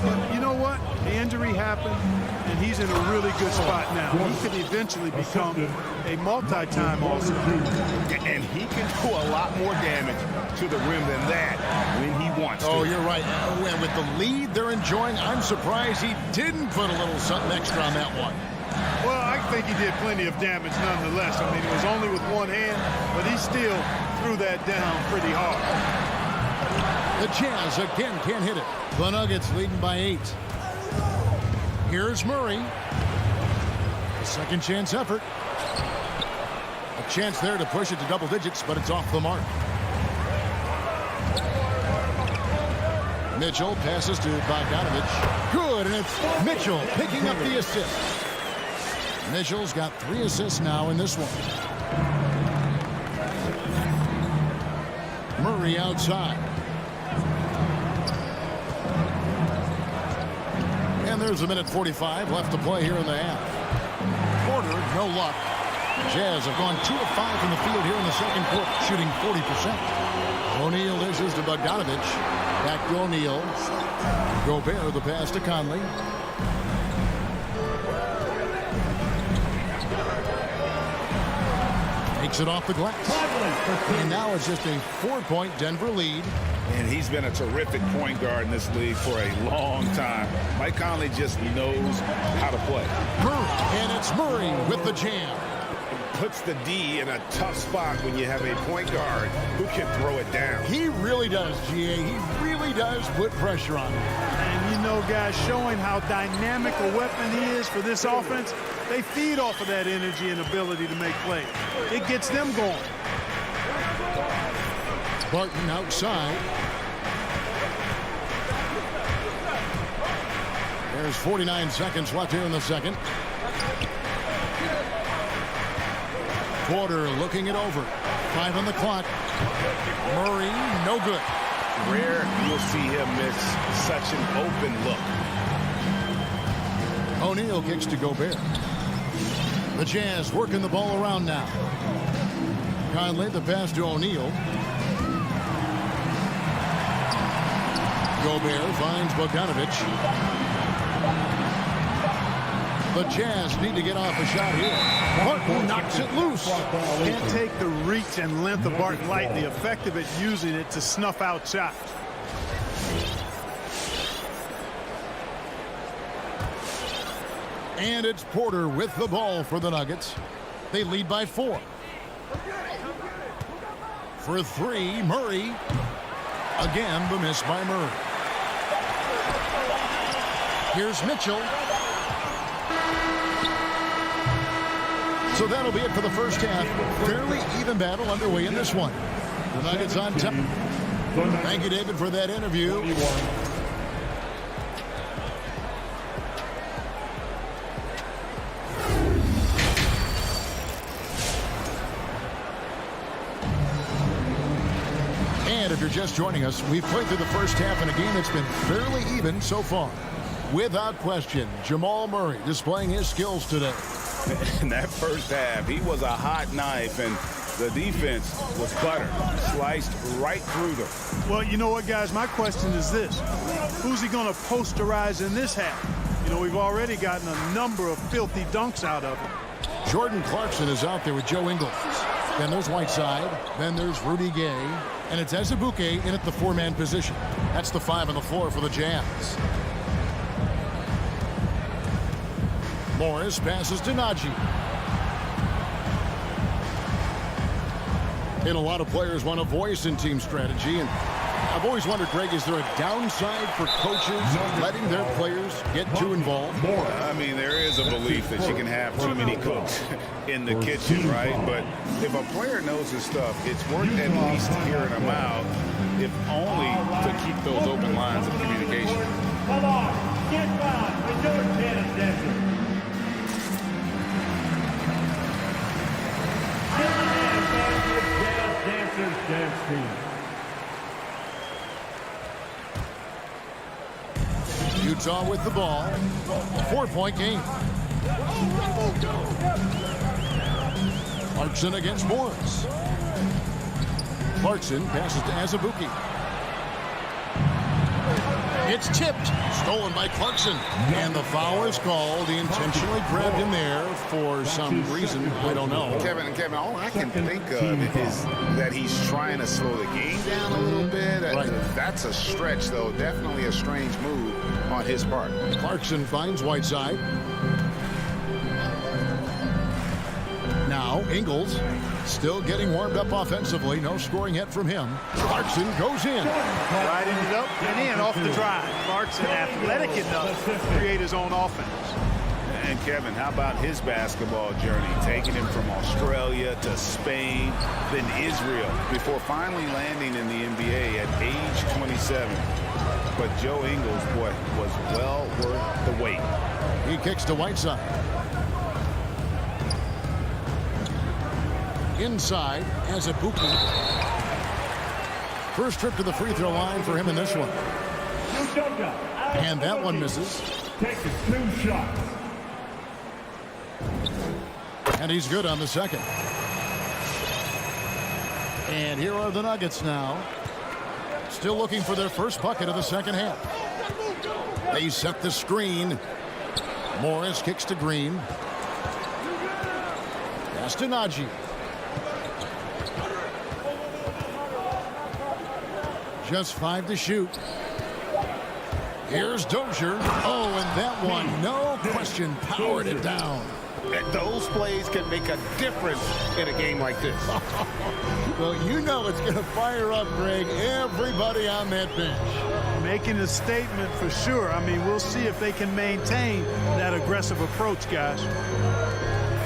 But you know what? The injury happened, and he's in a really good spot now. He could eventually become a multi-time All-Star. And he can do a lot more damage to the rim than that when he wants to. Oh, you're right. And with the lead they're enjoying, I'm surprised he didn't put a little something extra on that one. Well, I think he did plenty of damage nonetheless. I mean, it was only with one hand, but he still threw that down pretty hard. The Jazz again can't hit it. The Nuggets leading by 8. Here's Murray. A second chance effort. A chance there to push it to double digits, but it's off the mark. Mitchell passes to Bogdanovich. Good, and it's Mitchell picking up the assist. Mitchell's got 3 assists now in this one. Murray outside. And there's a minute 45 left to play here in the half. Porter, no luck. Jazz have gone 2 of 5 from the field here in the second quarter, shooting 40%. O'Neal dishes to Bogdanovich. Back to O'Neal. Gobert the pass to Conley. Takes it off the glass. And now it's just a 4-point Denver lead. And he's been a terrific point guard in this league for a long time. Mike Conley just knows how to play. Murray, and it's Murray with the jam. Puts the D in a tough spot when you have a point guard who can throw it down. He really does, GA. He really does put pressure on him. And you know, guys, showing how dynamic a weapon he is for this offense, they feed off of that energy and ability to make plays. It gets them going. Barton outside. There's 49 seconds left here in the second. Porter looking it over. 5 on the clock. Murray, no good. Rare you'll see him miss such an open look. O'Neal kicks to Gobert. The Jazz working the ball around now. Conley, the pass to O'Neal. Gobert finds Bogdanovich. The Jazz need to get off a shot here. Barton knocks it loose. Can't take the reach and length of Barton lightly. Effective at using it to snuff out shots. And it's Porter with the ball for the Nuggets. They lead by 4. For 3, Murray. Again, the miss by Murray. Here's Mitchell. So that'll be it for the first half. Fairly even battle underway in this one. The Nuggets on top. Thank you, David, for that interview. And if you're just joining us, we've played through the first half in a game that's been fairly even so far. Without question, Jamal Murray displaying his skills today. In that first half, he was a hot knife, and the defense was butter, sliced right through them. Well, you know what, guys? My question is this. Who's he going to posterize in this half? You know, we've already gotten a number of filthy dunks out of him. Jordan Clarkson is out there with Joe Ingles. Then there's Whiteside. Then there's Rudy Gay. And it's Azubuike in at the 4-man position. That's the 5 on the floor for the Jazz. Morris passes to Naji. And a lot of players want a voice in team strategy. And I've always wondered, Greg, is there a downside for coaches letting their players get too involved? I mean, there is a belief that you can have too many cooks in the kitchen, right? But if a player knows his stuff, it's worth at least hearing them out, if only to keep those open lines of communication. Come on, get down with your tennis dancer. Utah with the ball. 4-point game. Clarkson against Morris. Clarkson passes to Azubuike. It's tipped. Stolen by Clarkson. And the foul is called. He intentionally grabbed him there for some reason. I don't know. Kevin, all I can think of is that he's trying to slow the game down a little bit. Right. That's a stretch, though. Definitely a strange move on his part. Clarkson finds Whiteside. Now, Ingles still getting warmed up offensively. No scoring yet from him. Clarkson goes in. Right ended up and in off the drive. Clarkson athletic enough to create his own offense. And Kevin, how about his basketball journey? Taking him from Australia to Spain, then Israel, before finally landing in the NBA at age 27. But Joe Ingles, boy, was well worth the wait. He kicks to Whiteside. Inside, Azubuike. First trip to the free throw line for him in this one. And that one misses. Taking 2 shots. And he's good on the second. And here are the Nuggets now. Still looking for their first bucket of the second half. They set the screen. Morris kicks to Green. Pass to Najee. Just 5 to shoot. Here's Dozier. Oh, and that one, no question, powered it down. Those plays can make a difference in a game like this. Well, you know it's going to fire up, Greg, everybody on that bench. Making a statement for sure. I mean, we'll see if they can maintain that aggressive approach, guys.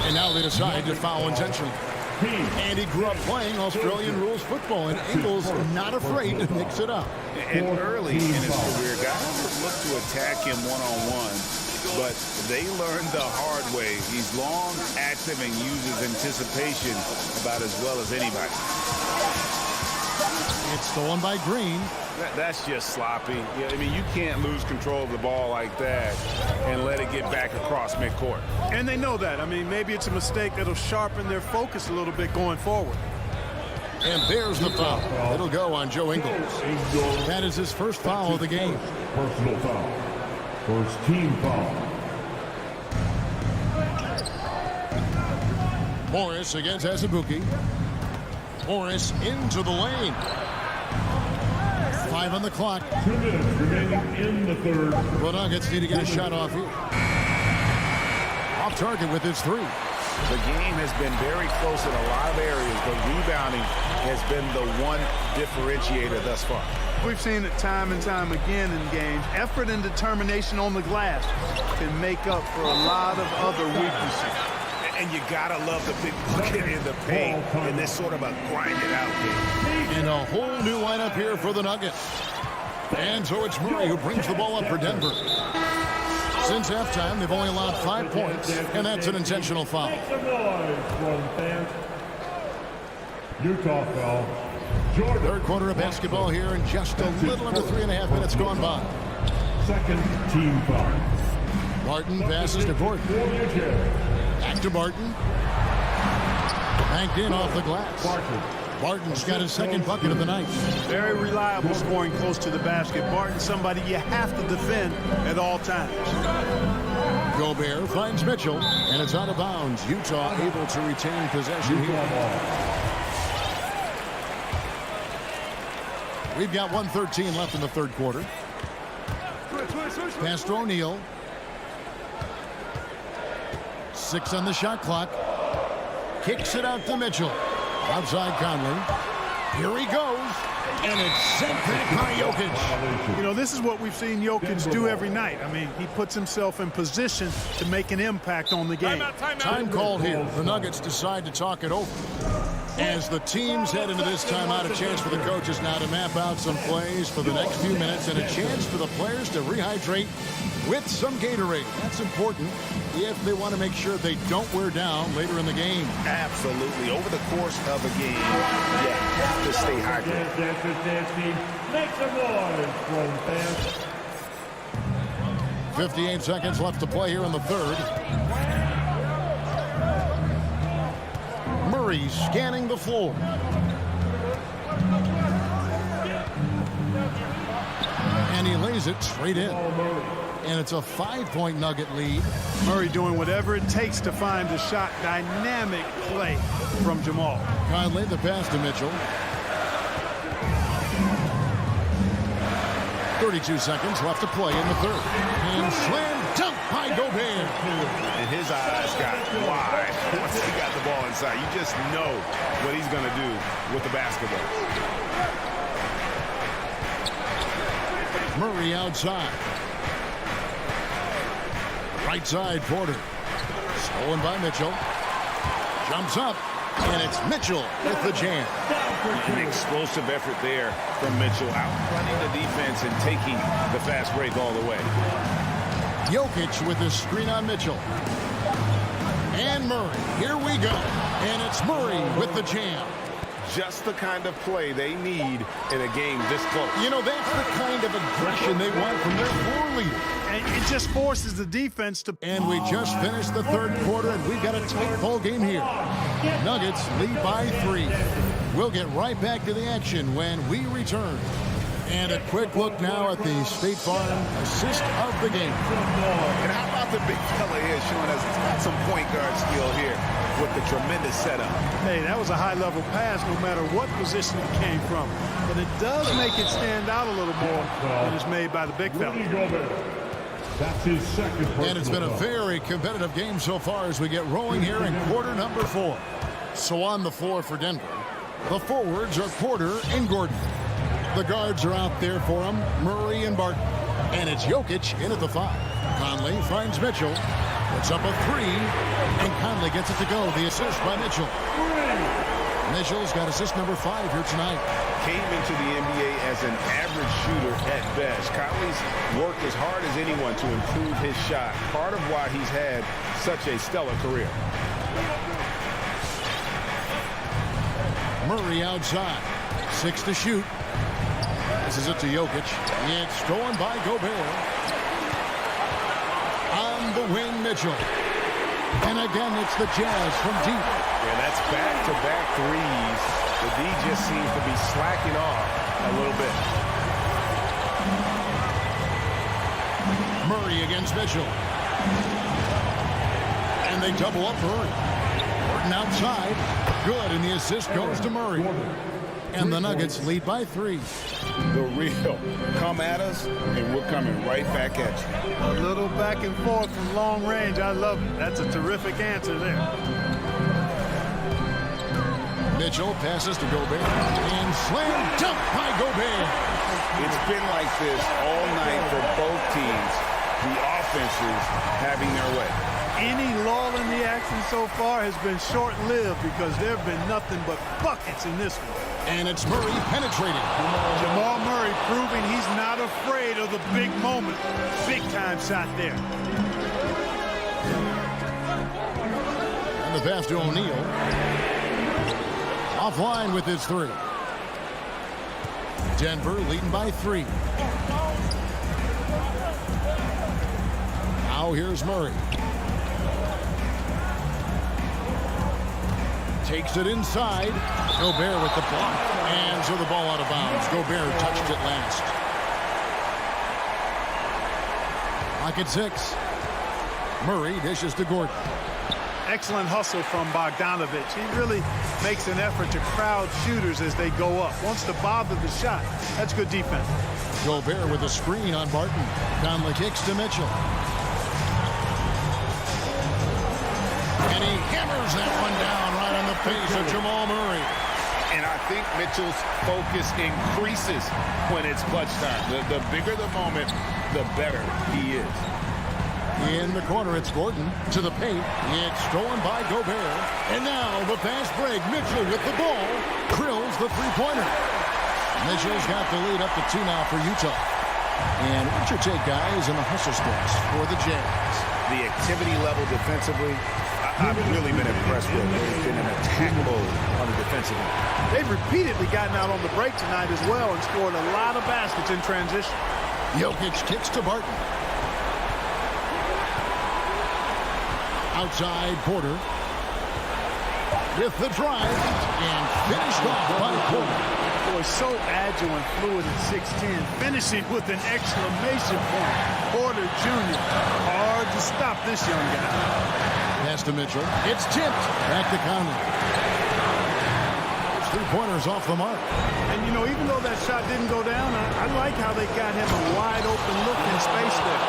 And now they decide to foul intentionally. And he grew up playing Australian rules football, and Ingles not afraid to mix it up. And early in his career, guys would look to attack him one-on-one, but they learned the hard way. He's long, active, and uses anticipation about as well as anybody. It's stolen by Green. That's just sloppy. Yeah, I mean, you can't lose control of the ball like that and let it get back across midcourt. And they know that. I mean, maybe it's a mistake that'll sharpen their focus a little bit going forward. And there's the foul. It'll go on Joe Ingles. That is his first foul of the game. Personal foul. First team foul. Morris against Azubuike. Morris into the lane. 5 on the clock. 2 minutes remaining in the third. The Nuggets need to get a shot off here. Off target with his 3. The game has been very close in a lot of areas, but rebounding has been the one differentiator thus far. We've seen it time and time again in games. Effort and determination on the glass can make up for a lot of other weaknesses. And you gotta love the big bucket in the paint in this sort of a grind-it-out game. And a whole new lineup here for the Nuggets. And so it's Murray who brings the ball up for Denver. Since halftime, they've only allowed 5 points, and that's an intentional foul. Utah foul. Jordan. Third quarter of basketball here, and just a little under 3.5 minutes gone by. Second team foul. Martin passes to Gordon. Back to Barton. Banked in off the glass. Barton's got his second bucket of the night. Very reliable scoring close to the basket. Barton, somebody you have to defend at all times. Gobert finds Mitchell, and it's out of bounds. Utah able to retain possession here. We've got 1:13 left in the third quarter. Pass to O'Neal. 6 on the shot clock. Kicks it out to Mitchell. Outside Conley. Here he goes. And it's sent back by Jokic. You know, this is what we've seen Jokic do every night. I mean, he puts himself in position to make an impact on the game. Time called here. The Nuggets decide to talk it over. As the teams head into this timeout, a chance for the coaches now to map out some plays for the next few minutes and a chance for the players to rehydrate with some Gatorade. That's important if they want to make sure they don't wear down later in the game. Absolutely. Over the course of a game, you have to stay hydrated. Make some noise from fans. 58 seconds left to play here in the third. Murray scanning the floor. And he lays it straight in. And it's a 5-point Nugget lead. Murray doing whatever it takes to find a shot. Dynamic play from Jamal. Conley the pass to Mitchell. 32 seconds left to play in the third. And slam dunk by Gobert. And his eyes got wide once he got the ball inside. You just know what he's going to do with the basketball. Murray outside. Right side, Porter. Stolen by Mitchell. Jumps up, and it's Mitchell with the jam. An explosive effort there from Mitchell, out running the defense and taking the fast break all the way. Jokic with his screen on Mitchell. And Murray. Here we go. And it's Murray with the jam. Just the kind of play they need in a game this close. You know, that's the kind of aggression they want from their floor leader. And it just forces the defense to... And we just finished the third quarter, and we've got a tight ball game here. Nuggets lead by 3. We'll get right back to the action when we return. And a quick look now at the State Farm assist of the game. And how about the big fella here showing us he's got some point guard skill here with the tremendous setup. Hey, that was a high-level pass no matter what position it came from. But it does make it stand out a little more when it's made by the big fella. That's his second personal And it's been a foul. very competitive game so far as we get rolling here in quarter number 4. So on the floor for Denver, the forwards are Porter and Gordon. The guards are out there for him, Murray and Barton. And it's Jokic in at the 5. Conley finds Mitchell. Puts up a 3. And Conley gets it to go. The assist by Mitchell. Mitchell's got assist number 5 here tonight. Came into the NBA as an average shooter at best. Conley's worked as hard as anyone to improve his shot. Part of why he's had such a stellar career. Murray outside. 6 to shoot. This is it to Jokic. It's stolen by Gobert. On the wing, Mitchell. And again, it's the Jazz from deep. Yeah, that's back-to-back threes. The D just seems to be slacking off a little bit. Murray against Mitchell. And they double up Murray. Gordon outside. Good, and the assist goes to Murray. And the Nuggets lead by 3. The real. Come at us, and we're coming right back at you. A little back and forth from long range. I love it. That's a terrific answer there. Mitchell passes to Gobert. And slam dunk by Gobert. It's been like this all night for both teams. The offenses having their way. Any lull in the action so far has been short-lived because there have been nothing but buckets in this one. And it's Murray penetrating. Jamal Murray proving he's not afraid of the big moment. Big-time shot there. And the pass to O'Neal. Offline with his 3. Denver leading by 3. Now here's Murray. Takes it inside. Gobert with the block. And so the ball out of bounds. Gobert touched it last. Lock at 6. Murray dishes to Gordon. Excellent hustle from Bogdanovich. He really makes an effort to crowd shooters as they go up. Wants to bother the shot. That's good defense. Gobert with a screen on Barton. Conley kicks to Mitchell. And he hammers that one down right on the face of Jamal Murray. And I think Mitchell's focus increases when it's clutch time. The bigger the moment, the better he is. In the corner, it's Gordon to the paint. It's stolen by Gobert. And now the fast break. Mitchell with the ball. Drills the three-pointer. Mitchell's got the lead up to 2 now for Utah. And what's your take, guys, in the hustle steps for the Jazz? The activity level defensively, I've really been impressed with. They've been in attack mode on the defensive end. They've repeatedly gotten out on the break tonight as well and scored a lot of baskets in transition. Jokic kicks to Barton. Outside, Porter. With the drive. And finished off by Porter. Boy, so agile and fluid at 6'10", finishing with an exclamation point. Porter Jr. Hard to stop this young guy. Pass to Mitchell. It's tipped. Back to Conley. 3-pointers off the mark. And, you know, even though that shot didn't go down, I like how they got him a wide-open look in space there.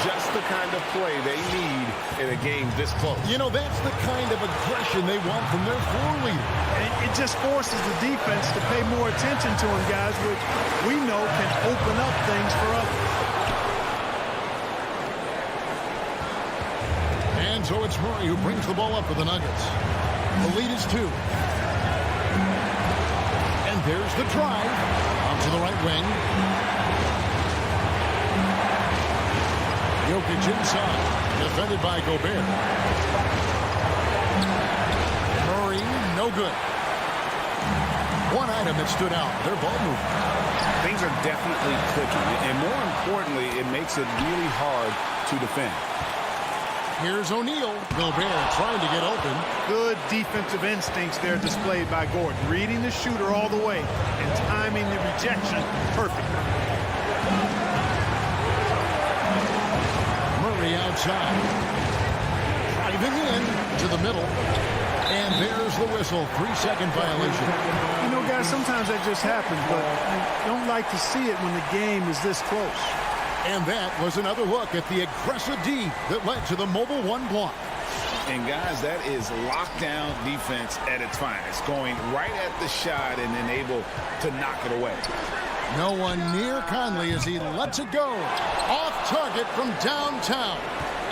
Just the kind of play they need in a game this close. You know, that's the kind of aggression they want from their floor leader. And it just forces the defense to pay more attention to him, guys, which we know can open up things for others. And so it's Murray who brings the ball up for the Nuggets. The lead is 2. And there's the drive. Out to the right wing. Jokic inside. Defended by Gobert. Murray, no good. One item that stood out, their ball movement. Things are definitely clicking. And more importantly, it makes it really hard to defend. Here's O'Neal. Gobert trying to get open. Good defensive instincts there displayed by Gordon. Reading the shooter all the way and timing the rejection perfectly. Murray outside. Driving in to the middle. And there's the whistle. 3-second violation. You know, guys, sometimes that just happens, but you don't like to see it when the game is this close. And that was another look at the aggressive D that led to the Mobile One block. And, guys, that is lockdown defense at its finest, going right at the shot and then able to knock it away. No one near Conley as he lets it go. Off target from downtown.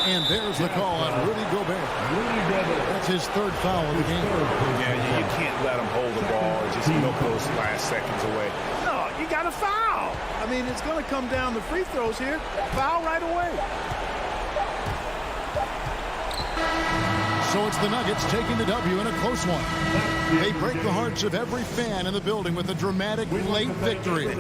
And there's the call on Rudy Gobert. That's his third foul of the game. Yeah, you can't let him hold the ball or just milk those last seconds away. No, you got to foul. I mean, it's going to come down to free throws here. Foul right away. So it's the Nuggets taking the W in a close one. They break the hearts of every fan in the building with a dramatic late victory.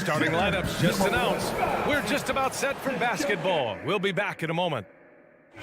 Starting lineups just announced. We're just about set for basketball. We'll be back in a moment.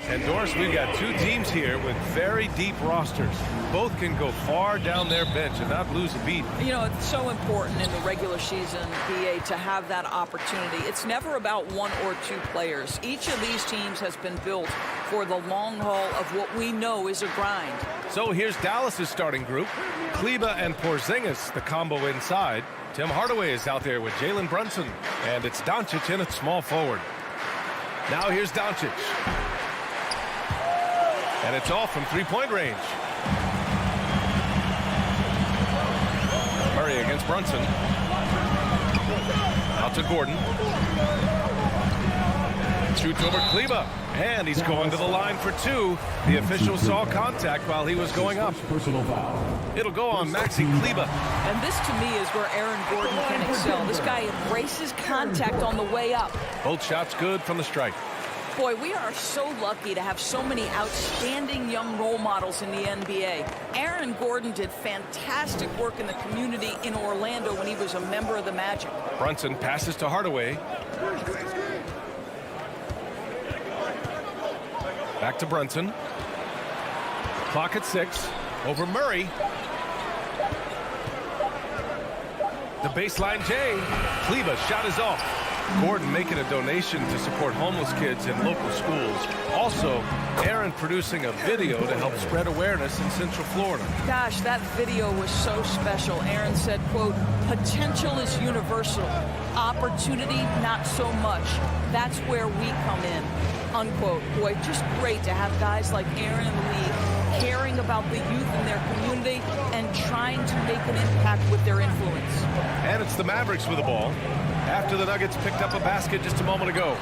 And Doris, we've got two teams here with very deep rosters. Both can go far down their bench and not lose a beat. You know, it's so important in the regular season, BA, to have that opportunity. It's never about one or two players. Each of these teams has been built for the long haul of what we know is a grind. So here's Dallas's starting group. Kleber and Porzingis, the combo inside. Tim Hardaway is out there with Jalen Brunson. And it's Doncic in at small forward. Now here's Doncic. And it's off from three-point range. Murray against Brunson. Out to Gordon. Shoots over Kleber. And he's going to the line for two. The official saw contact while he was going up. Personal foul. It'll go on Maxi Kleber. And this, to me, is where Aaron Gordon can excel. This guy embraces contact on the way up. Both shots good from the strike. Boy, we are so lucky to have so many outstanding young role models in the NBA. Aaron Gordon did fantastic work in the community in Orlando when he was a member of the Magic. Brunson passes to Hardaway. Back to Brunson. Clock at 6. Over Murray. The baseline J. Kleber shot is off. Gordon making a donation to support homeless kids in local schools. Also, Aaron producing a video to help spread awareness in Central Florida. Gosh, that video was so special. Aaron said, quote, "Potential is universal. Opportunity, not so much. That's where we come in." Unquote. Boy, just great to have guys like Aaron in the league caring about the youth in their community and trying to make an impact with their influence. And it's the Mavericks with the ball after the Nuggets picked up a basket just a moment ago.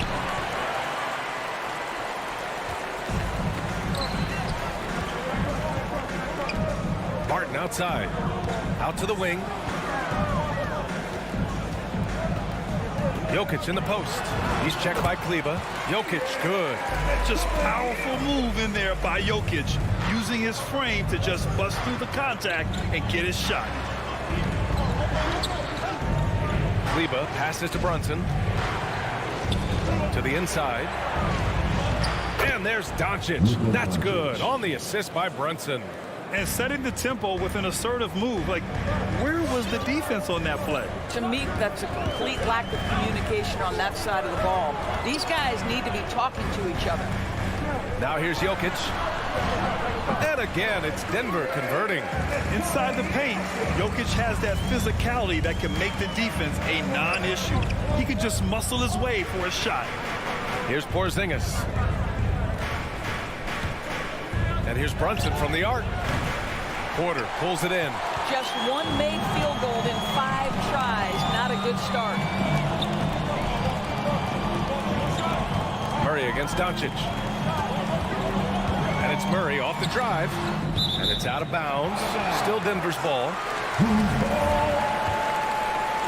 Martin outside. Out to the wing. Jokic in the post. He's checked by Kleber. Jokic, good. Just powerful move in there by Jokic, using his frame to just bust through the contact and get his shot. Kleber passes to Brunson. To the inside. And there's Doncic. That's good. On the assist by Brunson. And setting the tempo with an assertive move. Like, where was the defense on that play? To me, that's a complete lack of communication on that side of the ball. These guys need to be talking to each other. Now here's Jokic. And again, it's Denver converting. Inside the paint, Jokic has that physicality that can make the defense a non-issue. He can just muscle his way for a shot. Here's Porzingis. And here's Brunson from the arc. Porter pulls it in. Just one made field goal in 5 tries. Not a good start. Murray against Doncic. And it's Murray off the drive. And it's out of bounds. Still Denver's ball.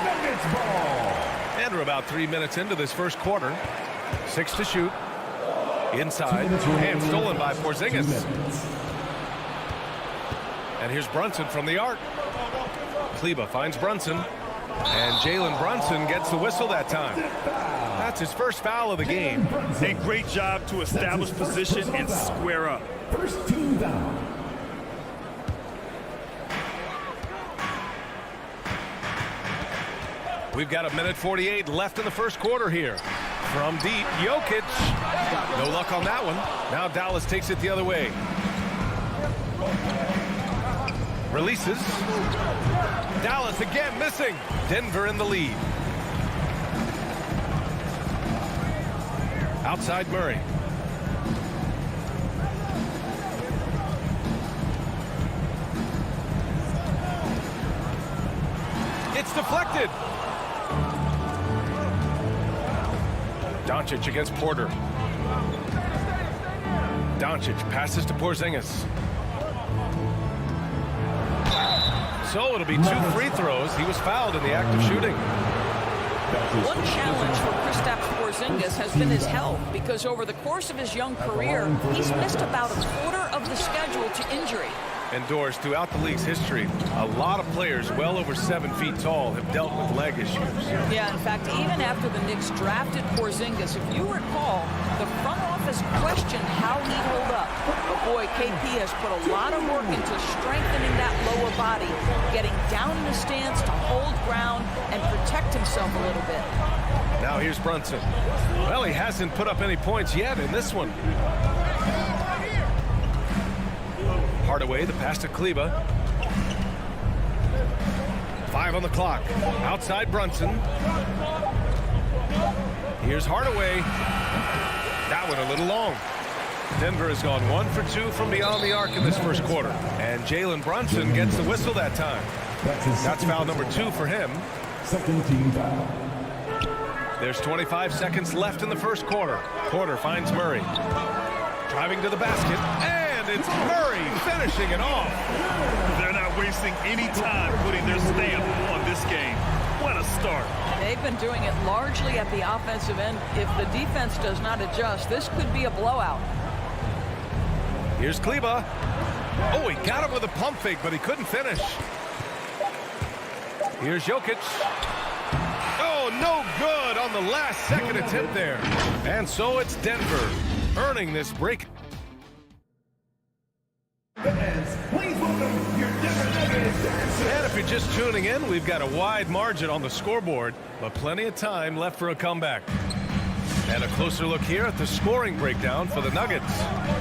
Nuggets ball. And we're about 3 minutes into this first quarter. 6 to shoot. Inside. And stolen by Porzingis. And here's Brunson from the arc. Kleber finds Brunson. And Jalen Brunson gets the whistle that time. That's his first foul of the game. A great job to establish position and square up. First team down. We've got 1:48 left in the first quarter here. From deep, Jokic. No luck on that one. Now Dallas takes it the other way. Releases. Dallas again missing. Denver in the lead. Outside Murray. It's deflected. Doncic against Porter. Doncic passes to Porzingis. So it'll be 2 free throws. He was fouled in the act of shooting. One challenge for Kristaps Porzingis has been his health, because over the course of his young career, he's missed about a quarter of the schedule to injury. endures throughout the league's history. A lot of players well over 7 feet tall have dealt with leg issues. Yeah, in fact, even after the Knicks drafted Porzingis, if you recall, the front office questioned how he'd hold up. But boy, KP has put a lot of work into strengthening that lower body, getting down in the stance to hold ground and protect himself a little bit. Now here's Brunson. Well, he hasn't put up any points yet in this one. Hardaway, the pass to Kleber. 5 on the clock. Outside Brunson. Here's Hardaway. That one a little long. Denver has gone 1 for 2 from beyond the arc in this first quarter. And Jalen Brunson gets the whistle that time. That's foul number 2 for him. Second team foul. There's 25 seconds left in the first quarter. Porter finds Murray. Driving to the basket. And it's Murray finishing it off. They're not wasting any time putting their stamp on this game. What a start. They've been doing it largely at the offensive end. If the defense does not adjust, this could be a blowout. Here's Kleber. Oh, he got him with a pump fake, but he couldn't finish. Here's Jokic. Oh, no good on the last second attempt there. And so it's Denver earning this break. Please welcome your Denver Nuggets. And if you're just tuning in, we've got a wide margin on the scoreboard, but plenty of time left for a comeback. And a closer look here at the scoring breakdown for the Nuggets.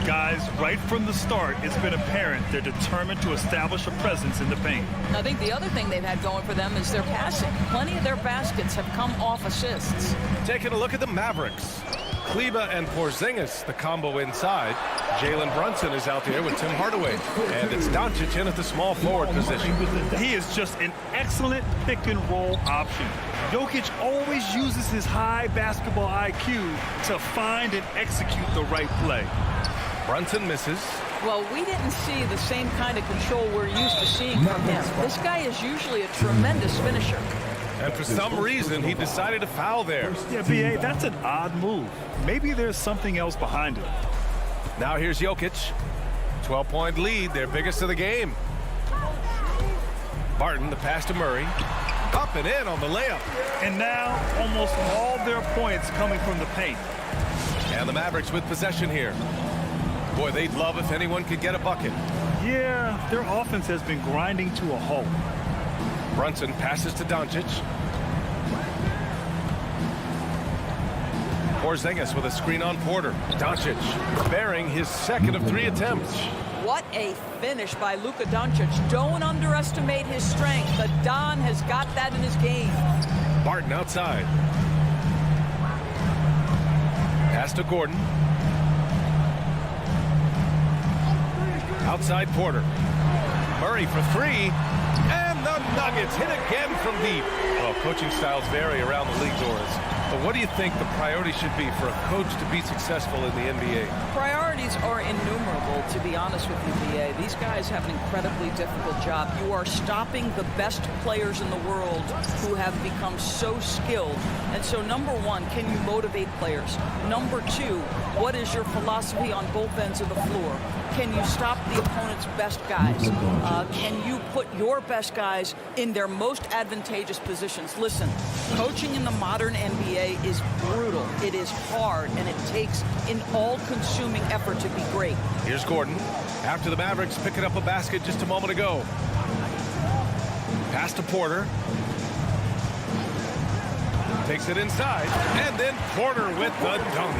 Guys, right from the start, it's been apparent they're determined to establish a presence in the paint. I think the other thing they've had going for them is their passing. Plenty of their baskets have come off assists. Taking a look at the Mavericks. Kleber and Porzingis, the combo inside. Jalen Brunson is out there with Tim Hardaway. And it's Doncic in at the small forward position. He is just an excellent pick-and-roll option. Jokic always uses his high basketball IQ to find and execute the right play. Brunson misses. Well, we didn't see the same kind of control we're used to seeing from him. This guy is usually a tremendous finisher. And for some reason, he decided to foul there. Yeah, B.A., that's an odd move. Maybe there's something else behind it. Now here's Jokic. 12-point lead, their biggest of the game. Barton, the pass to Murray. Up and in on the layup. And now, almost all their points coming from the paint. And the Mavericks with possession here. Boy, they'd love if anyone could get a bucket. Yeah, their offense has been grinding to a halt. Brunson passes to Doncic. Porzingis with a screen on Porter. Doncic bearing his second of 3 attempts. What a finish by Luka Doncic. Don't underestimate his strength. The Don has got that in his game. Barton outside. Pass to Gordon. Outside Porter. Murray for 3. And the Nuggets hit again from deep. Well, coaching styles vary around the league, Doris. But what do you think the priority should be for a coach to be successful in the NBA? Priorities are innumerable, to be honest with you, B.A. These guys have an incredibly difficult job. You are stopping the best players in the world who have become so skilled. And so, number one, can you motivate players? Number two, what is your philosophy on both ends of the floor? Can you stop the opponent's best guys? Can you put your best guys in their most advantageous positions? Listen, coaching in the modern NBA is brutal. It is hard, and it takes an all-consuming effort to be great. Here's Gordon. After the Mavericks picking up a basket just a moment ago. Pass to Porter. Takes it inside, and then Porter with the dunk.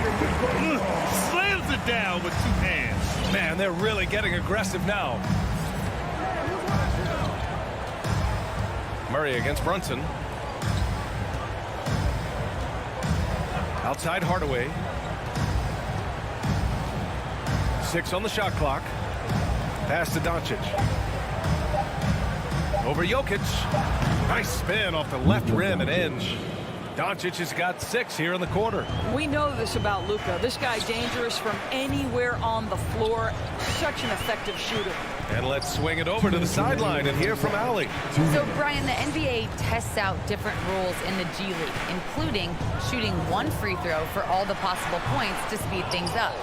Slams it down with 2 hands. Man, they're really getting aggressive now. Murray against Brunson. Outside Hardaway. 6 on the shot clock. Pass to Doncic. Over Jokic. Nice spin off the left rim and edge. Doncic has got 6 here in the quarter. We know this about Luka. This guy dangerous from anywhere on the floor. Such an effective shooter. And let's swing it over to the sideline and hear from Allie. So, Brian, the NBA tests out different rules in the G League, including shooting 1 free throw for all the possible points to speed things up.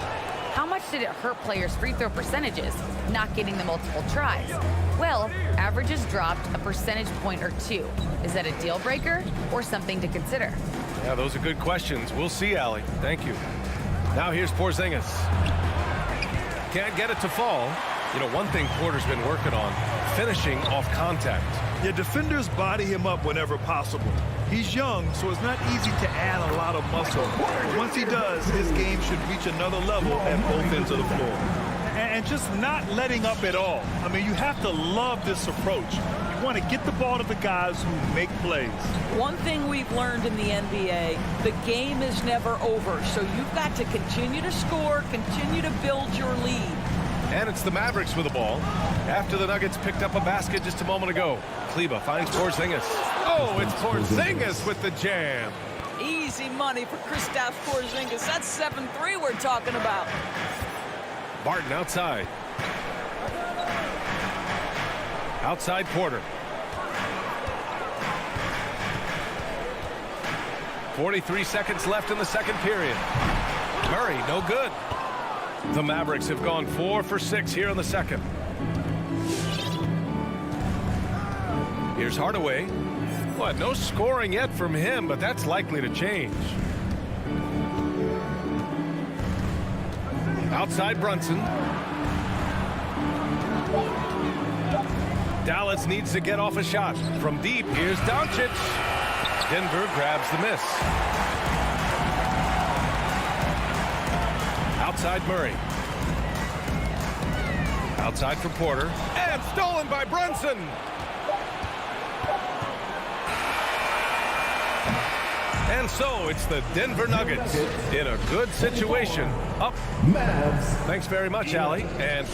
How much did it hurt players' free throw percentages, not getting the multiple tries? Well, averages dropped a percentage point or 2. Is that a deal breaker or something to consider? Yeah, those are good questions. We'll see, Allie. Thank you. Now here's Porzingis. Can't get it to fall. You know, one thing Porter's been working on, finishing off contact. Yeah, defenders body him up whenever possible. He's young, so it's not easy to add a lot of muscle. Once he does, his game should reach another level at both ends of the floor. And just not letting up at all. I mean, you have to love this approach. You want to get the ball to the guys who make plays. One thing we've learned in the NBA, the game is never over. So you've got to continue to score, continue to build your lead. And it's the Mavericks with the ball. After the Nuggets picked up a basket just a moment ago. Kleba finds Porzingis. Oh, it's Porzingis with the jam. Easy money for Kristaps Porzingis. That's 7-3 we're talking about. Barton outside. Outside Porter. 43 seconds left in the second period. Murray, no good. The Mavericks have gone 4 for 6 here in the second. Here's Hardaway. What, no scoring yet from him, but that's likely to change. Outside Brunson. Dallas needs to get off a shot. From deep, here's Doncic. Denver grabs the miss. Outside Murray. Outside for Porter. And stolen by Brunson. And so it's the Denver Nuggets in a good situation. Up. Thanks very much, Allie. And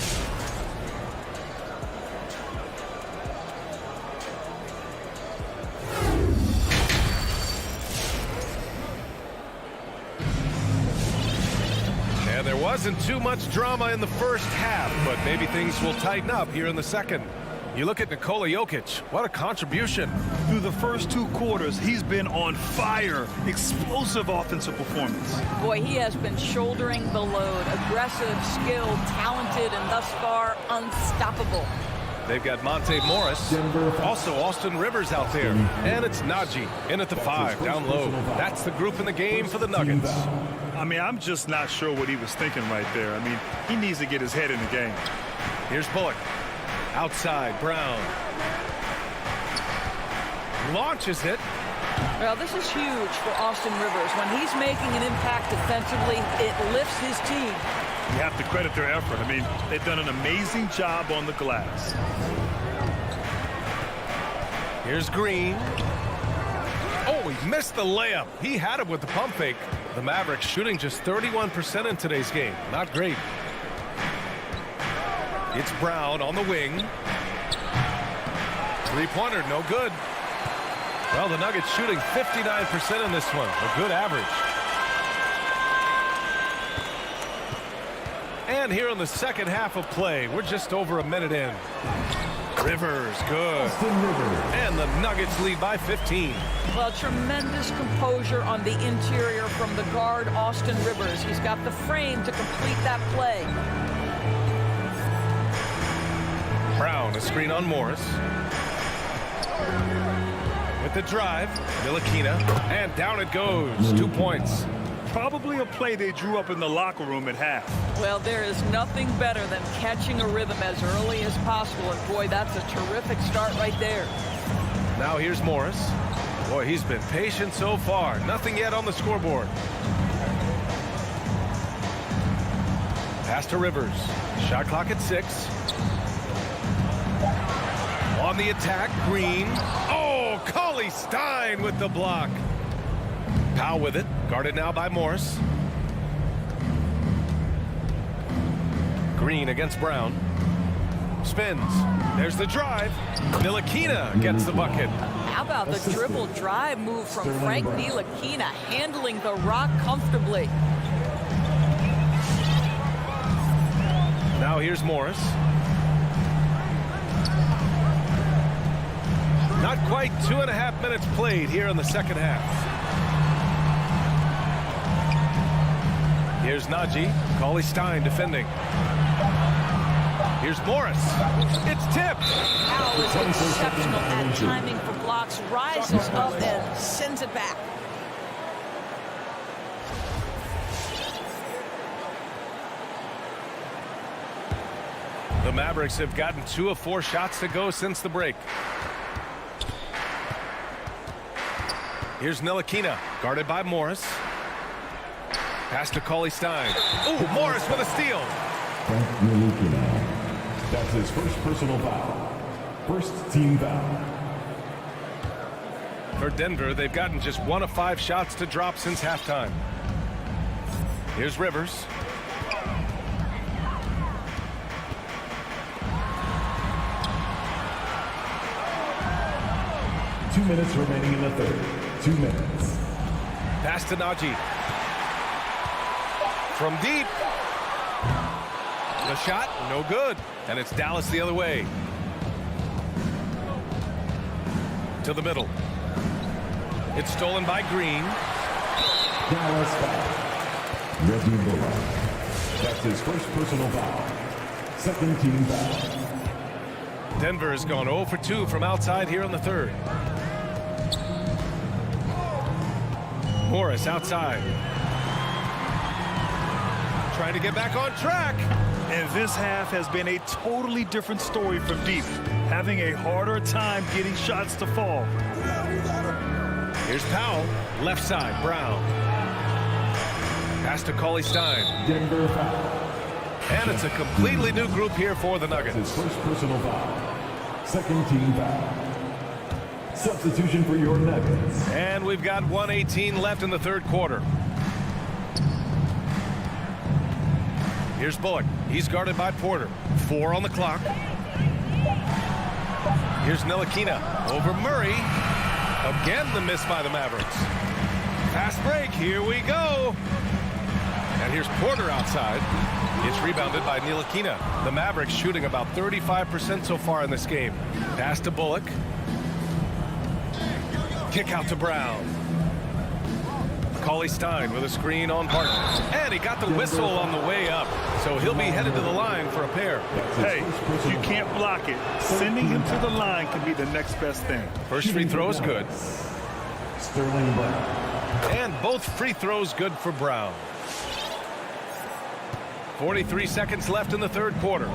there wasn't too much drama in the first half, but maybe things will tighten up here in the second. You look at Nikola Jokic. What a contribution. Through the first 2 quarters, he's been on fire. Explosive offensive performance. Boy, he has been shouldering the load. Aggressive, skilled, talented, and thus far unstoppable. They've got Monte Morris. Also Austin Rivers out there. And it's Najee in at the 5, down low. That's the group in the game for the Nuggets. I mean, I'm just not sure what he was thinking right there. I mean, he needs to get his head in the game. Here's Bullock. Outside, Brown. Launches it. Well, this is huge for Austin Rivers. When he's making an impact defensively, it lifts his team. You have to credit their effort. I mean, they've done an amazing job on the glass. Here's Green. Oh, he missed the layup. He had it with the pump fake. The Mavericks shooting just 31% in today's game. Not great. It's Brown on the wing. Three-pointer, no good. Well, the Nuggets shooting 59% in this one. A good average. And here in the second half of play, we're just over a minute in. Rivers, good. And the Nuggets lead by 15. Well, tremendous composure on the interior from the guard, Austin Rivers. He's got the frame to complete that play. Brown, a screen on Morris. With the drive, Ntilikina, and down it goes. 2 points. Probably a play they drew up in the locker room at half. Well, there is nothing better than catching a rhythm as early as possible. And boy, that's a terrific start right there. Now here's Morris. Boy, he's been patient so far. Nothing yet on the scoreboard. Pass to Rivers. Shot clock at 6. On the attack, Green. Oh, Cauley-Stein with the block. Powell with it. Guarded now by Morris. Green against Brown. Spins. There's the drive. Ntilikina gets the bucket. How about the dribble drive move from Frank Ntilikina, handling the rock comfortably. Now here's Morris. Not quite 2.5 minutes played here in the second half. Here's Here's Najee. Cauley-Stein defending. Here's Morris. It's tipped. Powell is exceptional at timing for blocks, rises up and sends it back. The Mavericks have gotten 2 of 4 shots to go since the break. Here's Ntilikina, guarded by Morris. Pass to Cauley-Stein. Ooh, Morris with a steal. Frank Ntilikina. That's his first personal foul. First team foul. For Denver, they've gotten just 1 of 5 shots to drop since halftime. Here's Rivers. Two minutes remaining in the third. 2 minutes. Pass to Najee. From deep. The shot, no good. And it's Dallas the other way. To the middle. It's stolen by Green. Dallas foul. Reggie Bullock. That's his first personal foul. Second team foul. Denver has gone 0 for 2 from outside here in the third. Morris outside. Trying to get back on track. And this half has been a totally different story from deep. Having a harder time getting shots to fall. Here's Powell. Left side, Brown. Pass to Cauley-Stein. Denver foul. And it's a completely new group here for the Nuggets. His first personal foul. Second team foul. Substitution for your Nuggets. And we've got 1:18 left in the third quarter. Here's Bullock. He's guarded by Porter. 4 on the clock. Here's Ntilikina over Murray. Again, the miss by the Mavericks. Fast break. Here we go. And here's Porter outside. It's rebounded by Ntilikina. The Mavericks shooting about 35% so far in this game. Pass to Bullock. Kick out to Brown. Cauley-Stein with a screen on Barton. And he got the whistle on the way up. So he'll be headed to the line for a pair. Hey, you can't block it. Sending him to the line can be the next best thing. First free throw is good. Sterling Brown. And both free throws good for Brown. 43 seconds left in the third quarter.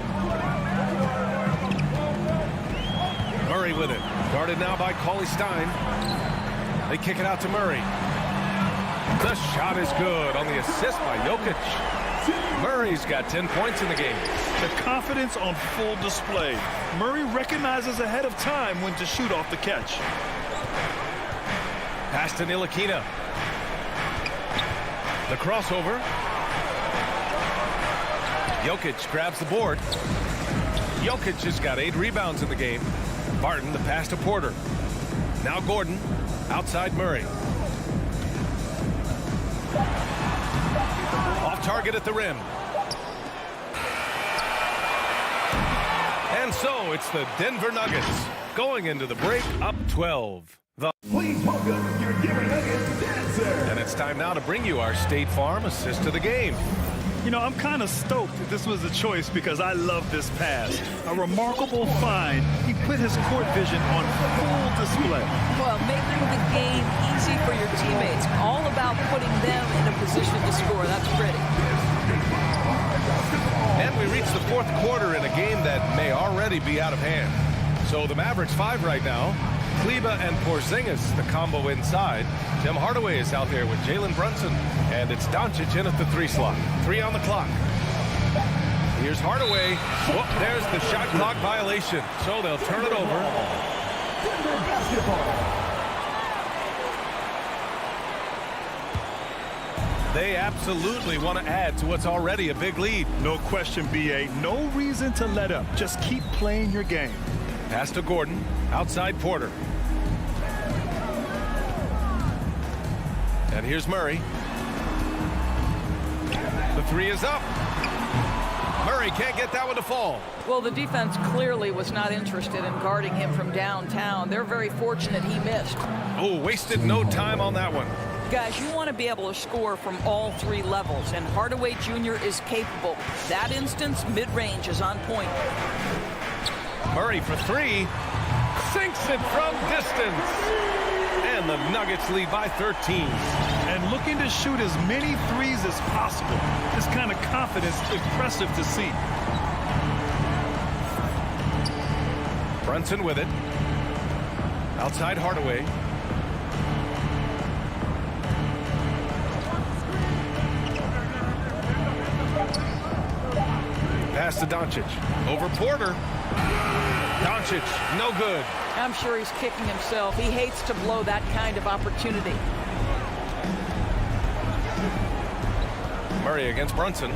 Murray with it. Guarded now by Cauley-Stein. They kick it out to Murray. The shot is good on the assist by Jokic. Murray's got 10 points in the game. The confidence on full display. Murray recognizes ahead of time when to shoot off the catch. Pass to Ntilikina. The crossover. Jokic grabs the board. Jokic has got 8 rebounds in the game. Barton, the pass to Porter. Now Gordon, outside Murray. Off target at the rim. And so it's the Denver Nuggets going into the break up 12. Please welcome your Denver Nuggets dancer. And it's time now to bring you our State Farm assist to the game. You know, I'm kind of stoked that this was a choice because I love this pass. A remarkable find. He put his court vision on full display. Well, making the game easy for your teammates. All about putting them in a position to score. That's pretty. And we reach the fourth quarter in a game that may already be out of hand. So the Mavericks 5 right now. Kleber and Porzingis, the combo inside. Tim Hardaway is out there with Jalen Brunson. And it's Doncic in at the 3 slot. 3 on the clock. Here's Hardaway. Oh, there's the shot clock violation. So they'll turn it over. Denver basketball. They absolutely want to add to what's already a big lead. No question, B.A. No reason to let up. Just keep playing your game. Pass to Gordon. Outside Porter. And here's Murray. The 3 is up. Murray can't get that one to fall. Well, the defense clearly was not interested in guarding him from downtown. They're very fortunate he missed. Oh, wasted no time on that one. Guys, you want to be able to score from all three levels, and Hardaway Jr. is capable. That instance, mid-range is on point. Murray for three. Sinks it from distance. And the Nuggets lead by 13. And looking to shoot as many threes as possible. This kind of confidence, impressive to see. Brunson with it. Outside Hardaway. Pass to Doncic. Over Porter. Doncic, no good. I'm sure he's kicking himself. He hates to blow that kind of opportunity. Murray against Brunson.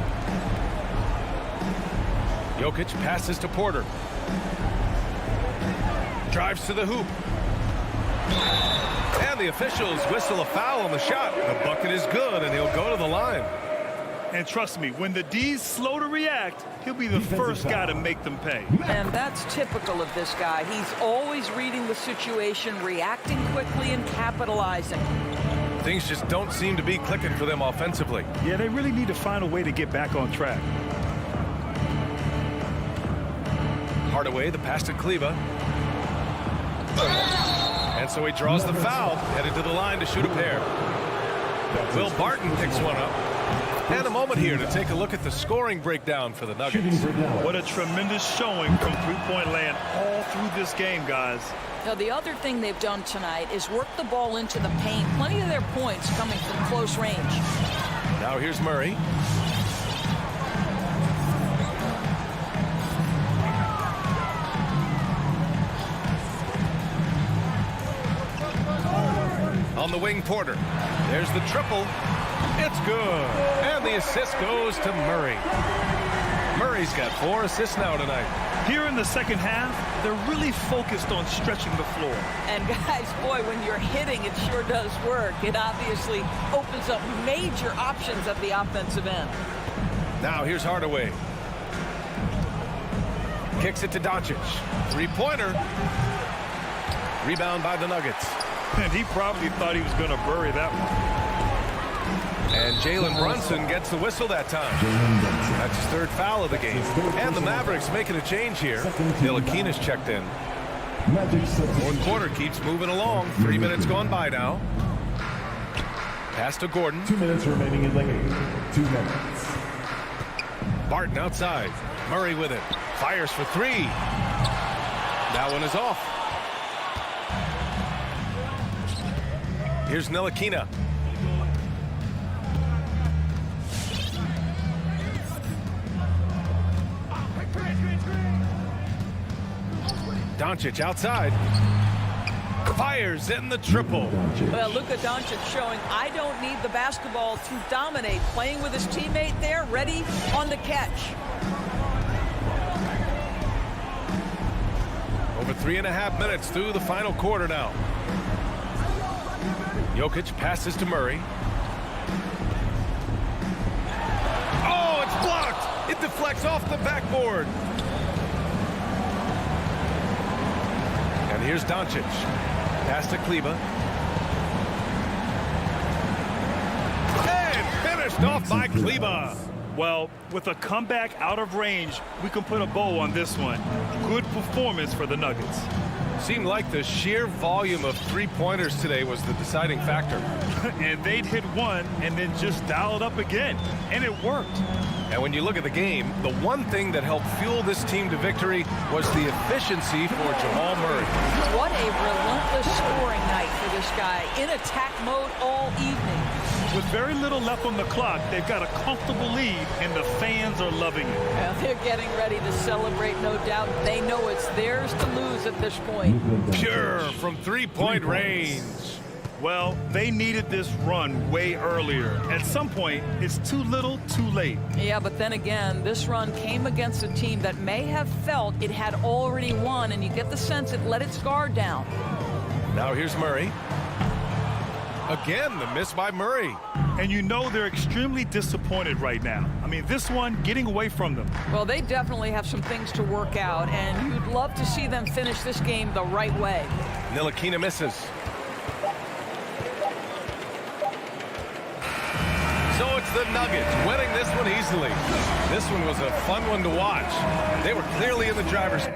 Jokic passes to Porter. Drives to the hoop. And the officials whistle a foul on the shot. The bucket is good, and he'll go to the line. And trust me, when the D's slow to react, he'll be the first guy to make them pay. And that's typical of this guy. He's always reading the situation, reacting quickly, and capitalizing. Things just don't seem to be clicking for them offensively. Yeah, they really need to find a way to get back on track. Hardaway, the pass to Kleba. And so he draws the foul, headed to the line to shoot a pair. Will Barton picks one up. And a moment here to take a look at the scoring breakdown for the Nuggets. What a tremendous showing from three-point land all through this game, guys. Now, the other thing they've done tonight is work the ball into the paint. Plenty of their points coming from close range. Now here's Murray. On the wing, Porter. There's the triple. It's good. And the assist goes to Murray. Murray's got 4 assists now tonight. Here in the second half, they're really focused on stretching the floor. And guys, boy, when you're hitting, it sure does work. It obviously opens up major options at the offensive end. Now here's Hardaway. Kicks it to Doncic. Three-pointer. Rebound by the Nuggets. And he probably thought he was going to bury that one. And Jalen Brunson gets the whistle that time. That's his 3rd foul of the game. And the Mavericks making a change here. Ntilikina's checked in. 4th quarter keeps moving along. 3 minutes gone by now. Pass to Gordon. 2 minutes remaining in the game. 2 minutes. Barton outside. Murray with it. Fires for 3. That one is off. Here's Ntilikina. Doncic outside. Fires in the triple. Well, Luka Doncic showing I don't need the basketball to dominate. Playing with his teammate there, ready on the catch. Over 3.5 minutes through the final quarter now. Jokic passes to Murray. Oh, it's blocked. It deflects off the backboard. And here's Doncic. Pass to Kleba. And finished off by Kleba. Well, with a comeback out of range, we can put a bow on this one. Good performance for the Nuggets. Seemed like the sheer volume of three-pointers today was the deciding factor. And they'd hit one and then just dial it up again. And it worked. And when you look at the game, the one thing that helped fuel this team to victory was the efficiency for Jamal Murray. What a relentless scoring night for this guy. In attack mode all evening. With very little left on the clock, they've got a comfortable lead, and the fans are loving it. Well, they're getting ready to celebrate, no doubt. They know it's theirs to lose at this point. Pure from three-point range. Well, they needed this run way earlier. At some point, it's too little, too late. Yeah, but then again, this run came against a team that may have felt it had already won, and you get the sense it let its guard down. Now here's Murray. Again, the miss by Murray. And you know they're extremely disappointed right now. I mean, this one getting away from them. Well, they definitely have some things to work out, and you'd love to see them finish this game the right way. Ntilikina misses. the Nuggets, winning this one easily. This one was a fun one to watch. They were clearly in the driver's